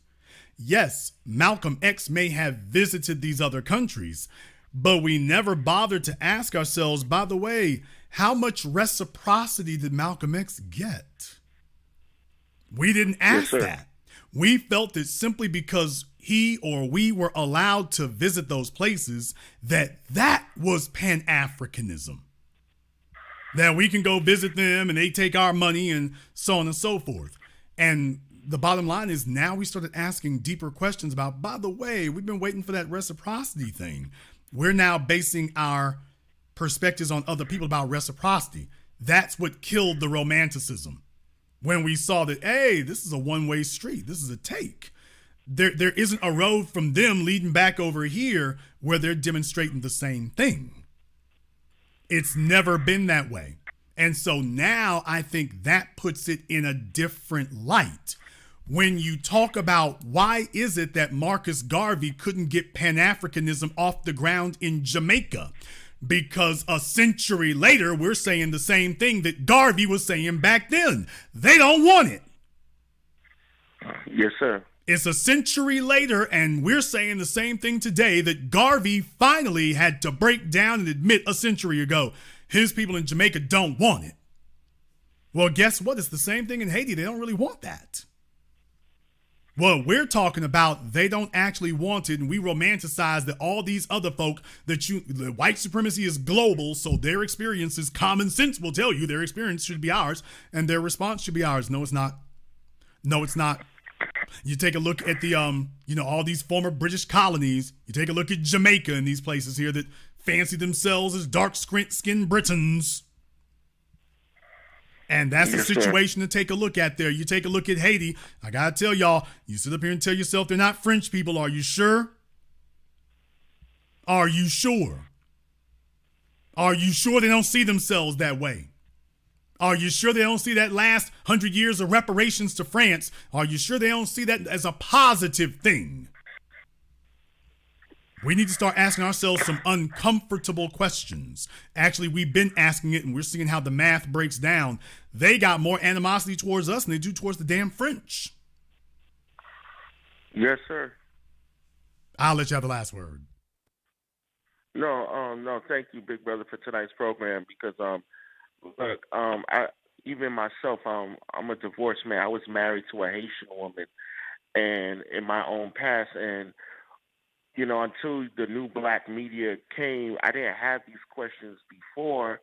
Yes, Malcolm X may have visited these other countries, but we never bothered to ask ourselves, by the way, how much reciprocity did Malcolm X get? We didn't ask that. We felt that simply because he or we were allowed to visit those places, that was Pan-Africanism. That we can go visit them and they take our money and so on and so forth. And the bottom line is now we started asking deeper questions about, by the way, we've been waiting for that reciprocity thing. We're now basing our perspectives on other people about reciprocity. That's what killed the romanticism. When we saw that, hey, this is a one-way street. This is a take. There isn't a road from them leading back over here where they're demonstrating the same thing. It's never been that way. And so now I think that puts it in a different light. When you talk about why is it that Marcus Garvey couldn't get Pan-Africanism off the ground in Jamaica? Because a century later, we're saying the same thing that Garvey was saying back then. They don't want it. Yes, sir. It's a century later, and we're saying the same thing today that Garvey finally had to break down and admit a century ago. His people in Jamaica don't want it. Well, guess what? It's the same thing in Haiti. They don't really want that. Well, we're talking about they don't actually want it, and we romanticize that all these other folk the white supremacy is global, so their experiences, common sense will tell you their experience should be ours, and their response should be ours. No, it's not. No, it's not. You take a look at the all these former British colonies. You take a look at Jamaica and these places here that fancy themselves as dark-skinned Britons. And that's the situation to take a look at there. You take a look at Haiti. I got to tell y'all, you sit up here and tell yourself they're not French people. Are you sure? Are you sure? Are you sure they don't see themselves that way? Are you sure they don't see that last 100 years of reparations to France? Are you sure they don't see that as a positive thing? We need to start asking ourselves some uncomfortable questions. Actually, we've been asking it, and we're seeing how the math breaks down. They got more animosity towards us than they do towards the damn French. Yes, sir. I'll let you have the last word. No, thank you, big brother, for tonight's program, because look, I even myself, I'm a divorced man. I was married to a Haitian woman, and in my own past, and until the new black media came, I didn't have these questions before.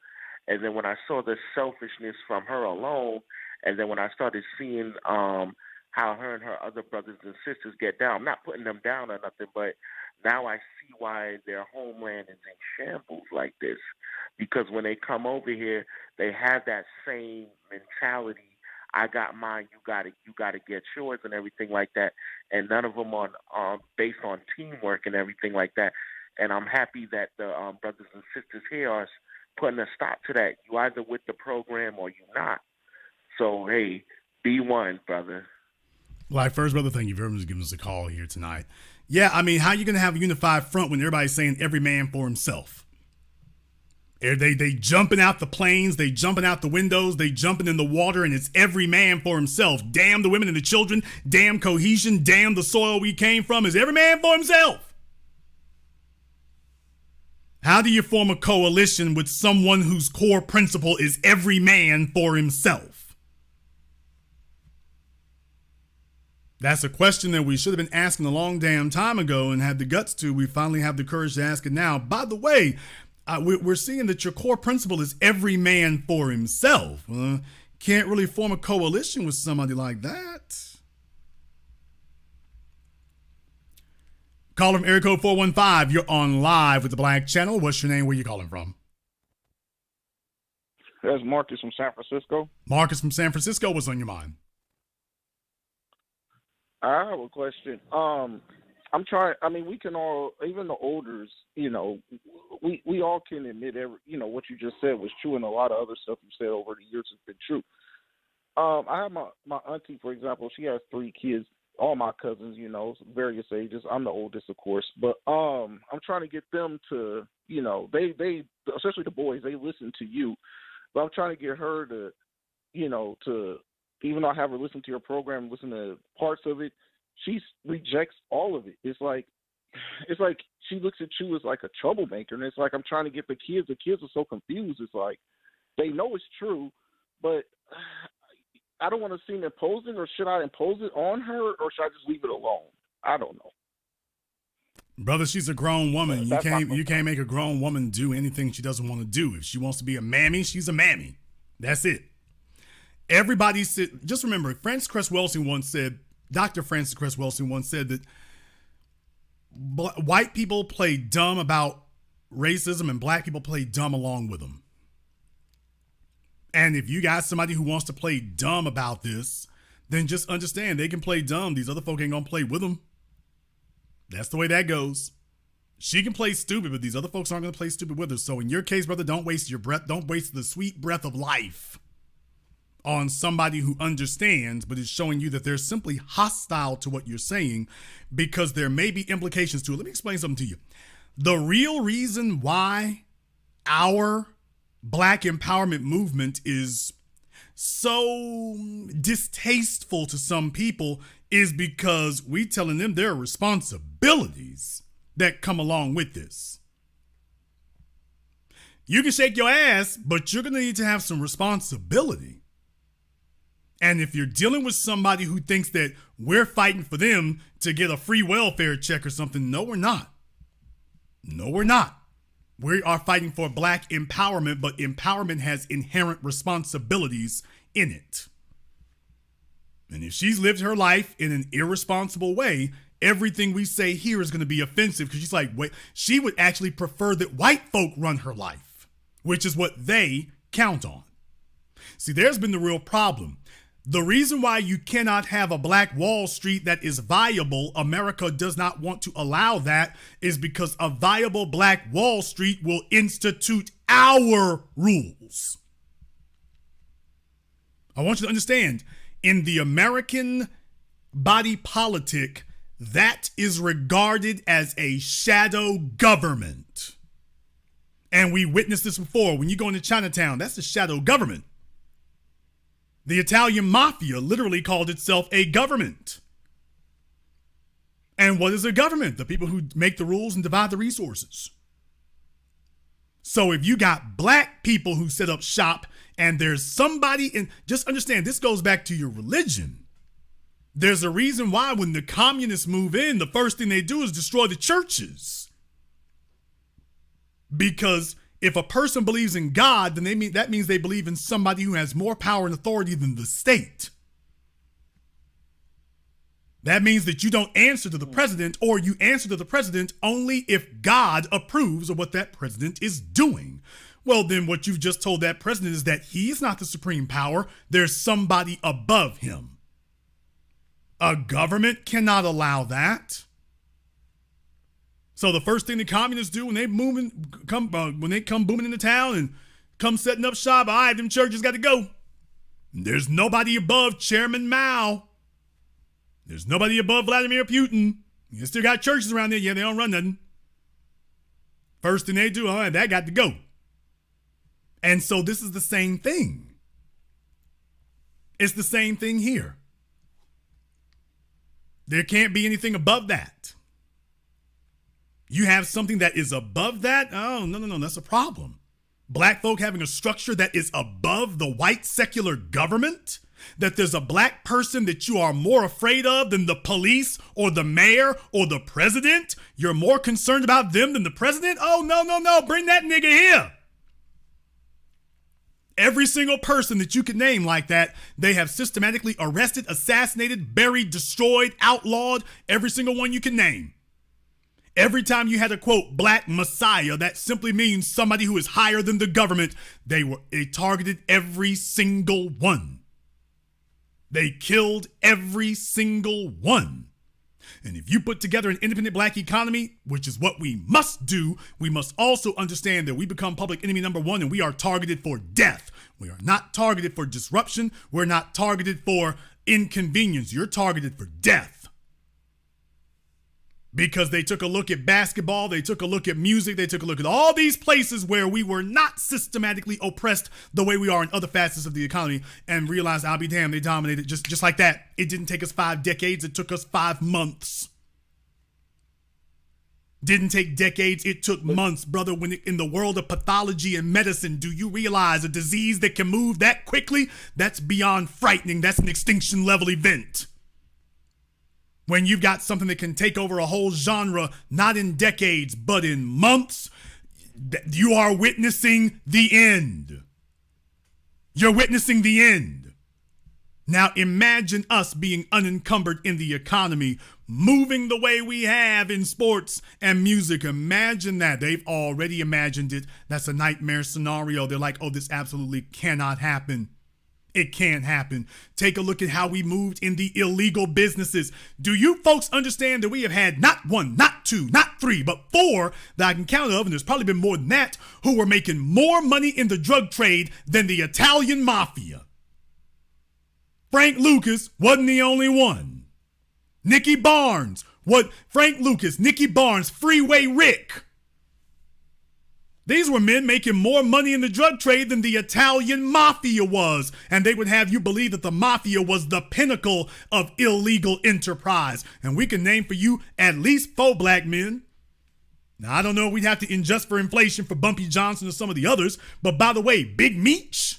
And then when I saw the selfishness from her alone, and then when I started seeing how her and her other brothers and sisters get down, I'm not putting them down or nothing, but now I see why their homeland is in shambles like this. Because when they come over here, they have that same mentality. I got mine, you got to get yours, and everything like that. And none of them are based on teamwork and everything like that. And I'm happy that the brothers and sisters here are putting a stop to that. You either with the program or you're not. So, hey, be one, brother. Well, first, brother, thank you very much for giving us a call here tonight. Yeah, I mean, how are you going to have a unified front when everybody's saying every man for himself? They jumping out the planes, they jumping out the windows, they jumping in the water, and it's every man for himself. Damn the women and the children, damn cohesion, damn the soil we came from. Is every man for himself? How do you form a coalition with someone whose core principle is every man for himself? That's a question that we should have been asking a long damn time ago and had the guts to. We finally have the courage to ask it now. By the way, we're seeing that your core principle is every man for himself. Can't really form a coalition with somebody like that. Call from area code 415. You're on live with the Black Channel. What's your name? Where you calling from? That's Marcus from San Francisco. Marcus from San Francisco. What's on your mind? I have a question. I'm trying. I mean, we can all, even the olders, we all can admit what you just said was true, and a lot of other stuff you said over the years has been true. I have my auntie, for example. She has 3 kids. All my cousins, various ages. I'm the oldest, of course, but I'm trying to get them to, they especially the boys, they listen to you, but I'm trying to get her to, to, even though I have her listen to your program, listen to parts of it, she rejects all of it. It's like she looks at you as like a troublemaker, and it's like I'm trying to get the kids are so confused. It's like they know it's true, but I don't want to seem imposing, or should I impose it on her, or should I just leave it alone? I don't know. Brother, she's a grown woman. You can't make a grown woman do anything she doesn't want to do. If she wants to be a mammy, she's a mammy. That's it. Everybody said, just remember, Dr. Frances Cress Welsing once said that white people play dumb about racism and black people play dumb along with them. And if you got somebody who wants to play dumb about this, then just understand they can play dumb. These other folk ain't gonna play with them. That's the way that goes. She can play stupid, but these other folks aren't gonna play stupid with her. So in your case, brother, don't waste your breath. Don't waste the sweet breath of life on somebody who understands, but is showing you that they're simply hostile to what you're saying because there may be implications to it. Let me explain something to you. The real reason why our Black empowerment movement is so distasteful to some people is because we telling them there are responsibilities that come along with this. You can shake your ass, but you're going to need to have some responsibility. And if you're dealing with somebody who thinks that we're fighting for them to get a free welfare check or something, no, we're not. No, we're not. We are fighting for Black empowerment, but empowerment has inherent responsibilities in it. And if she's lived her life in an irresponsible way, everything we say here is going to be offensive because she's like, wait, she would actually prefer that white folk run her life, which is what they count on. See, there's been the real problem. The reason why you cannot have a Black Wall Street that is viable, America does not want to allow that, is because a viable Black Wall Street will institute our rules. I want you to understand, in the American body politic, that is regarded as a shadow government. And we witnessed this before. When you go into Chinatown, that's a shadow government. The Italian mafia literally called itself a government. And what is a government? The people who make the rules and divide the resources. So if you got Black people who set up shop and there's somebody in, just understand, this goes back to your religion. There's a reason why when the communists move in, the first thing they do is destroy the churches. Because if a person believes in God, then that means they believe in somebody who has more power and authority than the state. That means that you don't answer to the president, or you answer to the president only if God approves of what that president is doing. Well, then what you've just told that president is that he's not the supreme power. There's somebody above him. A government cannot allow that. So the first thing the communists do when they come booming into town and come setting up shop, all right, them churches got to go. There's nobody above Chairman Mao. There's nobody above Vladimir Putin. You still got churches around there. Yeah, they don't run nothing. First thing they do, all right, that got to go. And so this is the same thing. It's the same thing here. There can't be anything above that. You have something that is above that? Oh, no, that's a problem. Black folk having a structure that is above the white secular government? That there's a Black person that you are more afraid of than the police or the mayor or the president? You're more concerned about them than the president? Oh, no, bring that nigga here. Every single person that you could name like that, they have systematically arrested, assassinated, buried, destroyed, outlawed, every single one you can name. Every time you had a, quote, Black Messiah, that simply means somebody who is higher than the government. They targeted every single one. They killed every single one. And if you put together an independent black economy, which is what we must do, we must also understand that we become public enemy number one and we are targeted for death. We are not targeted for disruption. We're not targeted for inconvenience. You're targeted for death. Because they took a look at basketball, they took a look at music, they took a look at all these places where we were not systematically oppressed the way we are in other facets of the economy, and realized, I'll be damned, they dominated just like that. It didn't take us 5 decades, it took us 5 months. Didn't take decades, it took months, brother. When in the world of pathology and medicine, do you realize a disease that can move that quickly? That's beyond frightening. That's an extinction level event. When you've got something that can take over a whole genre, not in decades, but in months, you are witnessing the end. You're witnessing the end. Now imagine us being unencumbered in the economy, moving the way we have in sports and music. Imagine that. They've already imagined it. That's a nightmare scenario. They're like, oh, this absolutely cannot happen. It can't happen. Take a look at how we moved in the illegal businesses. Do you folks understand that we have had not 1, not 2, not 3, but 4 that I can count of, and there's probably been more than that, who were making more money in the drug trade than the Italian mafia? Frank Lucas wasn't the only one. Nicky Barnes, Frank Lucas, Nicky Barnes, Freeway Rick. These were men making more money in the drug trade than the Italian mafia was. And they would have you believe that the mafia was the pinnacle of illegal enterprise. And we can name for you at least 4 black men. Now, I don't know if we'd have to adjust for inflation for Bumpy Johnson or some of the others. But by the way, Big Meech,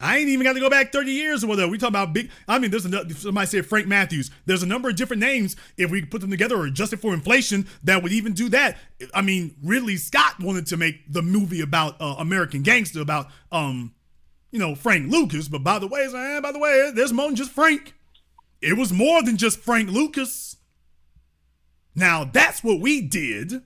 I ain't even got to go back 30 years or whatever. We talk about somebody said Frank Matthews. There's a number of different names. If we put them together or adjust it for inflation, that would even do that. I mean, Ridley Scott wanted to make the movie about American Gangster about, Frank Lucas. But by the way, there's more than just Frank. It was more than just Frank Lucas. Now, that's what we did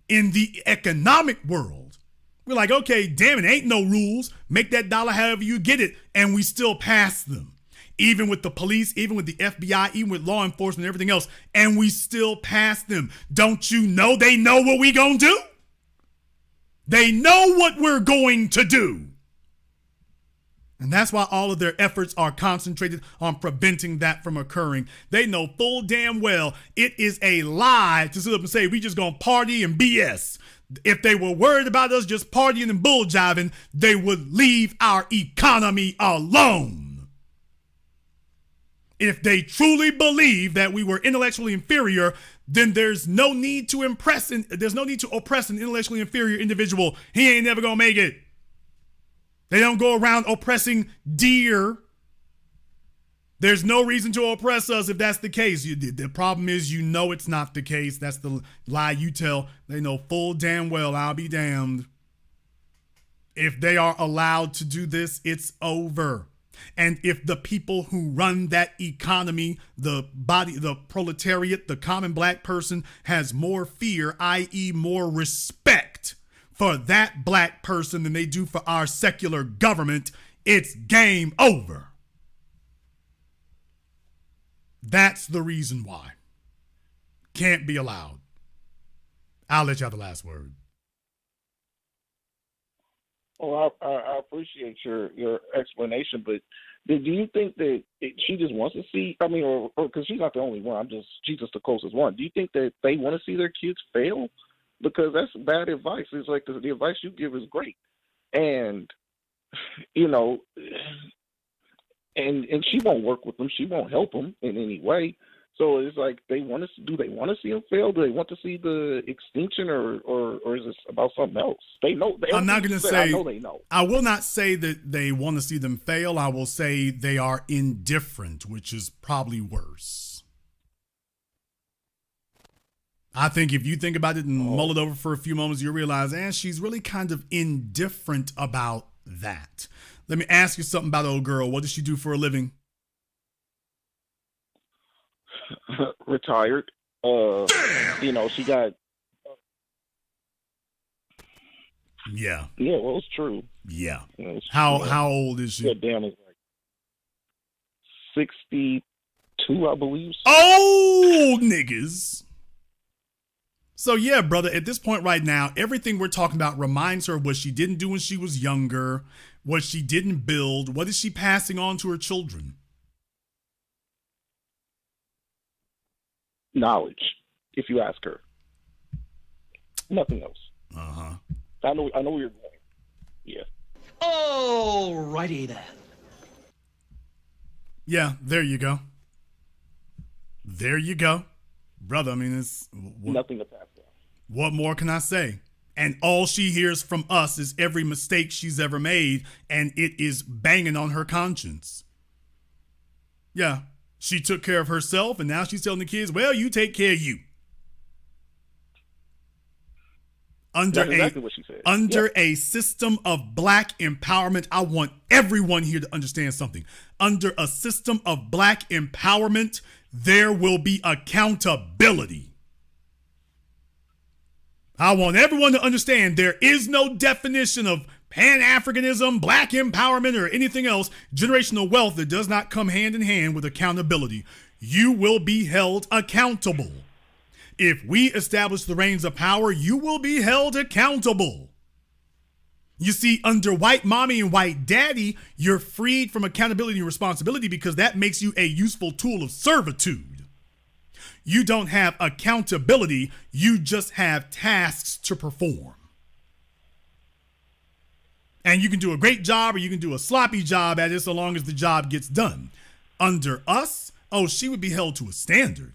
in the economic world. We're like, okay, damn it, ain't no rules. Make that dollar however you get it. And we still pass them. Even with the police, even with the FBI, even with law enforcement and everything else. And we still pass them. Don't you know they know what we gonna do? They know what we're going to do. And that's why all of their efforts are concentrated on preventing that from occurring. They know full damn well it is a lie to sit up and say we just gonna party and BS. If they were worried about us just partying and bull jiving, they would leave our economy alone. If they truly believe that we were intellectually inferior, then there's no need to oppress an intellectually inferior individual. He ain't never gonna make it. They don't go around oppressing deer. There's no reason to oppress us if that's the case. The problem is, it's not the case. That's the lie you tell. They know full damn well, I'll be damned. If they are allowed to do this, it's over. And if the people who run that economy, the proletariat, the common black person has more fear, i.e. more respect for that black person than they do for our secular government, it's game over. That's the reason why. Can't be allowed. I'll let you have the last word. Oh, I appreciate your explanation, but do you think that she just wants to see? I mean, or because she's not the only one. She's just the closest one. Do you think that they want to see their kids fail? Because that's bad advice. It's like the advice you give is great, and And she won't work with them. She won't help them in any way. So it's like, do they want to see them fail? Do they want to see the extinction, or is this about something else? They know. I'm not going to say. I know they know. I will not say that they want to see them fail. I will say they are indifferent, which is probably worse. I think if you think about it and mull it over for a few moments, you'll realize, she's really kind of indifferent about that. Let me ask you something about old girl. What does she do for a living? Retired. She got. Yeah. Yeah, well, it's true. Yeah. How old is she? Yeah, damn, it's like 60. 2, I believe. Old niggas. So yeah, brother, at this point right now, everything we're talking about reminds her of what she didn't do when she was younger, what she didn't build. What is she passing on to her children? Knowledge, if you ask her. Nothing else. Uh-huh. I know where you're going. Yeah. Alrighty then. Yeah, there you go. There you go. Brother, I mean, it's... Nothing to pass on. What more can I say? And all she hears from us is every mistake she's ever made, and it is banging on her conscience. Yeah, she took care of herself, and now she's telling the kids, well, you take care of you. Under That's exactly what she said. Under a system of black empowerment, I want everyone here to understand something. Under a system of black empowerment, there will be accountability. I want everyone to understand there is no definition of Pan-Africanism, black empowerment, or anything else, generational wealth that does not come hand in hand with accountability. You will be held accountable. If we establish the reins of power, you will be held accountable. You see, under white mommy and white daddy, you're freed from accountability and responsibility because that makes you a useful tool of servitude. You don't have accountability, you just have tasks to perform. And you can do a great job or you can do a sloppy job at it so long as the job gets done. Under us, oh, she would be held to a standard.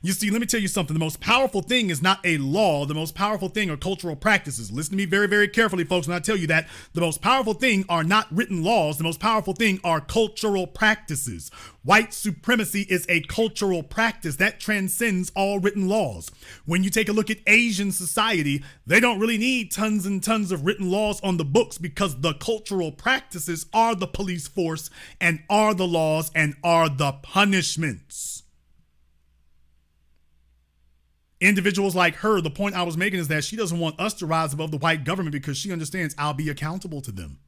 You see, let me tell you something. The most powerful thing is not a law. The most powerful thing are cultural practices. Listen to me very, very carefully, folks, when I tell you that. The most powerful thing are not written laws. The most powerful thing are cultural practices. White supremacy is a cultural practice that transcends all written laws. When you take a look at Asian society, they don't really need tons and tons of written laws on the books because the cultural practices are the police force and are the laws and are the punishments. Individuals like her, the point I was making is that she doesn't want us to rise above the white government because she understands I'll be accountable to them.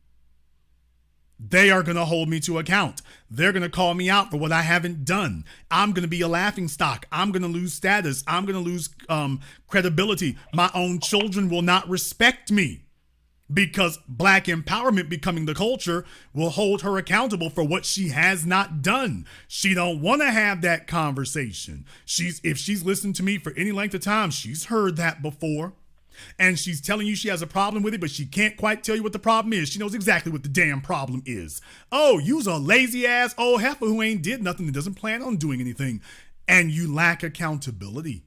They are going to hold me to account. They're going to call me out for what I haven't done. I'm going to be a laughingstock. I'm going to lose status. I'm going to lose credibility. My own children will not respect me because black empowerment becoming the culture will hold her accountable for what she has not done. She don't want to have that conversation. If she's listened to me for any length of time, she's heard that before. And she's telling you she has a problem with it, but she can't quite tell you what the problem is. She knows exactly what the damn problem is. Oh, you's a lazy ass old heifer who ain't did nothing and doesn't plan on doing anything. And you lack accountability.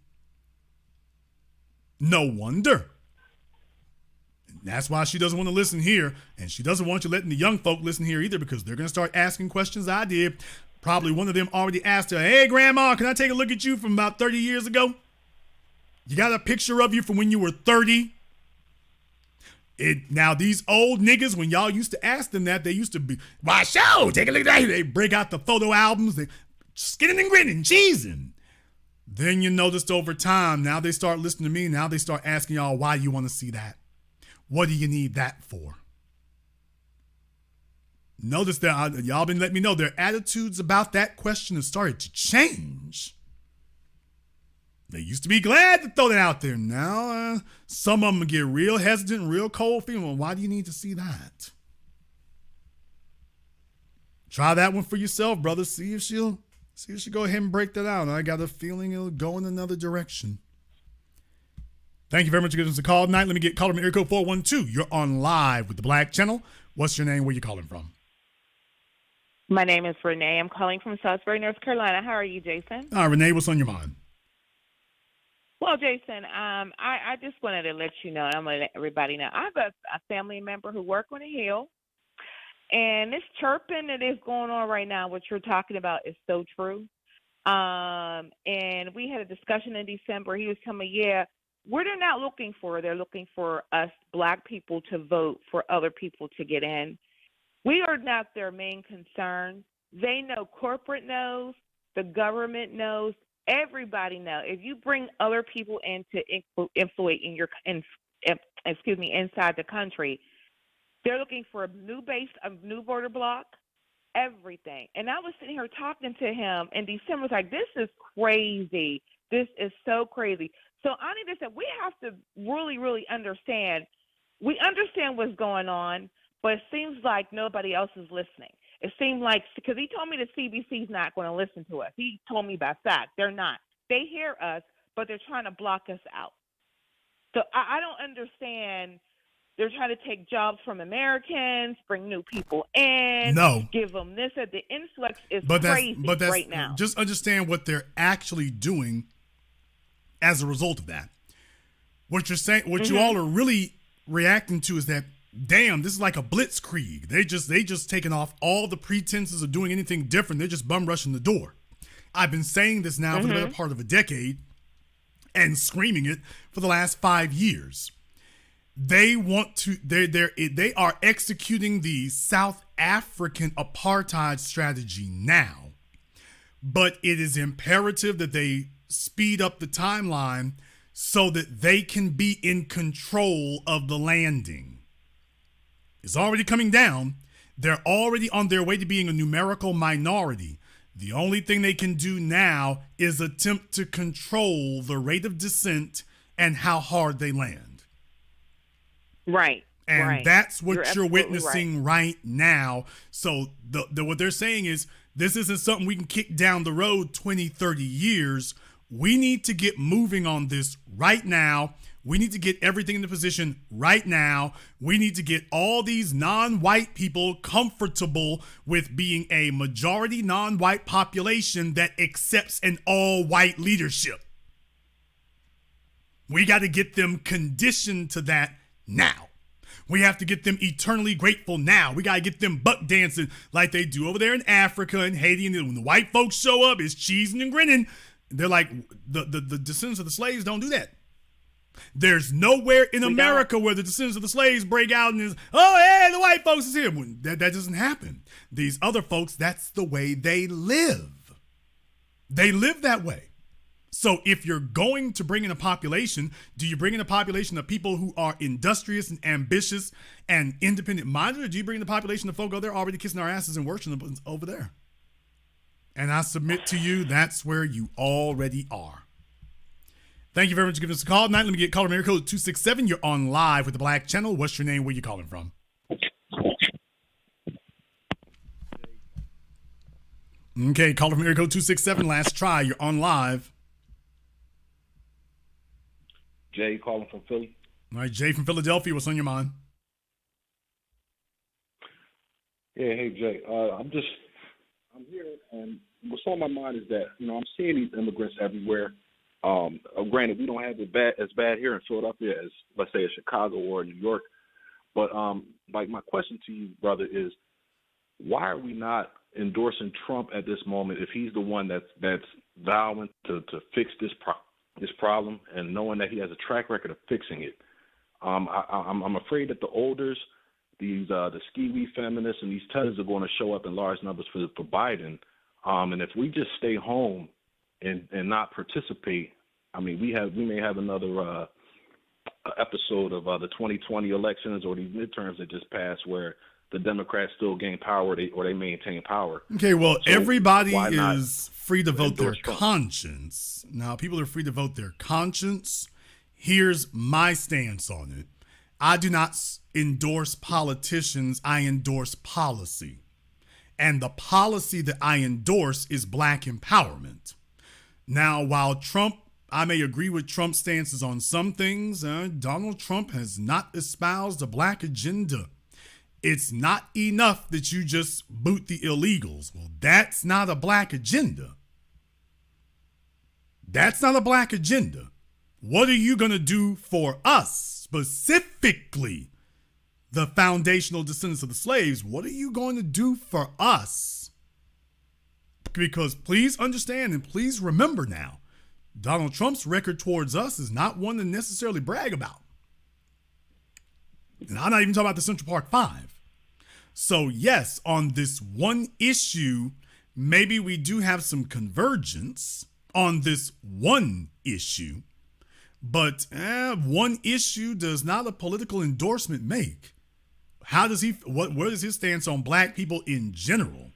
No wonder. That's why she doesn't want to listen here. And she doesn't want you letting the young folk listen here either because they're going to start asking questions I did. Probably one of them already asked her, hey, grandma, can I take a look at you from about 30 years ago? You got a picture of you from when you were 30? Now, these old niggas, when y'all used to ask them that, they used to be, why, show, take a look at that. They break out the photo albums, they skinning and grinning, cheesing. Then you noticed over time, now they start listening to me, now they start asking y'all why you want to see that. What do you need that for? Notice that y'all been letting me know their attitudes about that question have started to change. They used to be glad to throw that out there. Now, some of them get real hesitant, real cold feeling. Well, why do you need to see that? Try that one for yourself, brother. See if she'll go ahead and break that out. I got a feeling it'll go in another direction. Thank you very much for giving us a call tonight. Let me get caller from area code 412. You're on live with the Black Channel. What's your name? Where you calling from? My name is Renee. I'm calling from Salisbury, North Carolina. How are you, Jason? Renee, what's on your mind? Well, Jason, I just wanted to let you know, I'm going to let everybody know, I have a family member who works on a hill, and this chirping that is going on right now, what you're talking about, is so true. And we had a discussion in December. He was telling me, yeah, what they're not looking for, they're looking for us black people to vote for other people to get in. We are not their main concern. They know, corporate knows, the government knows, everybody knows. If you bring other people in to influence inside the country, they're looking for a new voter block. everything. And I was sitting here talking to him in December. I was like, this is crazy. This is so crazy. So Anita said, we have to really, really understand. We understand what's going on, but it seems like nobody else is listening. It seemed like, because he told me the CBC's not going to listen to us. He told me by fact, they're not. They hear us, but they're trying to block us out. So I don't understand. They're trying to take jobs from Americans, bring new people in, give them this. The influx is crazy right now. Just understand what they're actually doing as a result of that. What you're saying, what you all are really reacting to is that, damn, this is like a blitzkrieg. They just taking off all the pretenses of doing anything different. They're just bum rushing the door. I've been saying this now for the better part of a decade and screaming it for the last 5 years. They want to, they are executing the South African apartheid strategy now, but it is imperative that they speed up the timeline so that they can be in control of the landing. It's already coming down. They're already on their way to being a numerical minority. The only thing they can do now is attempt to control the rate of descent and how hard they land. Right. And that's what you're witnessing right now. So what they're saying is, this isn't something we can kick down the road 20, 30 years. We need to get moving on this right now. We need to get everything into position right now. We need to get all these non-white people comfortable with being a majority non-white population that accepts an all-white leadership. We got to get them conditioned to that now. We have to get them eternally grateful now. We got to get them buck dancing like they do over there in Africa and Haiti. And when the white folks show up, it's cheesing and grinning. They're like, the descendants of the slaves don't do that. There's nowhere in America where the descendants of the slaves break out and is, oh, hey, the white folks is here. That doesn't happen. These other folks, that's the way they live. They live that way. So if you're going to bring in a population, do you bring in a population of people who are industrious and ambitious and independent-minded, or do you bring in a population of folk they're already kissing our asses and worshiping over there? And I submit to you, that's where you already are. Thank you very much for giving us a call tonight. Let me get caller area code 267. You're on live with the Black Channel. What's your name? Where you calling from? Okay, caller from area code 267. Last try. You're on live. Jay calling from Philly. All right, Jay from Philadelphia. What's on your mind? Yeah, hey Jay. I'm here, and what's on my mind is that I'm seeing these immigrants everywhere. Granted, we don't have it as bad here in Philadelphia as, let's say, in Chicago or New York. But like my question to you, brother, is why are we not endorsing Trump at this moment if he's the one that's vowing to fix this problem and knowing that he has a track record of fixing it? I'm afraid that the olders, the ski-wee feminists, and these tethers are going to show up in large numbers for Biden. And if we just stay home and not participate, I mean, we may have another episode of the 2020 elections or these midterms that just passed where the Democrats still gain power or they maintain power. Okay, well, so everybody is free to vote their conscience. Now, people are free to vote their conscience. Here's my stance on it. I do not endorse politicians. I endorse policy. And the policy that I endorse is black empowerment. Now, while I may agree with Trump's stances on some things, Donald Trump has not espoused a black agenda. It's not enough that you just boot the illegals. Well, that's not a black agenda. That's not a black agenda. What are you going to do for us, specifically the foundational descendants of the slaves? What are you going to do for us? Because please understand and please remember now, Donald Trump's record towards us is not one to necessarily brag about. And I'm not even talking about the Central Park 5. So yes, on this one issue, maybe we do have some convergence on this one issue, but one issue does not a political endorsement make. How does what is his stance on black people in general?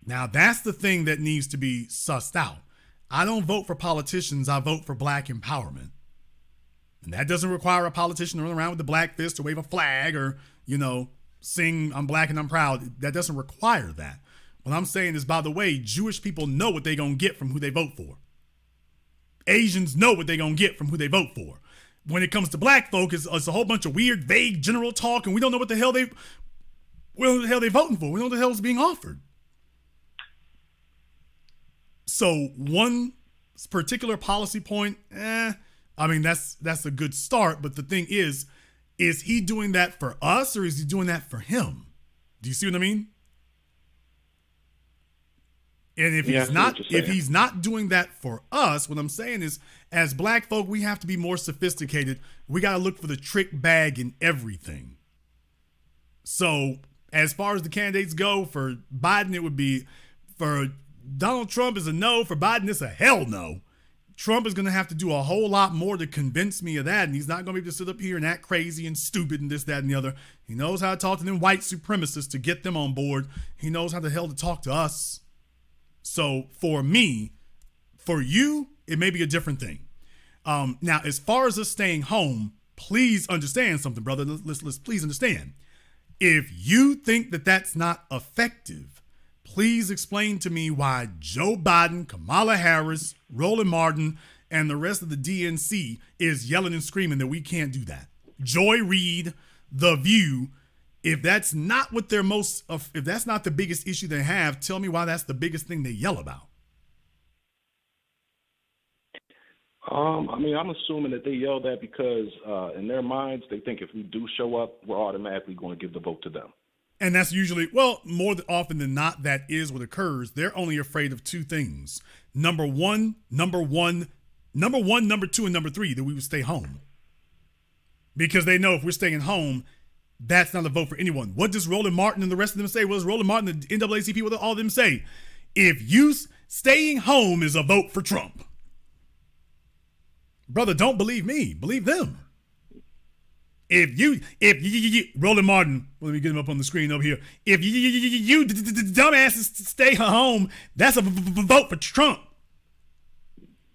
Now, that's the thing that needs to be sussed out. I don't vote for politicians. I vote for black empowerment. And that doesn't require a politician to run around with the black fist or wave a flag or, sing I'm black and I'm proud. That doesn't require that. What I'm saying is, by the way, Jewish people know what they're going to get from who they vote for. Asians know what they're going to get from who they vote for. When it comes to black folk, it's a whole bunch of weird, vague, general talk, and we don't know what the hell they're voting for. We don't know what the hell is being offered. So one particular policy point, that's a good start. But the thing is he doing that for us or is he doing that for him? Do you see what I mean? And if he's not doing that for us, what I'm saying is, as black folk, we have to be more sophisticated. We got to look for the trick bag in everything. So as far as the candidates go, for Biden, it would be, for Donald Trump is a no. For Biden, it's a hell no. Trump is going to have to do a whole lot more to convince me of that. And he's not going to be able to sit up here and act crazy and stupid and this, that, and the other. He knows how to talk to them white supremacists to get them on board. He knows how the hell to talk to us. So for me, for you, it may be a different thing. Now, as far as us staying home, please understand something, brother. Let's please understand. If you think that that's not effective, please explain to me why Joe Biden, Kamala Harris, Roland Martin, and the rest of the DNC is yelling and screaming that we can't do that. Joy Reid, The View. If that's not what if that's not the biggest issue they have, tell me why that's the biggest thing they yell about. I'm assuming that they yell that because in their minds, they think if we do show up, we're automatically going to give the vote to them. And that's usually, more often than not, that is what occurs. They're only afraid of two things. Number one, number two, and number three, that we would stay home. Because they know if we're staying home, that's not a vote for anyone. What does Roland Martin and the rest of them say? What does Roland Martin and the NAACP, what do all of them say? If you staying home is a vote for Trump. Brother, don't believe me. Believe them. If you Roland Martin, let me get him up on the screen over here. If you dumbasses stay home, that's a vote for Trump.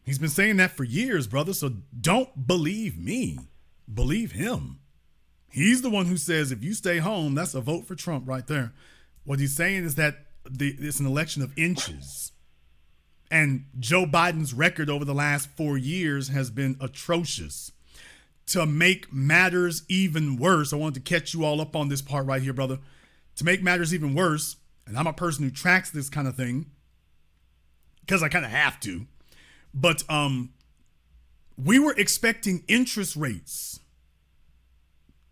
He's been saying that for years, brother. So don't believe me. Believe him. He's the one who says if you stay home, that's a vote for Trump right there. What he's saying is that it's an election of inches. And Joe Biden's record over the last 4 years has been atrocious. To make matters even worse, I wanted to catch you all up on this part right here, brother. To make matters even worse, and I'm a person who tracks this kind of thing because I kind of have to, but we were expecting interest rates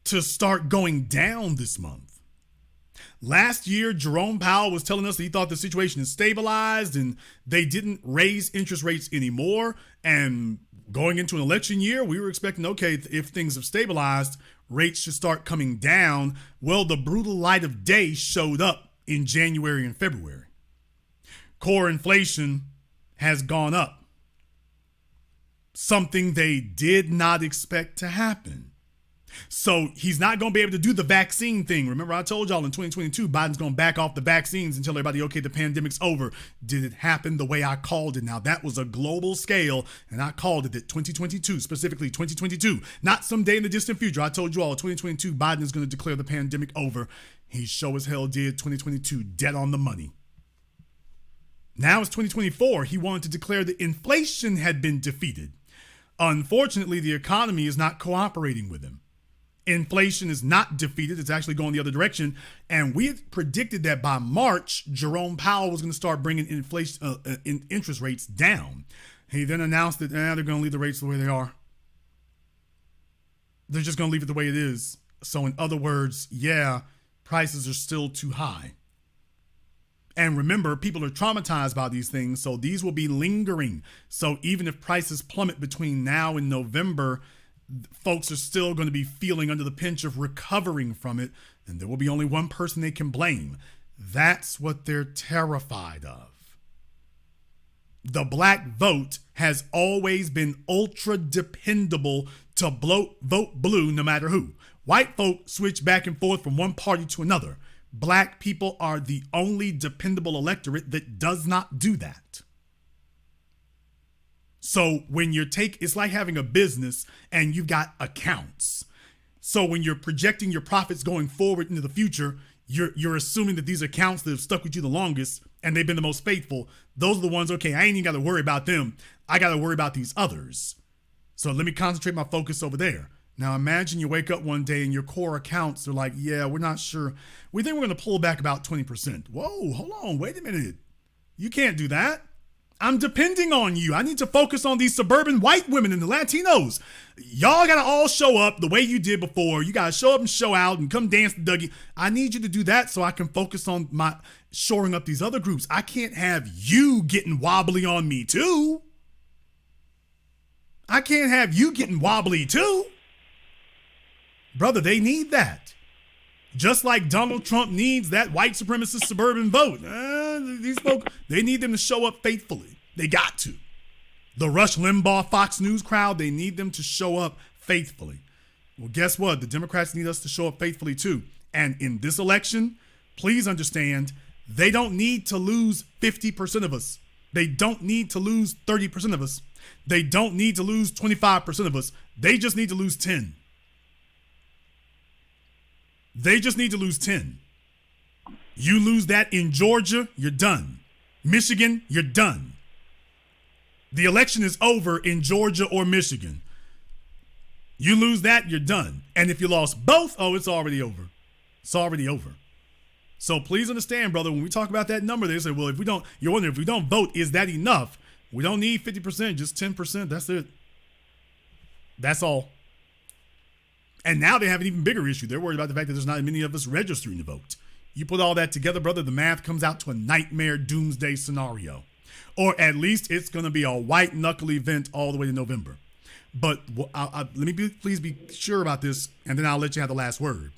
to start going down this month. Last year, Jerome Powell was telling us that he thought the situation is stabilized and they didn't raise interest rates anymore. And going into an election year, we were expecting, okay, if things have stabilized, rates should start coming down. Well, the brutal light of day showed up in January and February. Core inflation has gone up. Something they did not expect to happen. So he's not going to be able to do the vaccine thing. Remember, I told y'all in 2022, Biden's going to back off the vaccines and tell everybody, okay, the pandemic's over. Did it happen the way I called it? Now, that was a global scale, and I called it that 2022, specifically 2022, not someday in the distant future. I told you all 2022, Biden is going to declare the pandemic over. He sure as hell did 2022, dead on the money. Now it's 2024. He wanted to declare that inflation had been defeated. Unfortunately, the economy is not cooperating with him. Inflation is not defeated. It's actually going the other direction. And we had predicted that by March, Jerome Powell was going to start bringing interest rates down. He then announced that they're going to leave the rates the way they are. They're just going to leave it the way it is. So in other words, prices are still too high. And remember, people are traumatized by these things, so these will be lingering. So even if prices plummet between now and November, folks are still going to be feeling under the pinch of recovering from it, and there will be only one person they can blame. That's what they're terrified of. The black vote has always been ultra dependable to vote blue no matter who. White folk switch back and forth from one party to another. Black people are the only dependable electorate that does not do that. So when it's like having a business and you've got accounts. So when you're projecting your profits going forward into the future, you're assuming that these accounts that have stuck with you the longest and they've been the most faithful, those are the ones, okay, I ain't even got to worry about them. I got to worry about these others. So let me concentrate my focus over there. Now imagine you wake up one day and your core accounts are like, yeah, we're not sure. We think we're going to pull back about 20%. Whoa, hold on, wait a minute. You can't do that. I'm depending on you. I need to focus on these suburban white women and the Latinos. Y'all got to all show up the way you did before. You got to show up and show out and come dance to Dougie. I need you to do that so I can focus on my shoring up these other groups. I can't have you getting wobbly on me too. I can't have you getting wobbly too. Brother, they need that. Just like Donald Trump needs that white supremacist suburban vote. These folks, they need them to show up faithfully. They got to. The Rush Limbaugh Fox News crowd, they need them to show up faithfully. Well, guess what? The Democrats need us to show up faithfully too. And in this election, please understand, they don't need to lose 50% of us. They don't need to lose 30% of us. They don't need to lose 25% of us. They just need to lose 10. They just need to lose 10. You lose that in Georgia, you're done. Michigan, you're done. The election is over in Georgia or Michigan. You lose that, you're done. And if you lost both, oh, it's already over. It's already over. So please understand, brother, when we talk about that number, they say, well, you're wondering if we don't vote, is that enough? We don't need 50%, just 10%. That's it. That's all. And now they have an even bigger issue. They're worried about the fact that there's not many of us registering to vote. You put all that together, brother, the math comes out to a nightmare doomsday scenario. Or at least it's going to be a white knuckle event all the way to November. But let me please be sure about this, and then I'll let you have the last word.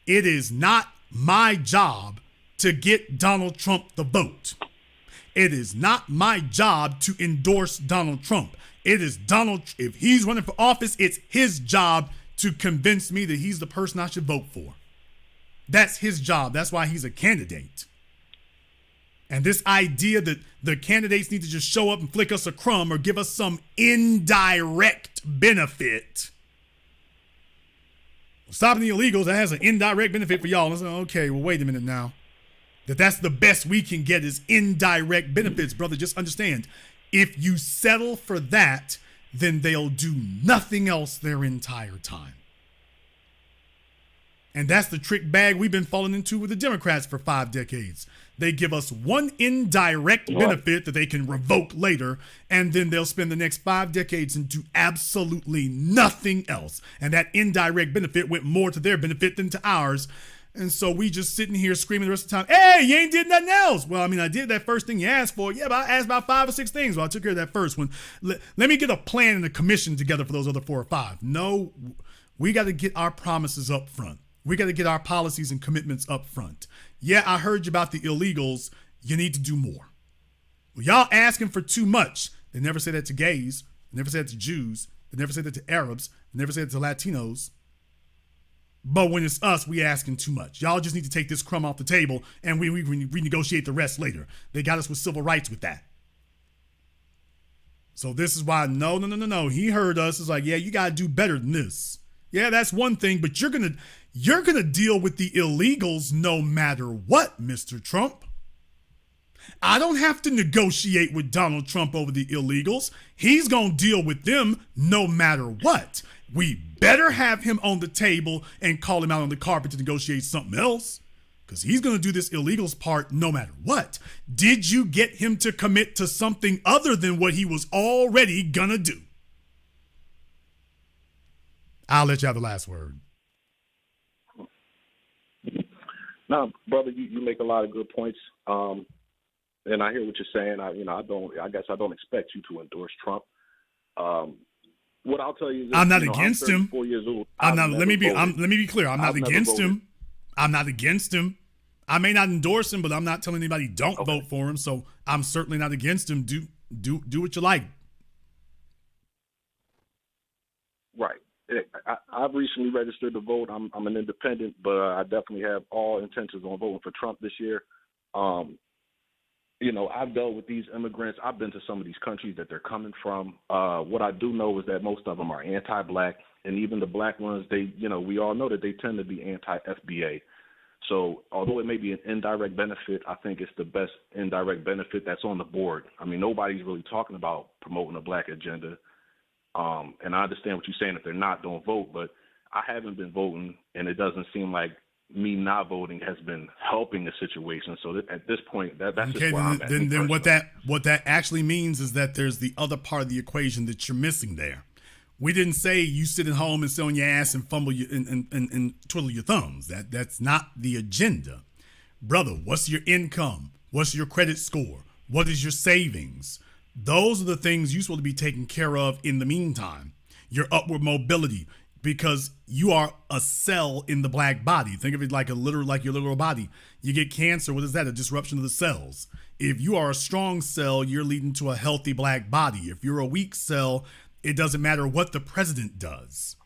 It is not my job to get Donald Trump the vote. It is not my job to endorse Donald Trump. It is if he's running for office, it's his job to convince me that he's the person I should vote for. That's his job. That's why he's a candidate. And this idea that the candidates need to just show up and flick us a crumb or give us some indirect benefit. Stopping the illegals, that has an indirect benefit for y'all. Like, okay, well, wait a minute now. That's the best we can get is indirect benefits, brother. Just understand, if you settle for that, then they'll do nothing else their entire time. And that's the trick bag we've been falling into with the Democrats for 5 decades. They give us one indirect benefit that they can revoke later, and then they'll spend the next 5 decades and do absolutely nothing else. And that indirect benefit went more to their benefit than to ours. And so we just sitting here screaming the rest of the time, hey, you ain't did nothing else. Well, I mean, I did that first thing you asked for. Yeah, but I asked about 5 or 6 things. Well, I took care of that first one. Let me get a plan and a commission together for those other 4 or 5. No, we got to get our promises up front. We got to get our policies and commitments up front. Yeah, I heard you about the illegals. You need to do more. Well, y'all asking for too much. They never say that to gays. They never say that to Jews. They never say that to Arabs. They never say that to Latinos. But when it's us, we asking too much. Y'all just need to take this crumb off the table and we renegotiate the rest later. They got us with civil rights with that. So this is why, no. He heard us. It's like, yeah, you got to do better than this. Yeah, that's one thing, but you're gonna deal with the illegals no matter what, Mr. Trump. I don't have to negotiate with Donald Trump over the illegals. He's gonna deal with them no matter what. We better have him on the table and call him out on the carpet to negotiate something else, because he's gonna do this illegals part no matter what. Did you get him to commit to something other than what he was already gonna do? I'll let you have the last word. No, brother, you make a lot of good points, and I hear what you're saying. I guess I don't expect you to endorse Trump. What I'll tell you is, I'm not against him. 4 years old. Let me be clear. I'm not against him. I'm not against him. I may not endorse him, but I'm not telling anybody don't vote for him. So I'm certainly not against him. Do what you like. Right. I've recently registered to vote. I'm an independent, but I definitely have all intentions on voting for Trump this year. I've dealt with these immigrants. I've been to some of these countries that they're coming from. What I do know is that most of them are anti-black, and even the black ones, we all know that they tend to be anti-FBA. So although it may be an indirect benefit, I think it's the best indirect benefit that's on the board. I mean, nobody's really talking about promoting a black agenda. And I understand what you're saying. If they're not, don't vote. But I haven't been voting, and it doesn't seem like me not voting has been helping the situation. So at this point, that's okay, just where I'm at. Then what that actually means is that there's the other part of the equation that you're missing there. We didn't say you sit at home and sit on your ass and fumble and twiddle your thumbs. That's not the agenda. Brother, what's your income? What's your credit score? What is your savings? Those are the things you're supposed to be taking care of in the meantime. Your upward mobility, because you are a cell in the black body. Think of it like your literal body. You get cancer, what is that? A disruption of the cells. If you are a strong cell, you're leading to a healthy black body. If you're a weak cell, it doesn't matter what the president does.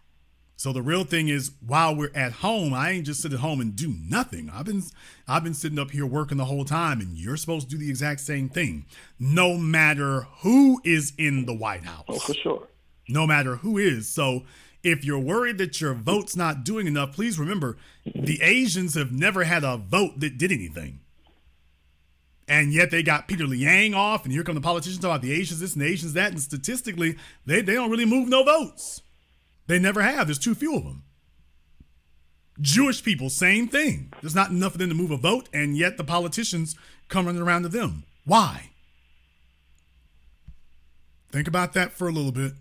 So the real thing is, while we're at home, I ain't just sit at home and do nothing. I've been sitting up here working the whole time, and you're supposed to do the exact same thing, no matter who is in the White House. Oh, for sure. No matter who is. So if you're worried that your vote's not doing enough, please remember, the Asians have never had a vote that did anything. And yet they got Peter Liang off, and here come the politicians talking about the Asians this and the Asians that, and statistically, they don't really move no votes. They never have. There's too few of them. Jewish people, same thing. There's not enough of them to move a vote, and yet the politicians come running around to them. Why? Think about that for a little bit.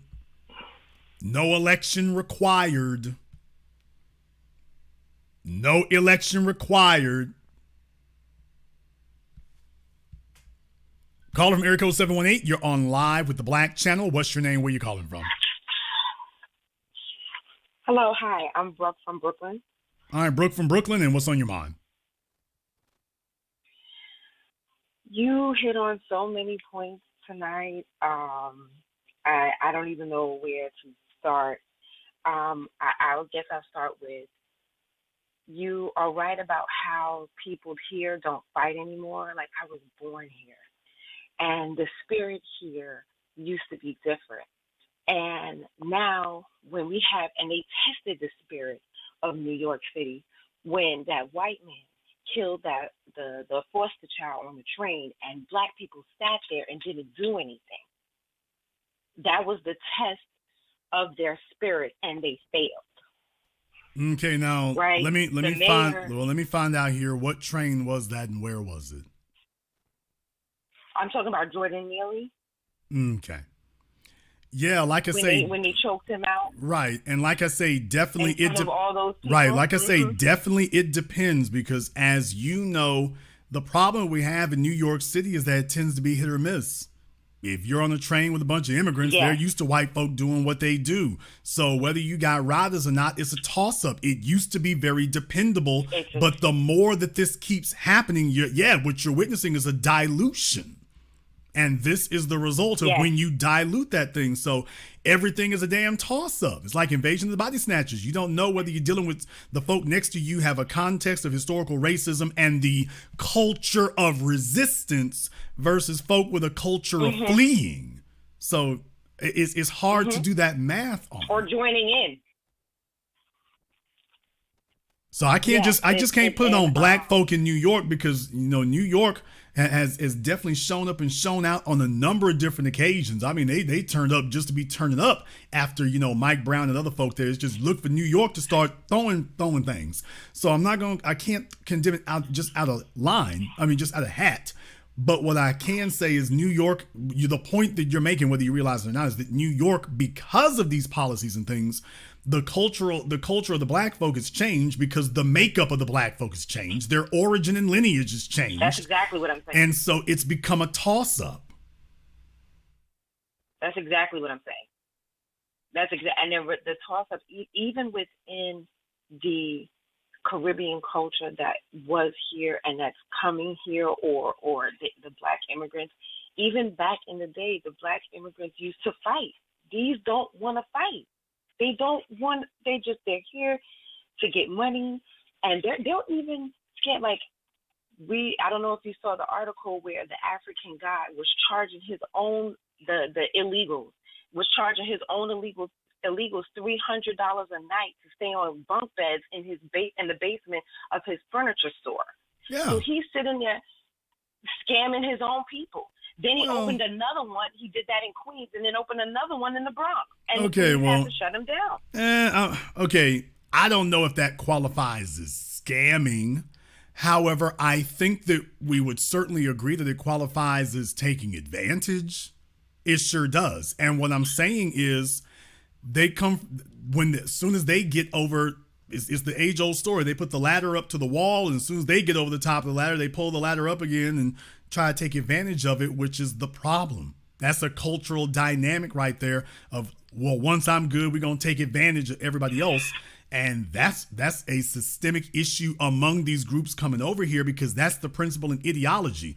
No election required. No election required. Caller from area code 718. You're on live with the Black Channel. What's your name? Where you calling from? Hello, hi. I'm Brooke from Brooklyn. All right, Brooke from Brooklyn, and what's on your mind? You hit on so many points tonight. I don't even know where to start. I guess I'll start with, you are right about how people here don't fight anymore. Like, I was born here, and the spirit here used to be different. And now when we have, and they tested the spirit of New York City when that white man killed the foster child on the train, and black people sat there and didn't do anything. That was the test of their spirit, and they failed. Okay, now right? let me find out here, what train was that and where was it? I'm talking about Jordan Neely. Okay. Yeah, like I say, when they choked him out. Right, and like I say, definitely all those people. Right, like I say, definitely it depends, because as you know, the problem we have in New York City is that it tends to be hit or miss. If you're on a train with a bunch of immigrants, they're used to white folk doing what they do. So whether you got riders or not, it's a toss-up. It used to be very dependable, but the more that this keeps happening, what you're witnessing is a dilution. And this is the result of when you dilute that thing. So everything is a damn toss-up. It's like Invasion of the Body Snatchers. You don't know whether you're dealing with the folk next to you have a context of historical racism and the culture of resistance versus folk with a culture of fleeing. So it's hard to do that math on. Or joining in. So I just can't put it on black folk in New York, because, New York has definitely shown up and shown out on a number of different occasions. I mean, they turned up just to be turning up after, Mike Brown and other folk there just look for New York to start throwing things. So I can't condemn it just out of line. I mean, just out of hat. But what I can say is New York, the point that you're making, whether you realize it or not, is that New York, because of these policies and things, the culture of the black folk has changed, because the makeup of the black folk has changed. Their origin and lineage has changed. That's exactly what I'm saying. And so it's become a toss-up. That's exactly what I'm saying. And then the toss-up, even within the Caribbean culture that was here and that's coming here, or the black immigrants, even back in the day, the black immigrants used to fight. These don't want to fight. They don't want. They're here to get money, and they'll even scam like. I don't know if you saw the article where the African guy was charging his own the illegals was charging his own illegals $300 a night to stay on bunk beds in in the basement of his furniture store. Yeah. So he's sitting there scamming his own people. Then he opened another one. He did that in Queens, and then opened another one in the Bronx. And okay, the police well, had to shut him down. Okay, I don't know if that qualifies as scamming. However, I think that we would certainly agree that it qualifies as taking advantage. It sure does. And what I'm saying is they come as soon as they get over, it's the age-old story. They put the ladder up to the wall, and as soon as they get over the top of the ladder, they pull the ladder up again and try to take advantage of it, which is the problem. That's a cultural dynamic right there of, well, once I'm good, we're going to take advantage of everybody else. And that's a systemic issue among these groups coming over here, because that's the principle and ideology.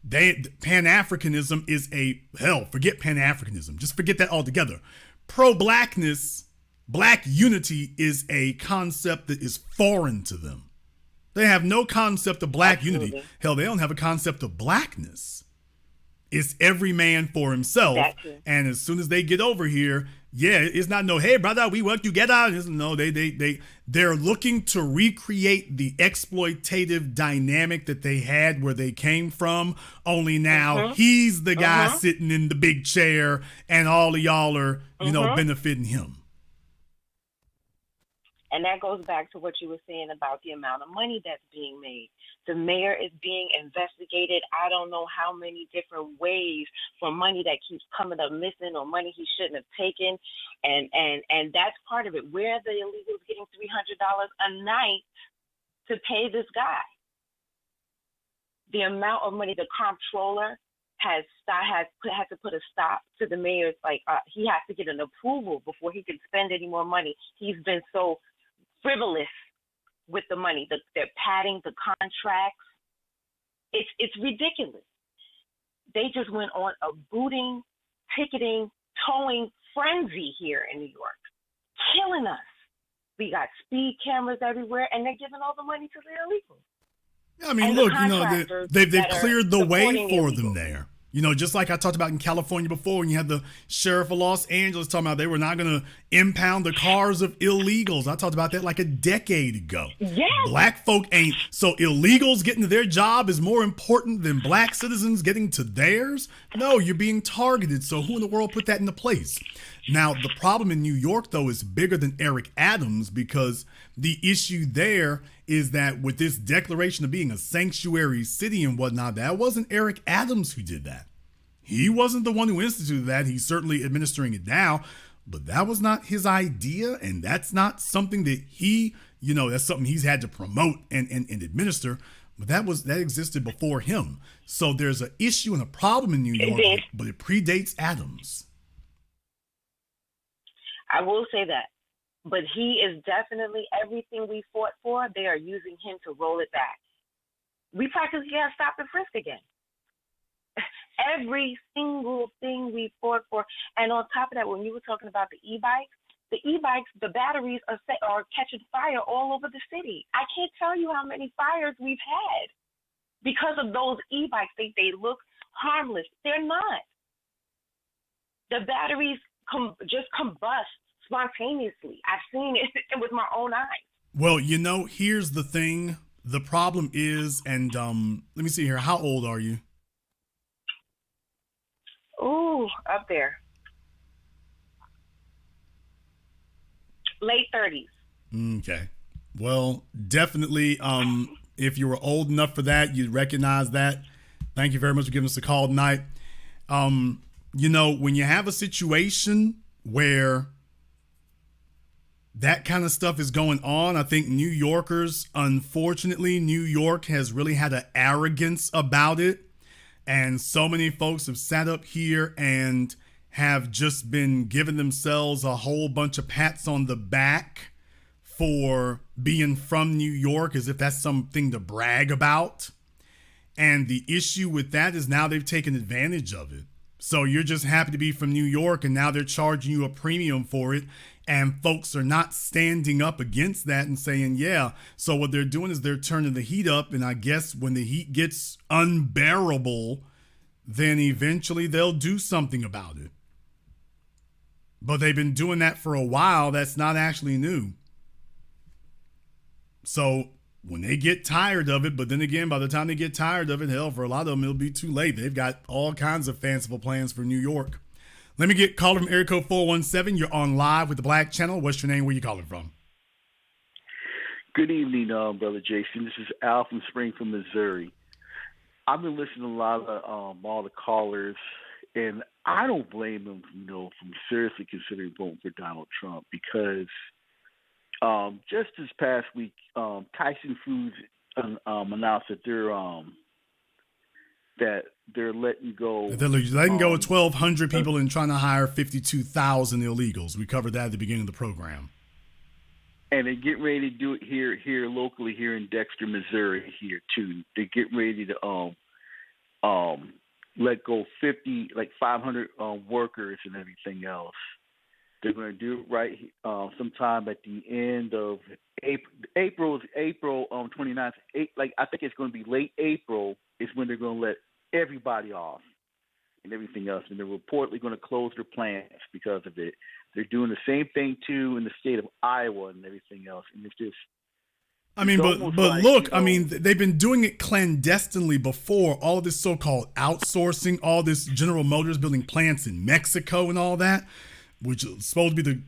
Pan-Africanism is forget Pan-Africanism. Just forget that altogether. Pro-blackness, black unity is a concept that is foreign to them. They have no concept of black unity. Hell, they don't have a concept of blackness. It's every man for himself. And as soon as they get over here, it's not hey brother, we work together. No, they're looking to recreate the exploitative dynamic that they had where they came from. Only now he's the guy sitting in the big chair, and all of y'all are benefiting him. And that goes back to what you were saying about the amount of money that's being made. The mayor is being investigated. I don't know how many different ways for money that keeps coming up missing, or money he shouldn't have taken. And that's part of it. Where are the illegals getting $300 a night to pay this guy? The amount of money the comptroller had to put a stop to the mayor's, he has to get an approval before he can spend any more money. He's been so frivolous with the money. They're padding the contracts. It's ridiculous. They just went on a booting, ticketing, towing frenzy here in New York, killing us. We got speed cameras everywhere, and they're giving all the money to the illegals. I mean, look, they've cleared the way for them there. Just like I talked about in California before, when you had the sheriff of Los Angeles talking about they were not going to impound the cars of illegals. I talked about that like a decade ago. Yeah. Black folk ain't. So illegals getting to their job is more important than black citizens getting to theirs? No, you're being targeted. So who in the world put that into place? Now, the problem in New York, though, is bigger than Eric Adams, because the issue there is that with this declaration of being a sanctuary city and whatnot, that wasn't Eric Adams who did that. He wasn't the one who instituted that. He's certainly administering it now, but that was not his idea, and that's not something that that's something he's had to promote and administer. But that existed before him. So there's an issue and a problem in New York, but it predates Adams. I will say that. But he is definitely everything we fought for. They are using him to roll it back. We practically got stopped and frisk again. Every single thing we fought for. And on top of that, when you were talking about the e-bikes, the batteries are catching fire all over the city. I can't tell you how many fires we've had because of those e-bikes. They look harmless. They're not. The batteries just combust spontaneously. I've seen it with my own eyes. Well, here's the thing. The problem is, and let me see here. How old are you? Ooh, up there. Late 30s. Okay. Well, definitely, if you were old enough for that, you'd recognize that. Thank you very much for giving us a call tonight. When you have a situation where that kind of stuff is going on, I think New Yorkers, unfortunately, New York has really had an arrogance about it. And so many folks have sat up here and have just been giving themselves a whole bunch of pats on the back for being from New York, as if that's something to brag about. And the issue with that is now they've taken advantage of it. So you're just happy to be from New York, and now they're charging you a premium for it. And folks are not standing up against that and saying, yeah. So what they're doing is they're turning the heat up. And I guess when the heat gets unbearable, then eventually they'll do something about it. But they've been doing that for a while. That's not actually new. So when they get tired of it, but then again, by the time they get tired of it, hell, for a lot of them, it'll be too late. They've got all kinds of fanciful plans for New York. Let me get caller from area code 417. You're on live with the Black Channel. What's your name? Where you calling from? Good evening, Brother Jason. This is Al from Springfield, Missouri. I've been listening to a lot of all the callers, and I don't blame them, from seriously considering voting for Donald Trump because just this past week, Tyson Foods announced that they're letting go. They're letting go of 1,200 people and trying to hire 52,000 illegals. We covered that at the beginning of the program. And they're getting ready to do it here locally, here in Dexter, Missouri, here too. They're getting ready to let go 500 workers and everything else. They're going to do it right sometime at the end of April 29th. I think it's going to be late April is when they're going to let everybody off and everything else. And they're reportedly going to close their plants because of it. They're doing the same thing too in the state of Iowa and everything else. And it's just. I mean, but look, I mean, they've been doing it clandestinely before. All of this so-called outsourcing, all this General Motors building plants in Mexico and all that, which is supposed to be the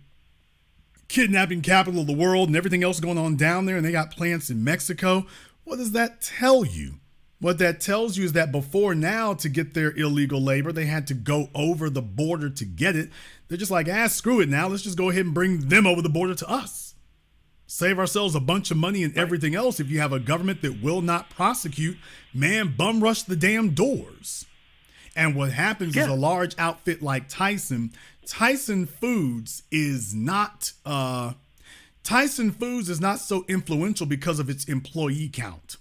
kidnapping capital of the world and everything else going on down there, and they got plants in Mexico. What does that tell you? What that tells you is that before now, to get their illegal labor, they had to go over the border to get it. They're just like, screw it now. Let's just go ahead and bring them over the border to us. Save ourselves a bunch of money and everything else. If you have a government that will not prosecute, man, bum rush the damn doors. And what happens is a large outfit like Tyson Foods is not so influential because of its employee count.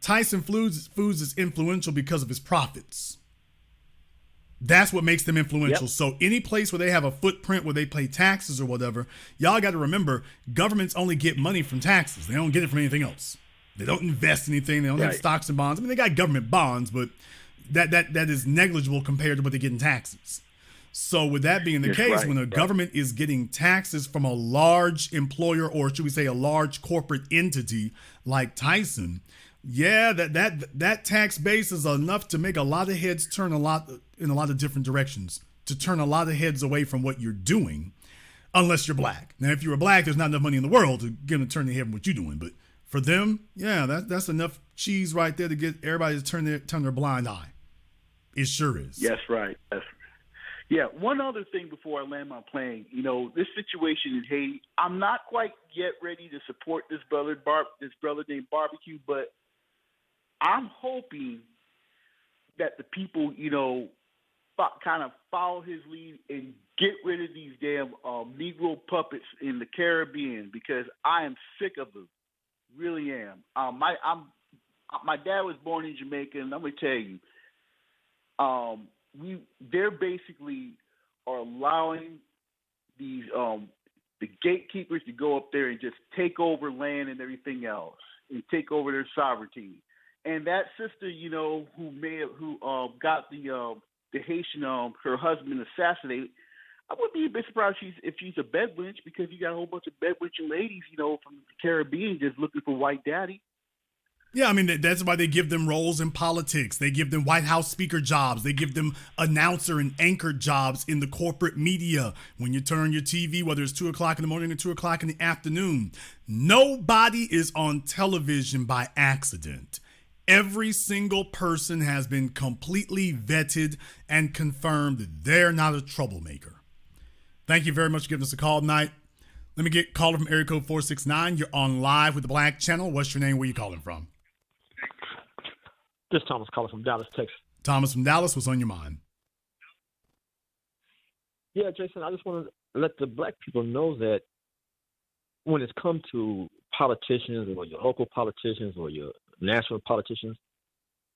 Tyson Foods is influential because of its profits. That's what makes them influential. Yep. So any place where they have a footprint where they pay taxes or whatever, y'all got to remember, governments only get money from taxes. They don't get it from anything else. They don't invest anything. They don't have stocks and bonds. I mean, they got government bonds, but that is negligible compared to what they get in taxes. So with that being the case, when a government is getting taxes from a large employer, or should we say a large corporate entity like Tyson, that tax base is enough to make a lot of heads turn in a lot of different directions, to turn a lot of heads away from what you're doing, unless you're black. Now, if you were black, there's not enough money in the world to get them to turn their head from what you're doing. But for them, that's enough cheese right there to get everybody to turn their blind eye. It sure is. Yes, right. Yeah, one other thing before I land my plane, this situation in Haiti, I'm not quite yet ready to support this brother named Barbecue, but I'm hoping that the people, kind of follow his lead and get rid of these damn Negro puppets in the Caribbean, because I am sick of them. Really am. My dad was born in Jamaica, and I'm gonna tell you, they're basically are allowing these the gatekeepers to go up there and just take over land and everything else, and take over their sovereignty. And that sister, who got the Haitian her husband assassinated, I wouldn't be a bit surprised if she's a bedwench, because you got a whole bunch of bedwenching ladies, from the Caribbean just looking for white daddy. Yeah, I mean, that's why they give them roles in politics. They give them White House speaker jobs. They give them announcer and anchor jobs in the corporate media. When you turn your TV, whether it's 2 o'clock in the morning or 2 o'clock in the afternoon, nobody is on television by accident. Every single person has been completely vetted and confirmed that they're not a troublemaker. Thank you very much for giving us a call tonight. Let me get caller from area code 469. You're on live with the Black Channel. What's your name? Where you calling from? This is Thomas calling from Dallas, Texas. Thomas from Dallas, what's on your mind? Yeah, Jason, I just want to let the black people know that when it's come to politicians, or your local politicians, or your national politicians,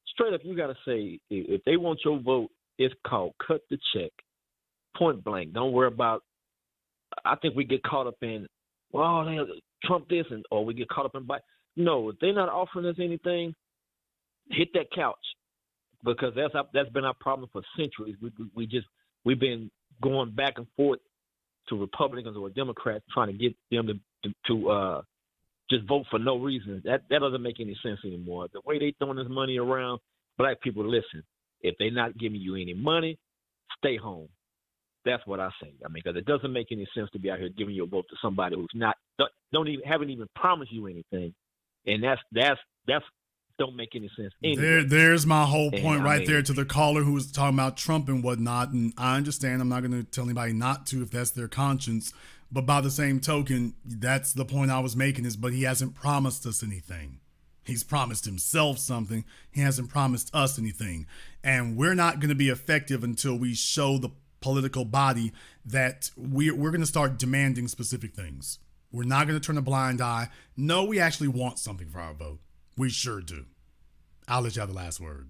straight up, you got to say, if they want your vote, It's called cut the check, point blank. Don't worry about. I think we get caught up in, well, Trump this, or we get caught up in Biden. No, if they're not offering us anything, hit that couch, because that's been our problem for centuries. We've been going back and forth to Republicans or Democrats, trying to get them to just vote for no reason. That doesn't make any sense anymore. The way they throwing this money around, black people, listen. If they're not giving you any money, stay home. That's what I say. I mean, because it doesn't make any sense to be out here giving your vote to somebody who's haven't even promised you anything, and that's don't make any sense. Anyway. There's my whole point there to the caller who was talking about Trump and whatnot. And I understand. I'm not going to tell anybody not to if that's their conscience. But by the same token, that's the point I was making but he hasn't promised us anything. He's promised himself something. He hasn't promised us anything. And we're not going to be effective until we show the political body that we're going to start demanding specific things. We're not going to turn a blind eye. No, we actually want something for our vote. We sure do. I'll let you have the last word.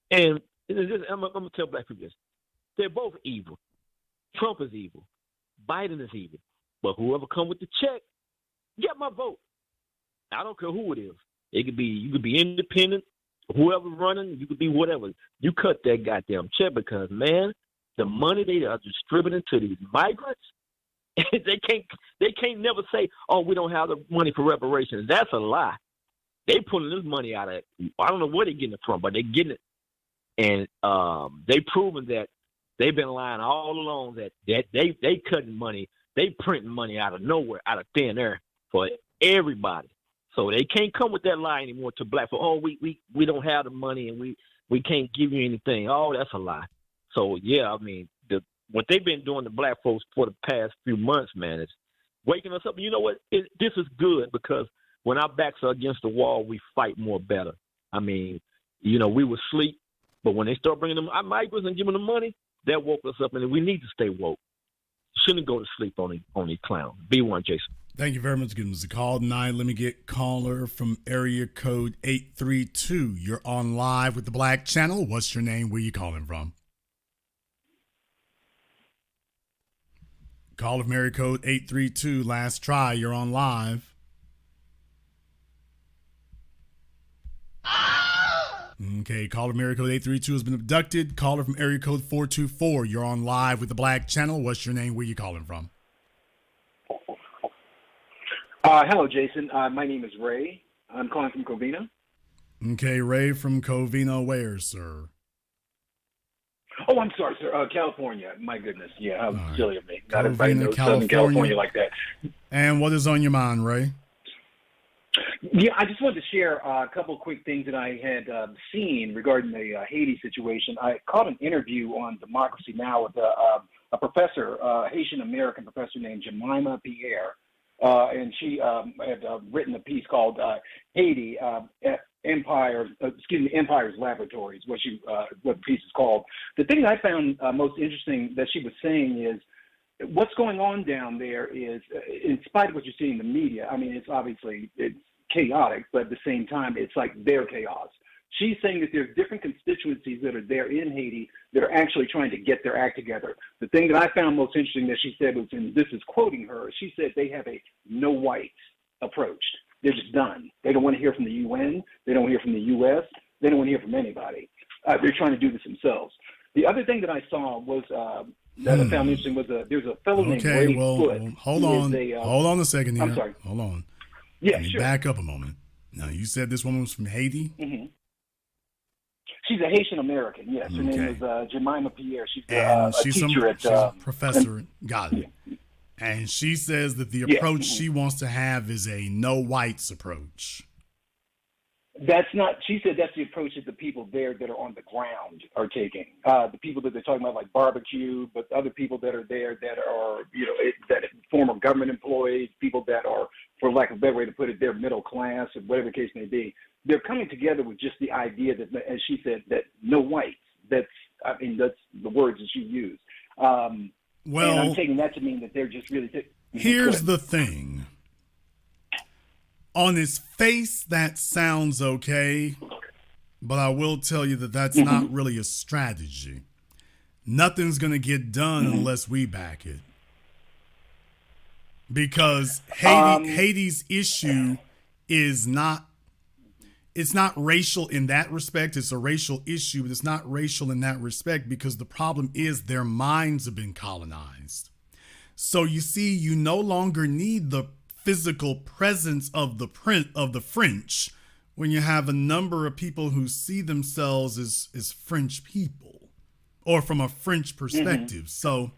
And I'm going to tell black people this. They're both evil. Trump is evil. Biden is evil. But whoever come with the check, get my vote. I don't care who it is. You could be independent, whoever running, you could be whatever. You cut that goddamn check, because, man, the money they are distributing to these migrants, they can't never say, oh, we don't have the money for reparations. That's a lie. They pulling this money out of, I don't know where they're getting it from, but they're getting it. And they proven that they've been lying all along, that they cutting money, they printing money out of nowhere, out of thin air for everybody. So they can't come with that lie anymore to black folks. Oh, we don't have the money and we can't give you anything. Oh, that's a lie. So yeah, I mean, what they've been doing to black folks for the past few months, man, is waking us up. You know what? This is good, because when our backs are against the wall, we fight more better. I mean, we were asleep, but when they start bringing them our migrants and giving them money, that woke us up, and we need to stay woke. Shouldn't go to sleep on these clowns. B1, Jason. Thank you very much for giving us a call tonight. Let me get caller from area code 832. You're on live with the Black Channel. What's your name? Where you calling from? Caller from area code 832. Last try. You're on live. Okay, caller from area code 832 has been abducted. Caller from area code 424. You're on live with the Black Channel. What's your name? Where you calling from? Hello, Jason. My name is Ray. I'm calling from Covina. Okay, Ray from Covina. Where, sir? Oh, I'm sorry, sir. California. My goodness. Yeah, how silly of me. Not Covina, everybody knows Southern California like that. And what is on your mind, Ray? Yeah, I just wanted to share a couple of quick things that I had seen regarding the Haiti situation. I caught an interview on Democracy Now! With a professor, Haitian-American professor named Jemima Pierre. And she had written a piece called Haiti, Empire's Laboratories, what the piece is called. The thing I found most interesting that she was saying is, what's going on down there is, in spite of what you see in the media, I mean, it's chaotic, but at the same time, it's like their chaos. She's saying that there's different constituencies that are there in Haiti that are actually trying to get their act together. The thing that I found most interesting that she said was, and this is quoting her, she said they have a no white approach. They're just done. They don't want to hear from the UN. They don't want to hear from the U.S. They don't want to hear from anybody. They're trying to do this themselves. The other thing that I saw was that I found interesting was there's a fellow named Ray Foote. Hold on a second here. I'm sorry. Hold on. Yeah, Let me sure. back up a moment. Now, you said this woman was from Haiti? Mm-hmm. She's a Haitian American. Yes, her name is Jemima Pierre. She's a she's teacher she's a professor. Got it. And she says that the approach she wants to have is a no whites approach. That's not. She said that's the approach that the people there that are on the ground are taking. The people that they're talking about, like barbecue, but other people that are there that are, that former government employees, people that are, for lack of a better way to put it, they're middle class or whatever the case may be. They're coming together with just the idea that, as she said, that no whites. That's the words that she used. And I'm taking that to mean that they're just really. Here's the thing. On its face, that sounds okay. but I will tell you that that's not really a strategy. Nothing's going to get done unless we back it. Because Haiti's issue is not, it's not racial in that respect. It's a racial issue, but it's not racial in that respect because the problem is their minds have been colonized. So you see, you no longer need the physical presence of the French when you have a number of people who see themselves as French people or from a French perspective. So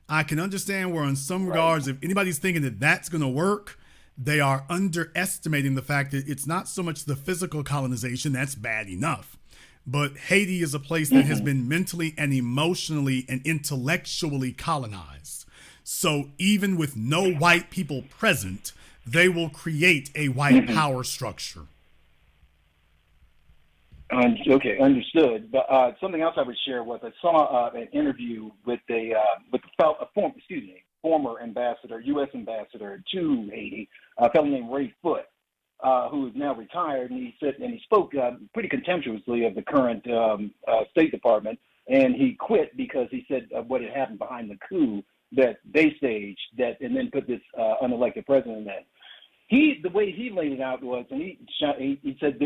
I can understand where in some regards, if anybody's thinking that that's going to work, they are underestimating the fact that it's not so much the physical colonization, that's bad enough. But Haiti is a place that has been mentally and emotionally and intellectually colonized. So even with no white people present, they will create a white power structure. Okay, understood. But something else I would share was I saw an interview with former ambassador, U.S. ambassador to Haiti, a fellow named Ray Foote, who is now retired, and he spoke pretty contemptuously of the current State Department, and he quit because he said what had happened behind the coup that they staged, and then put this unelected president in. The way he laid it out was, and he said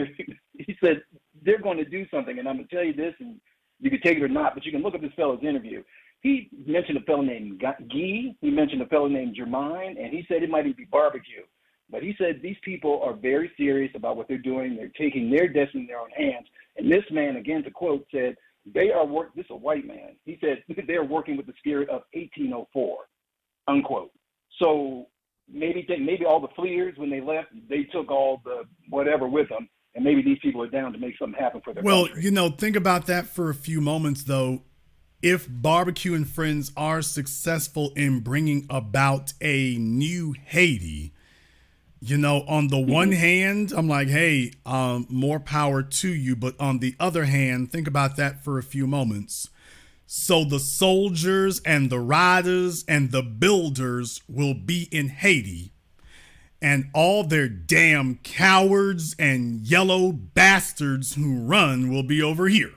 they're going to do something, and I'm going to tell you this, and you can take it or not, but you can look up this fellow's interview. He mentioned a fellow named Guy, he mentioned a fellow named Jermaine, and he said it might even be barbecue. But he said these people are very serious about what they're doing. They're taking their destiny in their own hands. And this man, again, to quote, said, this is a white man. He said they're working with the spirit of 1804, unquote. So maybe all the fleers, when they left, they took all the whatever with them. And maybe these people are down to make something happen for their country. Think about that for a few moments, though. If Barbecue and Friends are successful in bringing about a new Haiti, on the one hand, I'm like, hey, more power to you. But on the other hand, think about that for a few moments. So the soldiers and the riders and the builders will be in Haiti, and all their damn cowards and yellow bastards who run will be over here.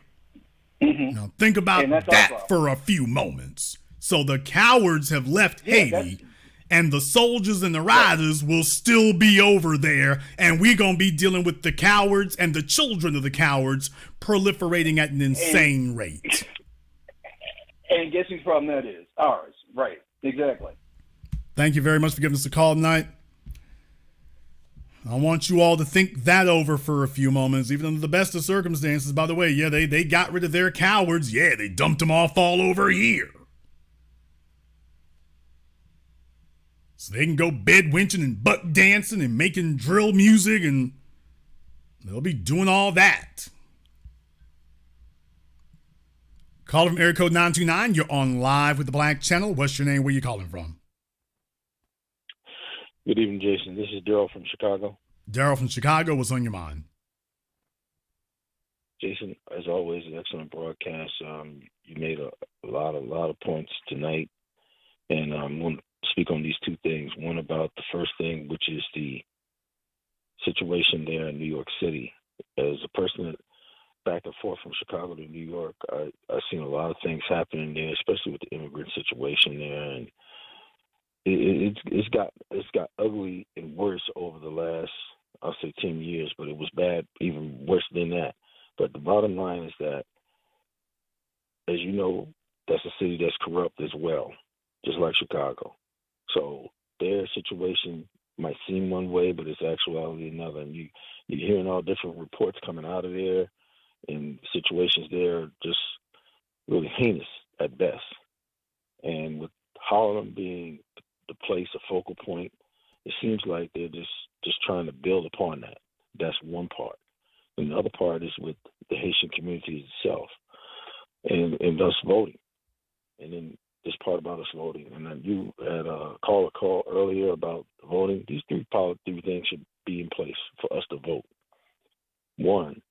Now think about that for a few moments. So the cowards have left Haiti, and the soldiers and the riders will still be over there, and we're going to be dealing with the cowards and the children of the cowards proliferating at an insane rate. And guess whose problem that is? Ours. Right. Exactly. Thank you very much for giving us a call tonight. I want you all to think that over for a few moments, even under the best of circumstances. By the way, they got rid of their cowards. Yeah, they dumped them off all over here. So they can go bedwinching and buck dancing and making drill music, and they'll be doing all that. Call from area code 929. You're on live with the Black Channel. What's your name? Where you calling from? Good evening, Jason. This is Daryl from Chicago. Daryl from Chicago, what's on your mind? Jason, as always, an excellent broadcast. You made a lot of points tonight, and I want to speak on these two things. One about the first thing, which is the situation there in New York City. As a person that back and forth from Chicago to New York, I've seen a lot of things happening there, especially with the immigrant situation there, and it's got ugly and worse over the last, I'll say, 10 years, but it was bad, even worse than that. But the bottom line is that, as you know, that's a city that's corrupt as well, just like Chicago. So their situation might seem one way, but it's actuality another. And you're hearing all different reports coming out of there, and situations there are just really heinous at best. And with Harlem being the place, a focal point, it seems like they're just trying to build upon that. That's one part. And the other part is with the Haitian community itself and us voting. And then this part about us voting. And then you had a call earlier about voting. These three things should be in place for us to vote. One,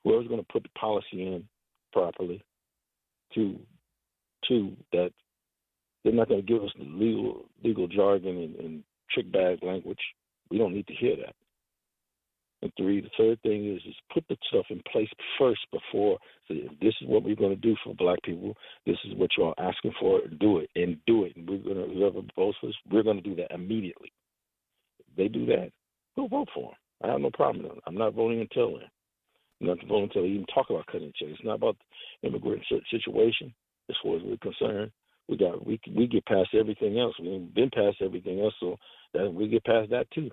whoever's going to put the policy in properly. Two, that they're not going to give us the legal jargon and trick bag language. We don't need to hear that. And three, the third thing is put the stuff in place first before. So if this is what we're going to do for black people. This is what you're asking for. Do it and do it. And we're going to, whoever votes for us, we're going to do that immediately. If they do that, we'll vote for them. I have no problem with it. I'm not voting until then. I'm not voting until they even talk about cutting checks. It's not about the immigrant situation. As far as we're concerned, we get past everything else. We've been past everything else, so that we get past that too.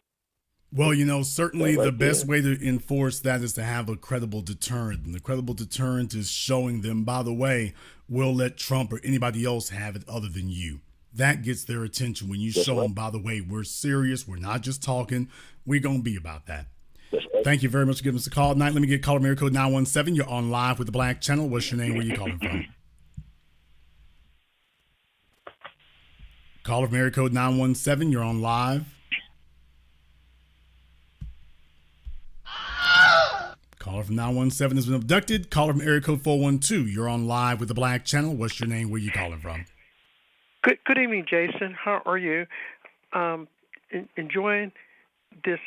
Well, certainly Right the best there. way to enforce that is to have a credible deterrent. And the credible deterrent is showing them, by the way, we'll let Trump or anybody else have it other than you. That gets their attention when you show them, by the way, we're serious. We're not just talking. We're going to be about that. Thank you very much for giving us a call tonight. Let me get caller area code 917. You're on live with the Black Channel. What's your name? Where you calling from? Caller from area code 917. You're on live. Caller from 917 has been abducted. Caller from area code 412. You're on live with the Black Channel. What's your name? Where you calling from? Good evening, Jason. How are you? Enjoying this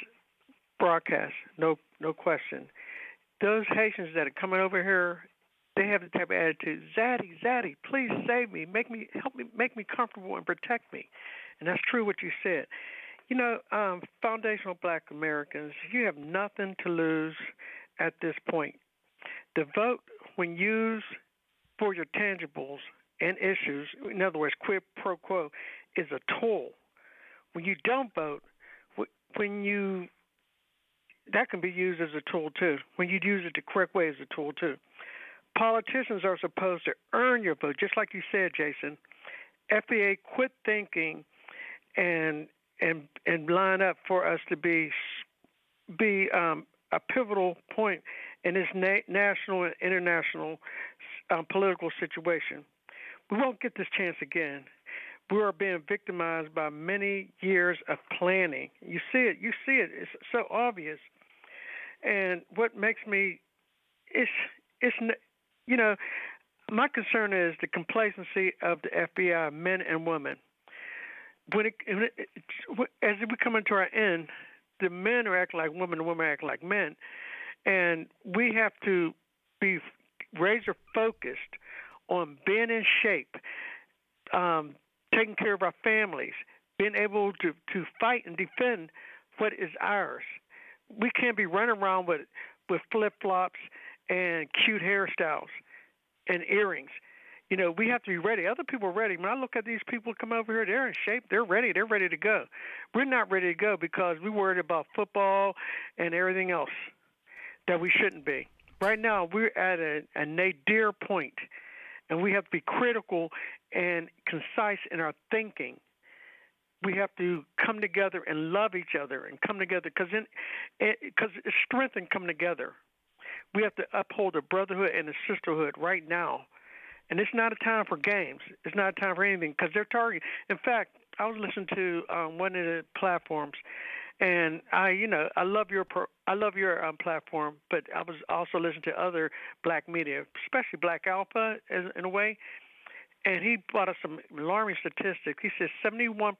broadcast, no question. Those Haitians that are coming over here, they have the type of attitude, Zaddy, please save me, help me, make me comfortable and protect me. And that's true what you said. Foundational Black Americans, you have nothing to lose at this point. The vote, when used for your tangibles and issues, in other words, quid pro quo, is a tool. When you don't vote, that can be used as a tool too. When you use it the correct way, as a tool too. Politicians are supposed to earn your vote, just like you said, Jason. FBA, quit thinking and line up for us to be a pivotal point in this national and international political situation. We won't get this chance again. We are being victimized by many years of planning. You see it. It's so obvious. And what makes me, my concern is the complacency of the FBI, men and women. As we come into our end, the men are acting like women, the women are acting like men. And we have to be razor focused on being in shape, taking care of our families, being able to fight and defend what is ours. We can't be running around with flip-flops and cute hairstyles and earrings. We have to be ready. Other people are ready. When I look at these people come over here, they're in shape. They're ready. They're ready to go. We're not ready to go because we're worried about football and everything else that we shouldn't be. Right now, we're at a nadir point, and we have to be critical and concise in our thinking. We have to come together and love each other and come together because it's strength in coming together. We have to uphold the brotherhood and the sisterhood right now. And it's not a time for games. It's not a time for anything because they're targeting. In fact, I was listening to one of the platforms, and I love your platform, but I was also listening to other black media, especially Black Alpha in a way. And he brought us some alarming statistics. He says 71%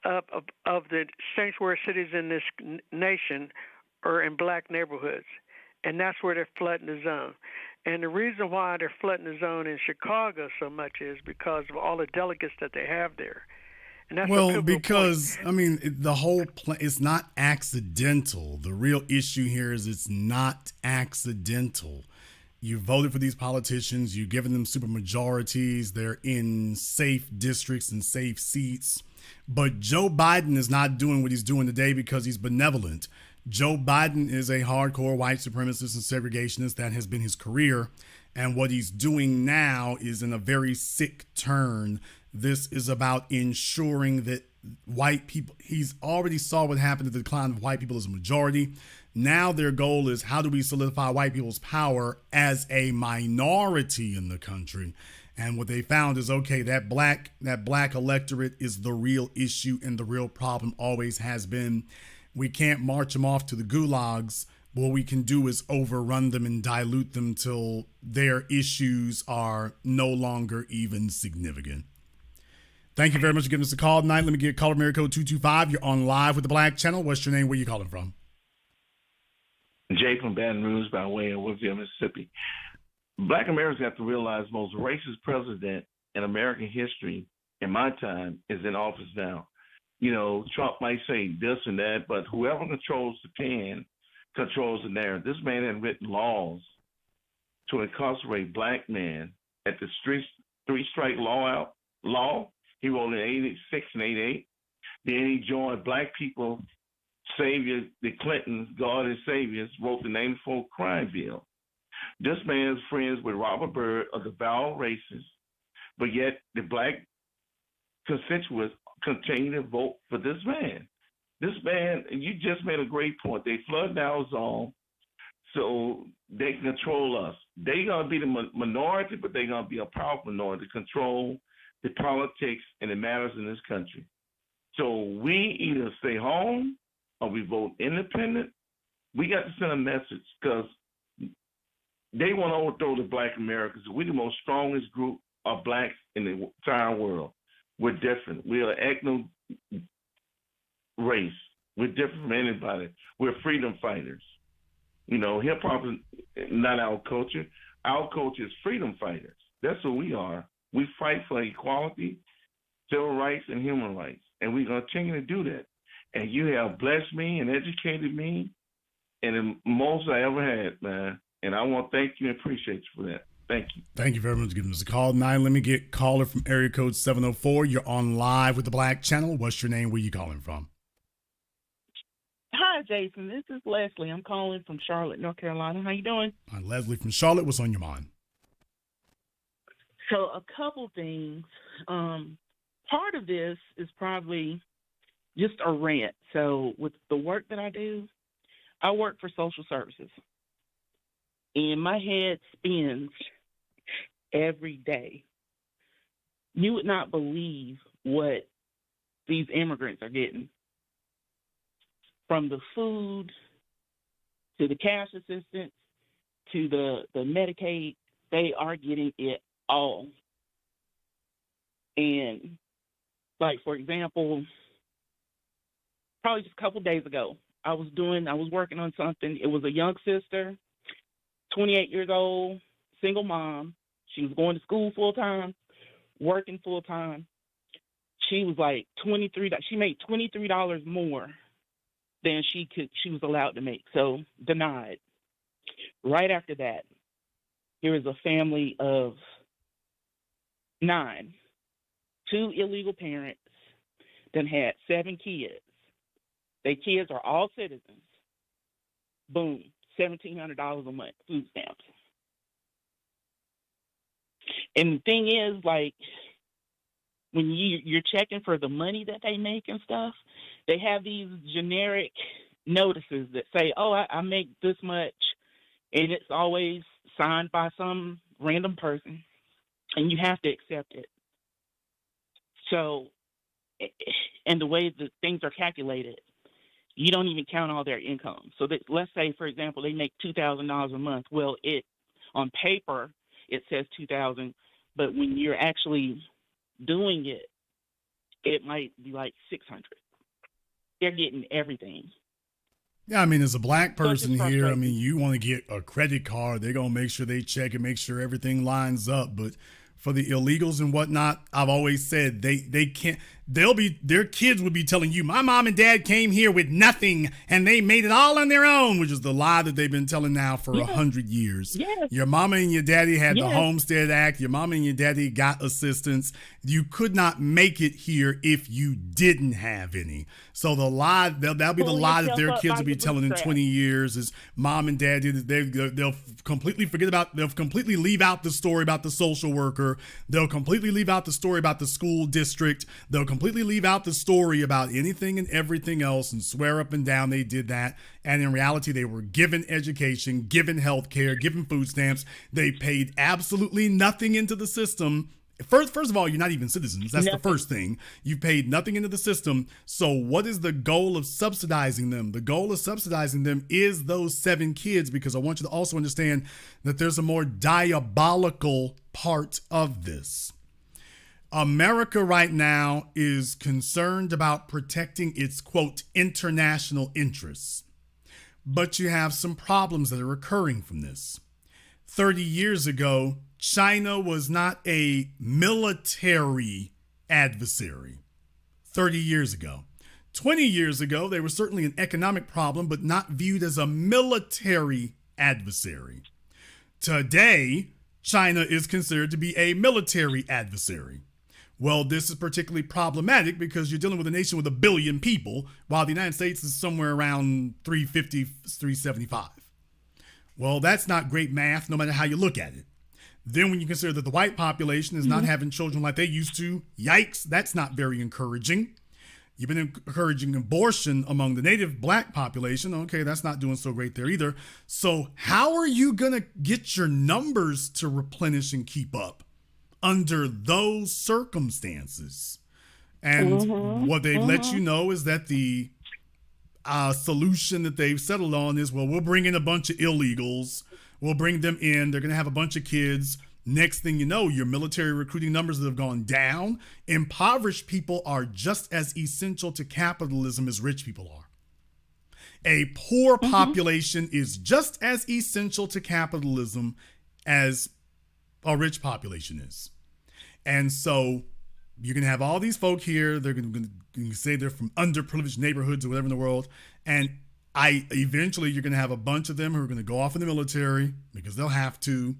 of the sanctuary cities in this nation are in black neighborhoods, and that's where they're flooding the zone. And the reason why they're flooding the zone in Chicago so much is because of all the delegates that they have there. And that's because, the whole it's not accidental. The real issue here is it's not accidental. You voted for these politicians. You've given them supermajorities. They're in safe districts and safe seats. But Joe Biden is not doing what he's doing today because he's benevolent. Joe Biden is a hardcore white supremacist and segregationist. That has been his career. And what he's doing now is in a very sick turn. This is about ensuring that white people, he's already saw what happened to the decline of white people as a majority. Now their goal is how do we solidify white people's power as a minority in the country? And what they found is, okay, that black electorate is the real issue and the real problem always has been. We can't march them off to the gulags. What we can do is overrun them and dilute them till their issues are no longer even significant. Thank you very much for giving us a call tonight. Let me get caller area code 225. You're on live with the Black Channel. What's your name? Where you calling from? Jay from Baton Rouge by way of Woodville, Mississippi. Black Americans have to realize the most racist president in American history in my time is in office now. You know, Trump might say this and that, but whoever controls the pen controls the narrative. This man had written laws to incarcerate black men at the three-strike law. He wrote in 86 and 88. Then he joined Black People Saviors, the Clintons, God and Saviors, wrote the 94 crime bill. This man is friends with Robert Byrd, a devout racist, but yet the black constituents continue to vote for this man. This man, you just made a great point. They flood our zone so they can control us. They're going to be the minority, but they're going to be a powerful minority to control the politics and the matters in this country. So we either stay home or we vote independent. We got to send a message because they want to overthrow the black Americans. We're the most strongest group of blacks in the entire world. We're different. We're an ethno race. We're different from anybody. We're freedom fighters. You know, hip hop is not our culture. Our culture is freedom fighters. That's who we are. We fight for equality, civil rights, and human rights. And we're going to continue to do that. And you have blessed me and educated me and the most I ever had, man. And I want to thank you and appreciate you for that. Thank you. Thank you very much for giving us a call. Now, let me get caller from area code 704. You're on live with the Black Channel. What's your name? Where you calling from? Hi, Jason. This is Leslie. I'm calling from Charlotte, North Carolina. How you doing? Hi, Leslie from Charlotte. What's on your mind? So a couple things. Part of this is probably just a rant. So with the work that I do, I work for social services. And my head spins every day. You would not believe what these immigrants are getting. From the food to the cash assistance to the Medicaid, they are getting it all. And like, for example, probably just a couple days ago, I was working on something. It was a young sister, 28 years old, single mom. She was going to school full time, working full time. She was like she made $23 more than she was allowed to make. So denied. Right after that, here is a family of 9, 2 illegal parents, then had 7 kids. Their kids are all citizens. Boom, $1,700 a month, food stamps. And the thing is, like, when you're checking for the money that they make and stuff, they have these generic notices that say, oh, I make this much, and it's always signed by some random person, and you have to accept it. So, and the way that things are calculated, you don't even count all their income. So let's say, for example, they make $2,000 a month. Well, on paper, it says $2,000, but when you're actually doing it, it might be like $600. They're getting everything. Yeah, I mean, as a black person here, I mean, you want to get a credit card, they're going to make sure they check and make sure everything lines up. But for the illegals and whatnot, I've always said they can't. Their kids would be telling you, my mom and dad came here with nothing and they made it all on their own, which is the lie that they've been telling now for 100 years. Yes. Your mama and your daddy had the Homestead Act. Your mama and your daddy got assistance. You could not make it here if you didn't have any. So the lie, that'll be the lie that their kids will be telling in 20 years is mom and dad did it. They'll completely they'll completely leave out the story about the social worker. They'll completely leave out the story about the school district. They'll completely leave out the story about anything and everything else and swear up and down they did that. And in reality, they were given education, given health care, given food stamps. They paid absolutely nothing into the system. First of all, you're not even citizens. That's the first thing. You paid nothing into the system. So what is the goal of subsidizing them? The goal of subsidizing them is those 7 kids, because I want you to also understand that there's a more diabolical part of this. America right now is concerned about protecting its, quote, international interests. but you have some problems that are occurring from this. 30 years ago, China was not a military adversary. 30 years ago. 20 years ago, they were certainly an economic problem, but not viewed as a military adversary. Today, China is considered to be a military adversary. Well, this is particularly problematic because you're dealing with a nation with 1 billion people, while the United States is somewhere around 350, 375. Well, that's not great math, no matter how you look at it. Then when you consider that the white population is not having children like they used to, yikes, that's not very encouraging. You've been encouraging abortion among the native black population. Okay, that's not doing so great there either. So how are you going to get your numbers to replenish and keep up under those circumstances? And what they've let you know is that the solution that they've settled on is, well, we'll bring in a bunch of illegals. We'll bring them in. They're going to have a bunch of kids. Next thing you know, your military recruiting numbers that have gone down. Impoverished people are just as essential to capitalism as rich people are. A poor population is just as essential to capitalism as a rich population is. And so you're going to have all these folk here. They're going to say they're from underprivileged neighborhoods or whatever in the world. And eventually you're going to have a bunch of them who are going to go off in the military because they'll have to.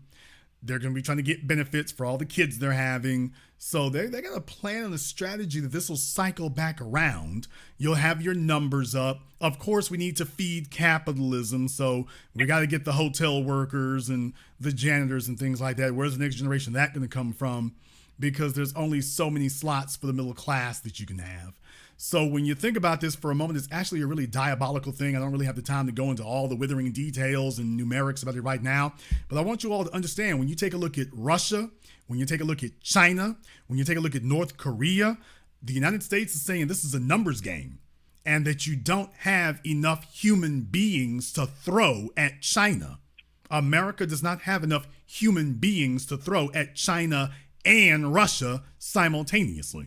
They're going to be trying to get benefits for all the kids they're having. So they got a plan and a strategy that this will cycle back around. You'll have your numbers up. Of course, we need to feed capitalism. So we got to get the hotel workers and the janitors and things like that. Where's the next generation of that going to come from? Because there's only so many slots for the middle class that you can have. So when you think about this for a moment, it's actually a really diabolical thing. I don't really have the time to go into all the withering details and numerics about it right now. But I want you all to understand, when you take a look at Russia, when you take a look at China, when you take a look at North Korea, the United States is saying this is a numbers game and that you don't have enough human beings to throw at China. America does not have enough human beings to throw at China and Russia simultaneously.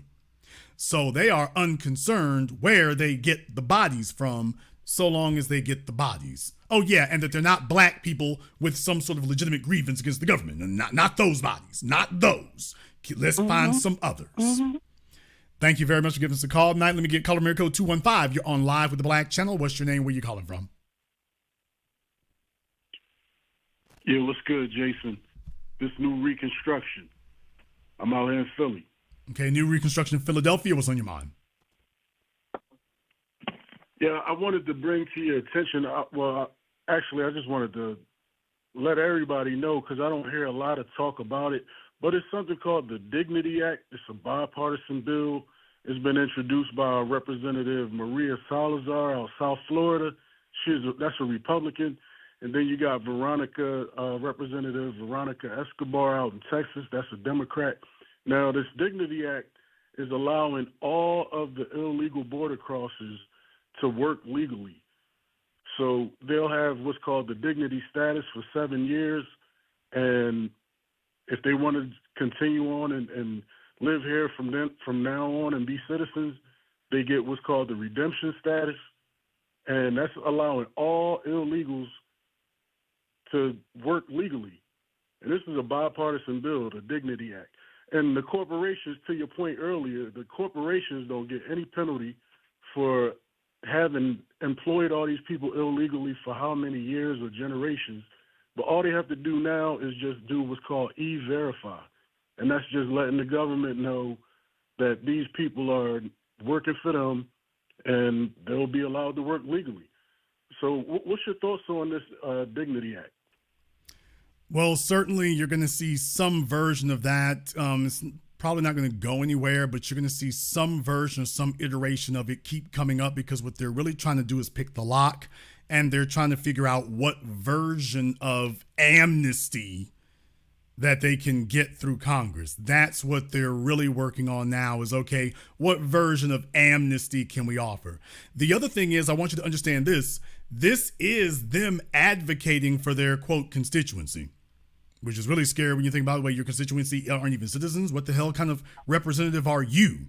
So they are unconcerned where they get the bodies from, so long as they get the bodies. Oh yeah, and that they're not black people with some sort of legitimate grievance against the government. And not those bodies, not those. Let's find some others. Thank you very much for giving us a call tonight. Let me get caller mirror code 215. You're on live with the Black Channel. What's your name? Where you calling from? Yeah, what's good, Jason? This new reconstruction. I'm out here in Philly. Okay, new reconstruction in Philadelphia. What's on your mind? Yeah, I wanted to bring to your attention, actually, I just wanted to let everybody know, because I don't hear a lot of talk about it, but it's something called the Dignity Act. It's a bipartisan bill. It's been introduced by Representative Maria Salazar out of South Florida. That's a Republican. And then you got Representative Veronica Escobar out in Texas. That's a Democrat. Now, this Dignity Act is allowing all of the illegal border crossers to work legally. So they'll have what's called the dignity status for 7 years. And if they want to continue on and live here from now on and be citizens, they get what's called the redemption status. And that's allowing all illegals to work legally. And this is a bipartisan bill, the Dignity Act. And the corporations, to your point earlier, the corporations don't get any penalty for having employed all these people illegally for how many years or generations. But all they have to do now is just do what's called E-Verify. And that's just letting the government know that these people are working for them and they'll be allowed to work legally. So what's your thoughts on this Dignity Act? Well, certainly you're going to see some version of that. It's probably not going to go anywhere, but you're going to see some version or some iteration of it keep coming up, because what they're really trying to do is pick the lock, and they're trying to figure out what version of amnesty that they can get through Congress. That's what they're really working on now is, okay, what version of amnesty can we offer? The other thing is, I want you to understand this. This is them advocating for their, quote, constituency, which is really scary when you think about the way your constituency aren't even citizens. What the hell kind of representative are you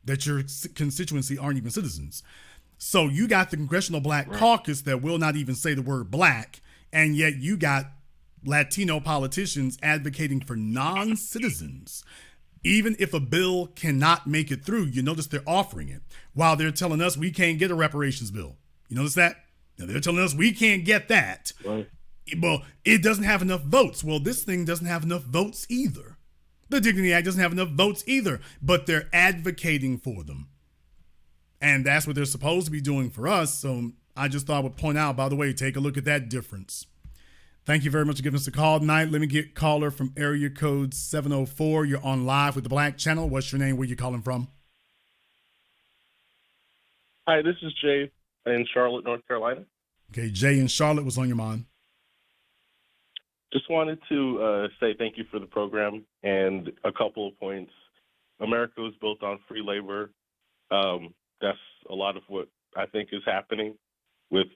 that your constituency aren't even citizens? So you got the Congressional Black Caucus that will not even say the word black, and yet you got Latino politicians advocating for non-citizens. Even if a bill cannot make it through, you notice they're offering it while they're telling us we can't get a reparations bill. You notice that? Now they're telling us we can't get that. Right. Well, it doesn't have enough votes. Well, this thing doesn't have enough votes either. The Dignity Act doesn't have enough votes either, but they're advocating for them. And that's what they're supposed to be doing for us. So I just thought I would point out, by the way, take a look at that difference. Thank you very much for giving us a call tonight. Let me get caller from area code 704. You're on live with the Black Channel. What's your name? Where you calling from? Hi, this is Jay in Charlotte, North Carolina. Okay, Jay in Charlotte, what's on your mind? Just wanted to say thank you for the program and a couple of points. America was built on free labor. That's a lot of what I think is happening with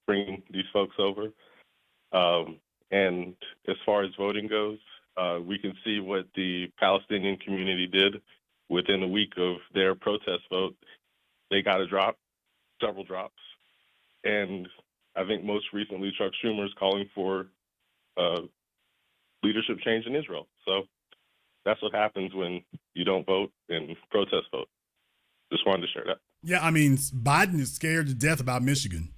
bringing these folks over. And as far as voting goes, we can see what the Palestinian community did within a week of their protest vote. They got a drop, several drops. And I think most recently Chuck Schumer is calling for leadership change in Israel. So that's what happens when you don't vote and protest vote. Just wanted to share that. Yeah, I mean, Biden is scared to death about Michigan.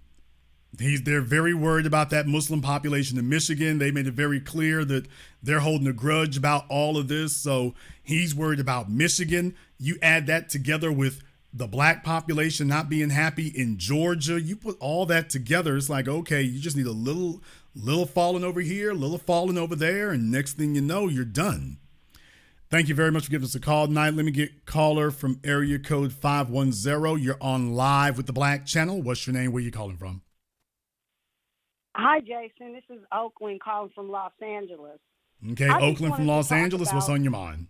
They're very worried about that Muslim population in Michigan. They made it very clear that they're holding a grudge about all of this. So he's worried about Michigan. You add that together with the black population not being happy in Georgia. You put all that together. It's like, okay, you just need a little falling over here, a little falling over there. And next thing you know, you're done. Thank you very much for giving us a call tonight. Let me get caller from area code 510. You're on live with the Black Channel. What's your name? Where you calling from? Hi, Jason. This is Oakland calling from Los Angeles. Okay, Oakland from Los Angeles. What's on your mind?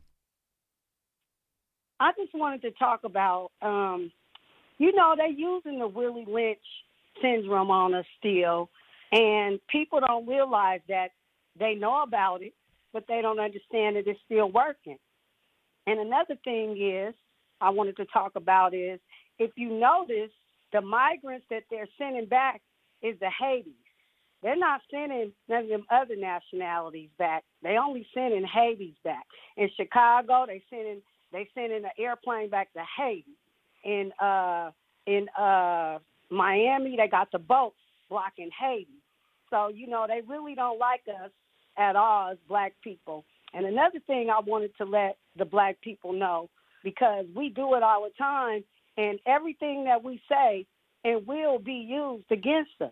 I just wanted to talk about, they're using the Willie Lynch syndrome on us still, and people don't realize that they know about it, but they don't understand that it's still working. And another thing is, I wanted to talk about is, if you notice, the migrants that they're sending back is the Haitis. They're not sending none of them other nationalities back. They only sending Haitis back. In Chicago, they sending an airplane back to Haiti. In Miami, they got the boats blocking Haiti. So, they really don't like us at all as black people. And another thing I wanted to let the black people know, because we do it all the time, and everything that we say and will be used against us.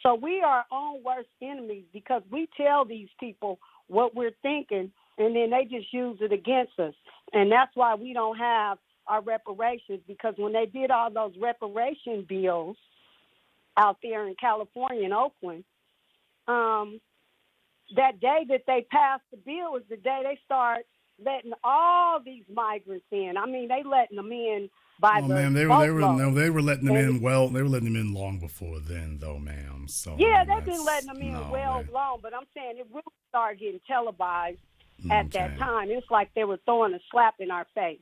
So we are our own worst enemies because we tell these people what we're thinking, and then they just use it against us. And that's why we don't have our reparations, because when they did all those reparation bills out there in California and Oakland, that day that they passed the bill was the day they start letting all these migrants in. I mean, they letting them in by the boatload. They were letting them in. Well, they were letting them in long before then, though, ma'am. So yeah, they've been letting them in long, but I'm saying it really started getting televised at that time. It's like they were throwing a slap in our face.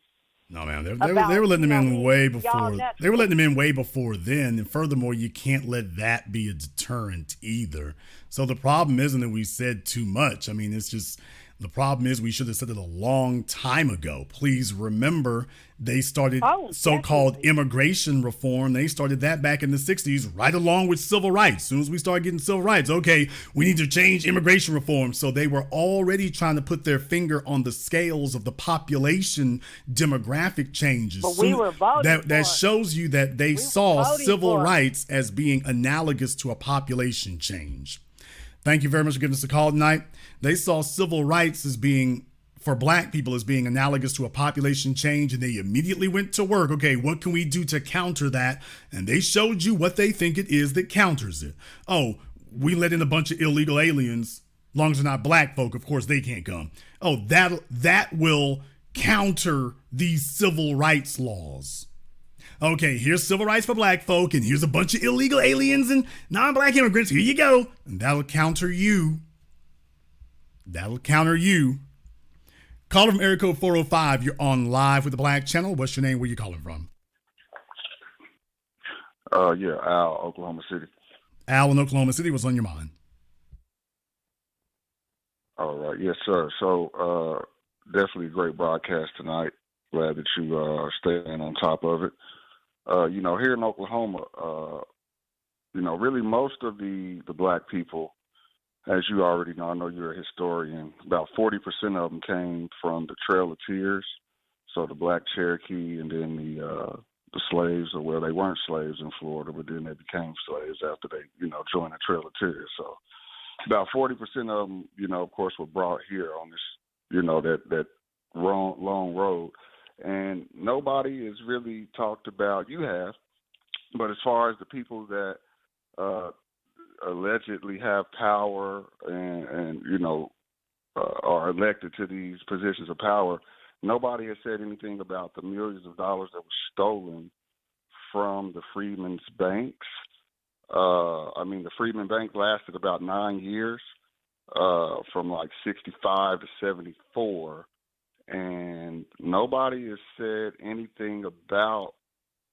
No, man, they were letting them in way before. They were letting them in way before then, and furthermore, you can't let that be a deterrent either. So the problem isn't that we said too much. I mean, it's just the problem is we should have said it a long time ago. Please remember, they started so-called immigration reform. They started that back in the 60s, right along with civil rights. As soon as we started getting civil rights, okay, we need to change immigration reform. So they were already trying to put their finger on the scales of the population demographic changes. But we were voting that shows you that they saw civil rights as being analogous to a population change. Thank you very much for giving us a call tonight. They saw civil rights as being, for black people, as being analogous to a population change, and they immediately went to work. Okay, what can we do to counter that? And they showed you what they think it is that counters it. Oh, we let in a bunch of illegal aliens. As long as they're not black folk, of course, they can't come. Oh, that will counter these civil rights laws. Okay, here's civil rights for black folk, and here's a bunch of illegal aliens and non-black immigrants. Here you go. And that'll counter you. That'll counter you. Caller from area code 405. You're on live with the Black Channel. What's your name? Where you calling from? Yeah, Al, Oklahoma City. Al in Oklahoma City, what's on your mind? All right, yes, sir. So definitely a great broadcast tonight. Glad that you are staying on top of it. Here in Oklahoma, really most of the black people, as you already know, I know you're a historian, about 40% of them came from the Trail of Tears, so the Black Cherokee, and then the slaves, or well, they weren't slaves in Florida, but then they became slaves after they, joined the Trail of Tears. So about 40% of them, of course, were brought here on this, that long road. And nobody has really talked about, you have, but as far as the people that allegedly have power and are elected to these positions of power, nobody has said anything about the millions of dollars that were stolen from the Freedmen's Banks. The Freedman Bank lasted about 9 years, from like 65 to 74. And nobody has said anything about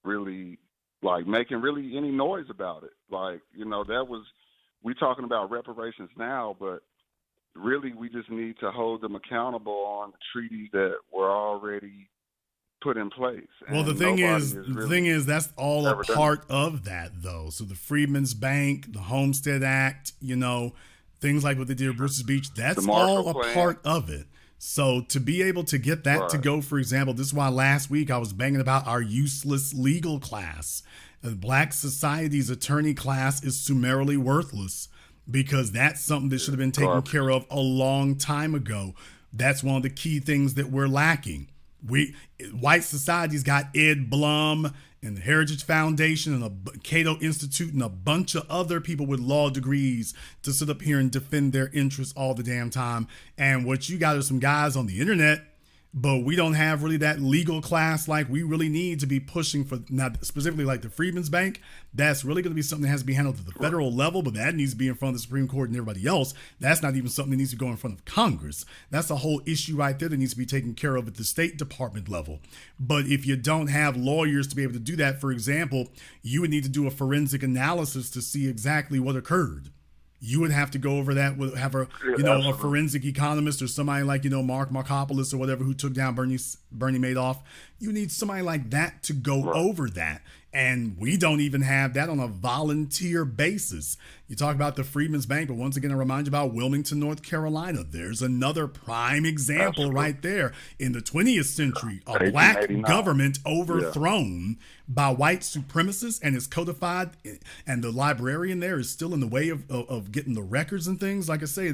really, like, making really any noise about it. Like, that was, we talking about reparations now, but really we just need to hold them accountable on the treaties that were already put in place. Well, and the thing is, that's all a part of that, though. So the Freedmen's Bank, the Homestead Act, things like what they did at Bruce's Beach, that's all a part of it. So to be able to get that to go, for example, this is why last week I was banging about our useless legal class. The Black Society's attorney class is summarily worthless because that's something that should have been taken care of a long time ago. That's one of the key things that we're lacking. White society's got Ed Blum and the Heritage Foundation and the Cato Institute and a bunch of other people with law degrees to sit up here and defend their interests all the damn time. And what you got are some guys on the internet, but we don't have really that legal class like we really need to be pushing for. Now, specifically like the Freedmen's Bank, that's really going to be something that has to be handled at the federal level, but that needs to be in front of the Supreme Court and everybody else. That's not even something that needs to go in front of Congress. That's a whole issue right there that needs to be taken care of at the State Department level. But if you don't have lawyers to be able to do that, for example, you would need to do a forensic analysis to see exactly what occurred. You would have to go over that with have a a forensic economist or somebody like Mark Markopoulos or whatever who took down Bernie Madoff. You need somebody like that to go over that. And we don't even have that on a volunteer basis. You talk about the Freedmen's Bank, but once again, I remind you about Wilmington, North Carolina. There's another prime example right there. In the 20th century, a black government overthrown by white supremacists and is codified, and the librarian there is still in the way of getting the records and things. Like I say,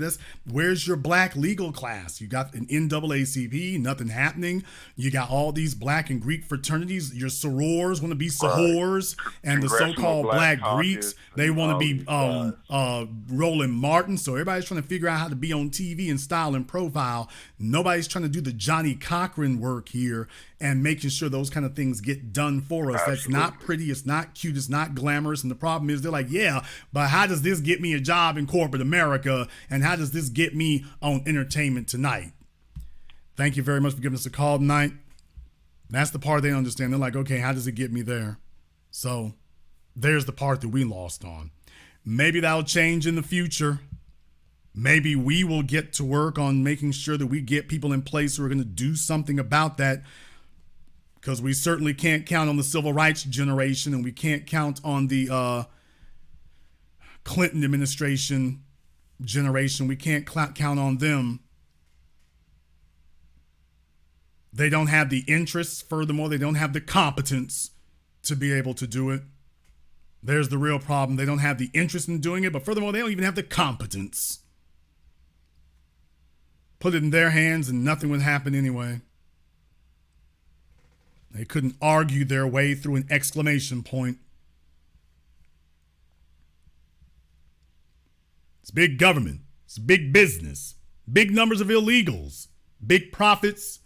where's your black legal class? You got an NAACP, nothing happening. You got all these black and Greek fraternities. Your sorors want to be sorors, and the so-called black Greeks, they want to be Roland Martin. So everybody's trying to figure out how to be on TV and style and profile. Nobody's trying to do the Johnny Cochran work here and making sure those kind of things get done for us. That's not pretty. It's not cute. It's not glamorous. And the problem is they're like, yeah, but how does this get me a job in corporate America? And how does this get me on Entertainment Tonight? Thank you very much for giving us a call tonight. That's the part they understand. They're like, okay, how does it get me there? So there's the part that we lost on. Maybe that'll change in the future. Maybe we will get to work on making sure that we get people in place who are going to do something about that, because we certainly can't count on the civil rights generation, and we can't count on the Clinton administration generation. We can't count on them. They don't have the interests. Furthermore, they don't have the competence to be able to do it. There's the real problem. They don't have the interest in doing it, but furthermore, they don't even have the competence. Put it in their hands and nothing would happen anyway. They couldn't argue their way through an exclamation point. It's big government. It's big business. Big numbers of illegals. Big profits.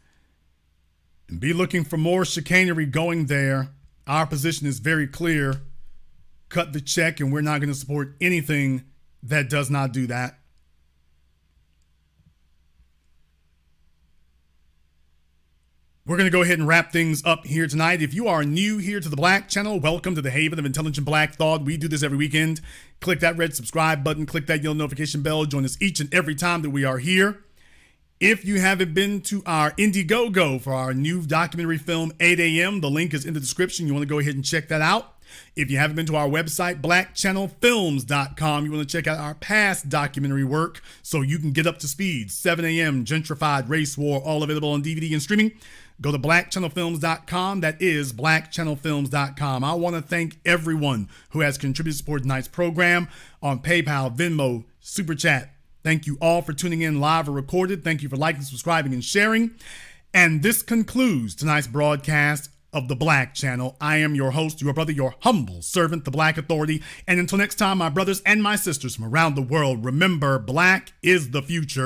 And be looking for more chicanery going there. Our position is very clear. Cut the check, and we're not going to support anything that does not do that. We're going to go ahead and wrap things up here tonight. If you are new here to the Black Channel, welcome to the Haven of Intelligent Black Thought. We do this every weekend. Click that red subscribe button. Click that yellow notification bell. Join us each and every time that we are here. If you haven't been to our Indiegogo for our new documentary film, 8 a.m., the link is in the description. You want to go ahead and check that out. If you haven't been to our website, blackchannelfilms.com, you want to check out our past documentary work so you can get up to speed. 7 a.m., Gentrified, Race War, all available on DVD and streaming. Go to blackchannelfilms.com. That is blackchannelfilms.com. I want to thank everyone who has contributed to support tonight's program on PayPal, Venmo, Super Chat. Thank you all for tuning in live or recorded. Thank you for liking, subscribing, and sharing. And this concludes tonight's broadcast of the Black Channel. I am your host, your brother, your humble servant, the Black Authority. And until next time, my brothers and my sisters from around the world, remember, Black is the future.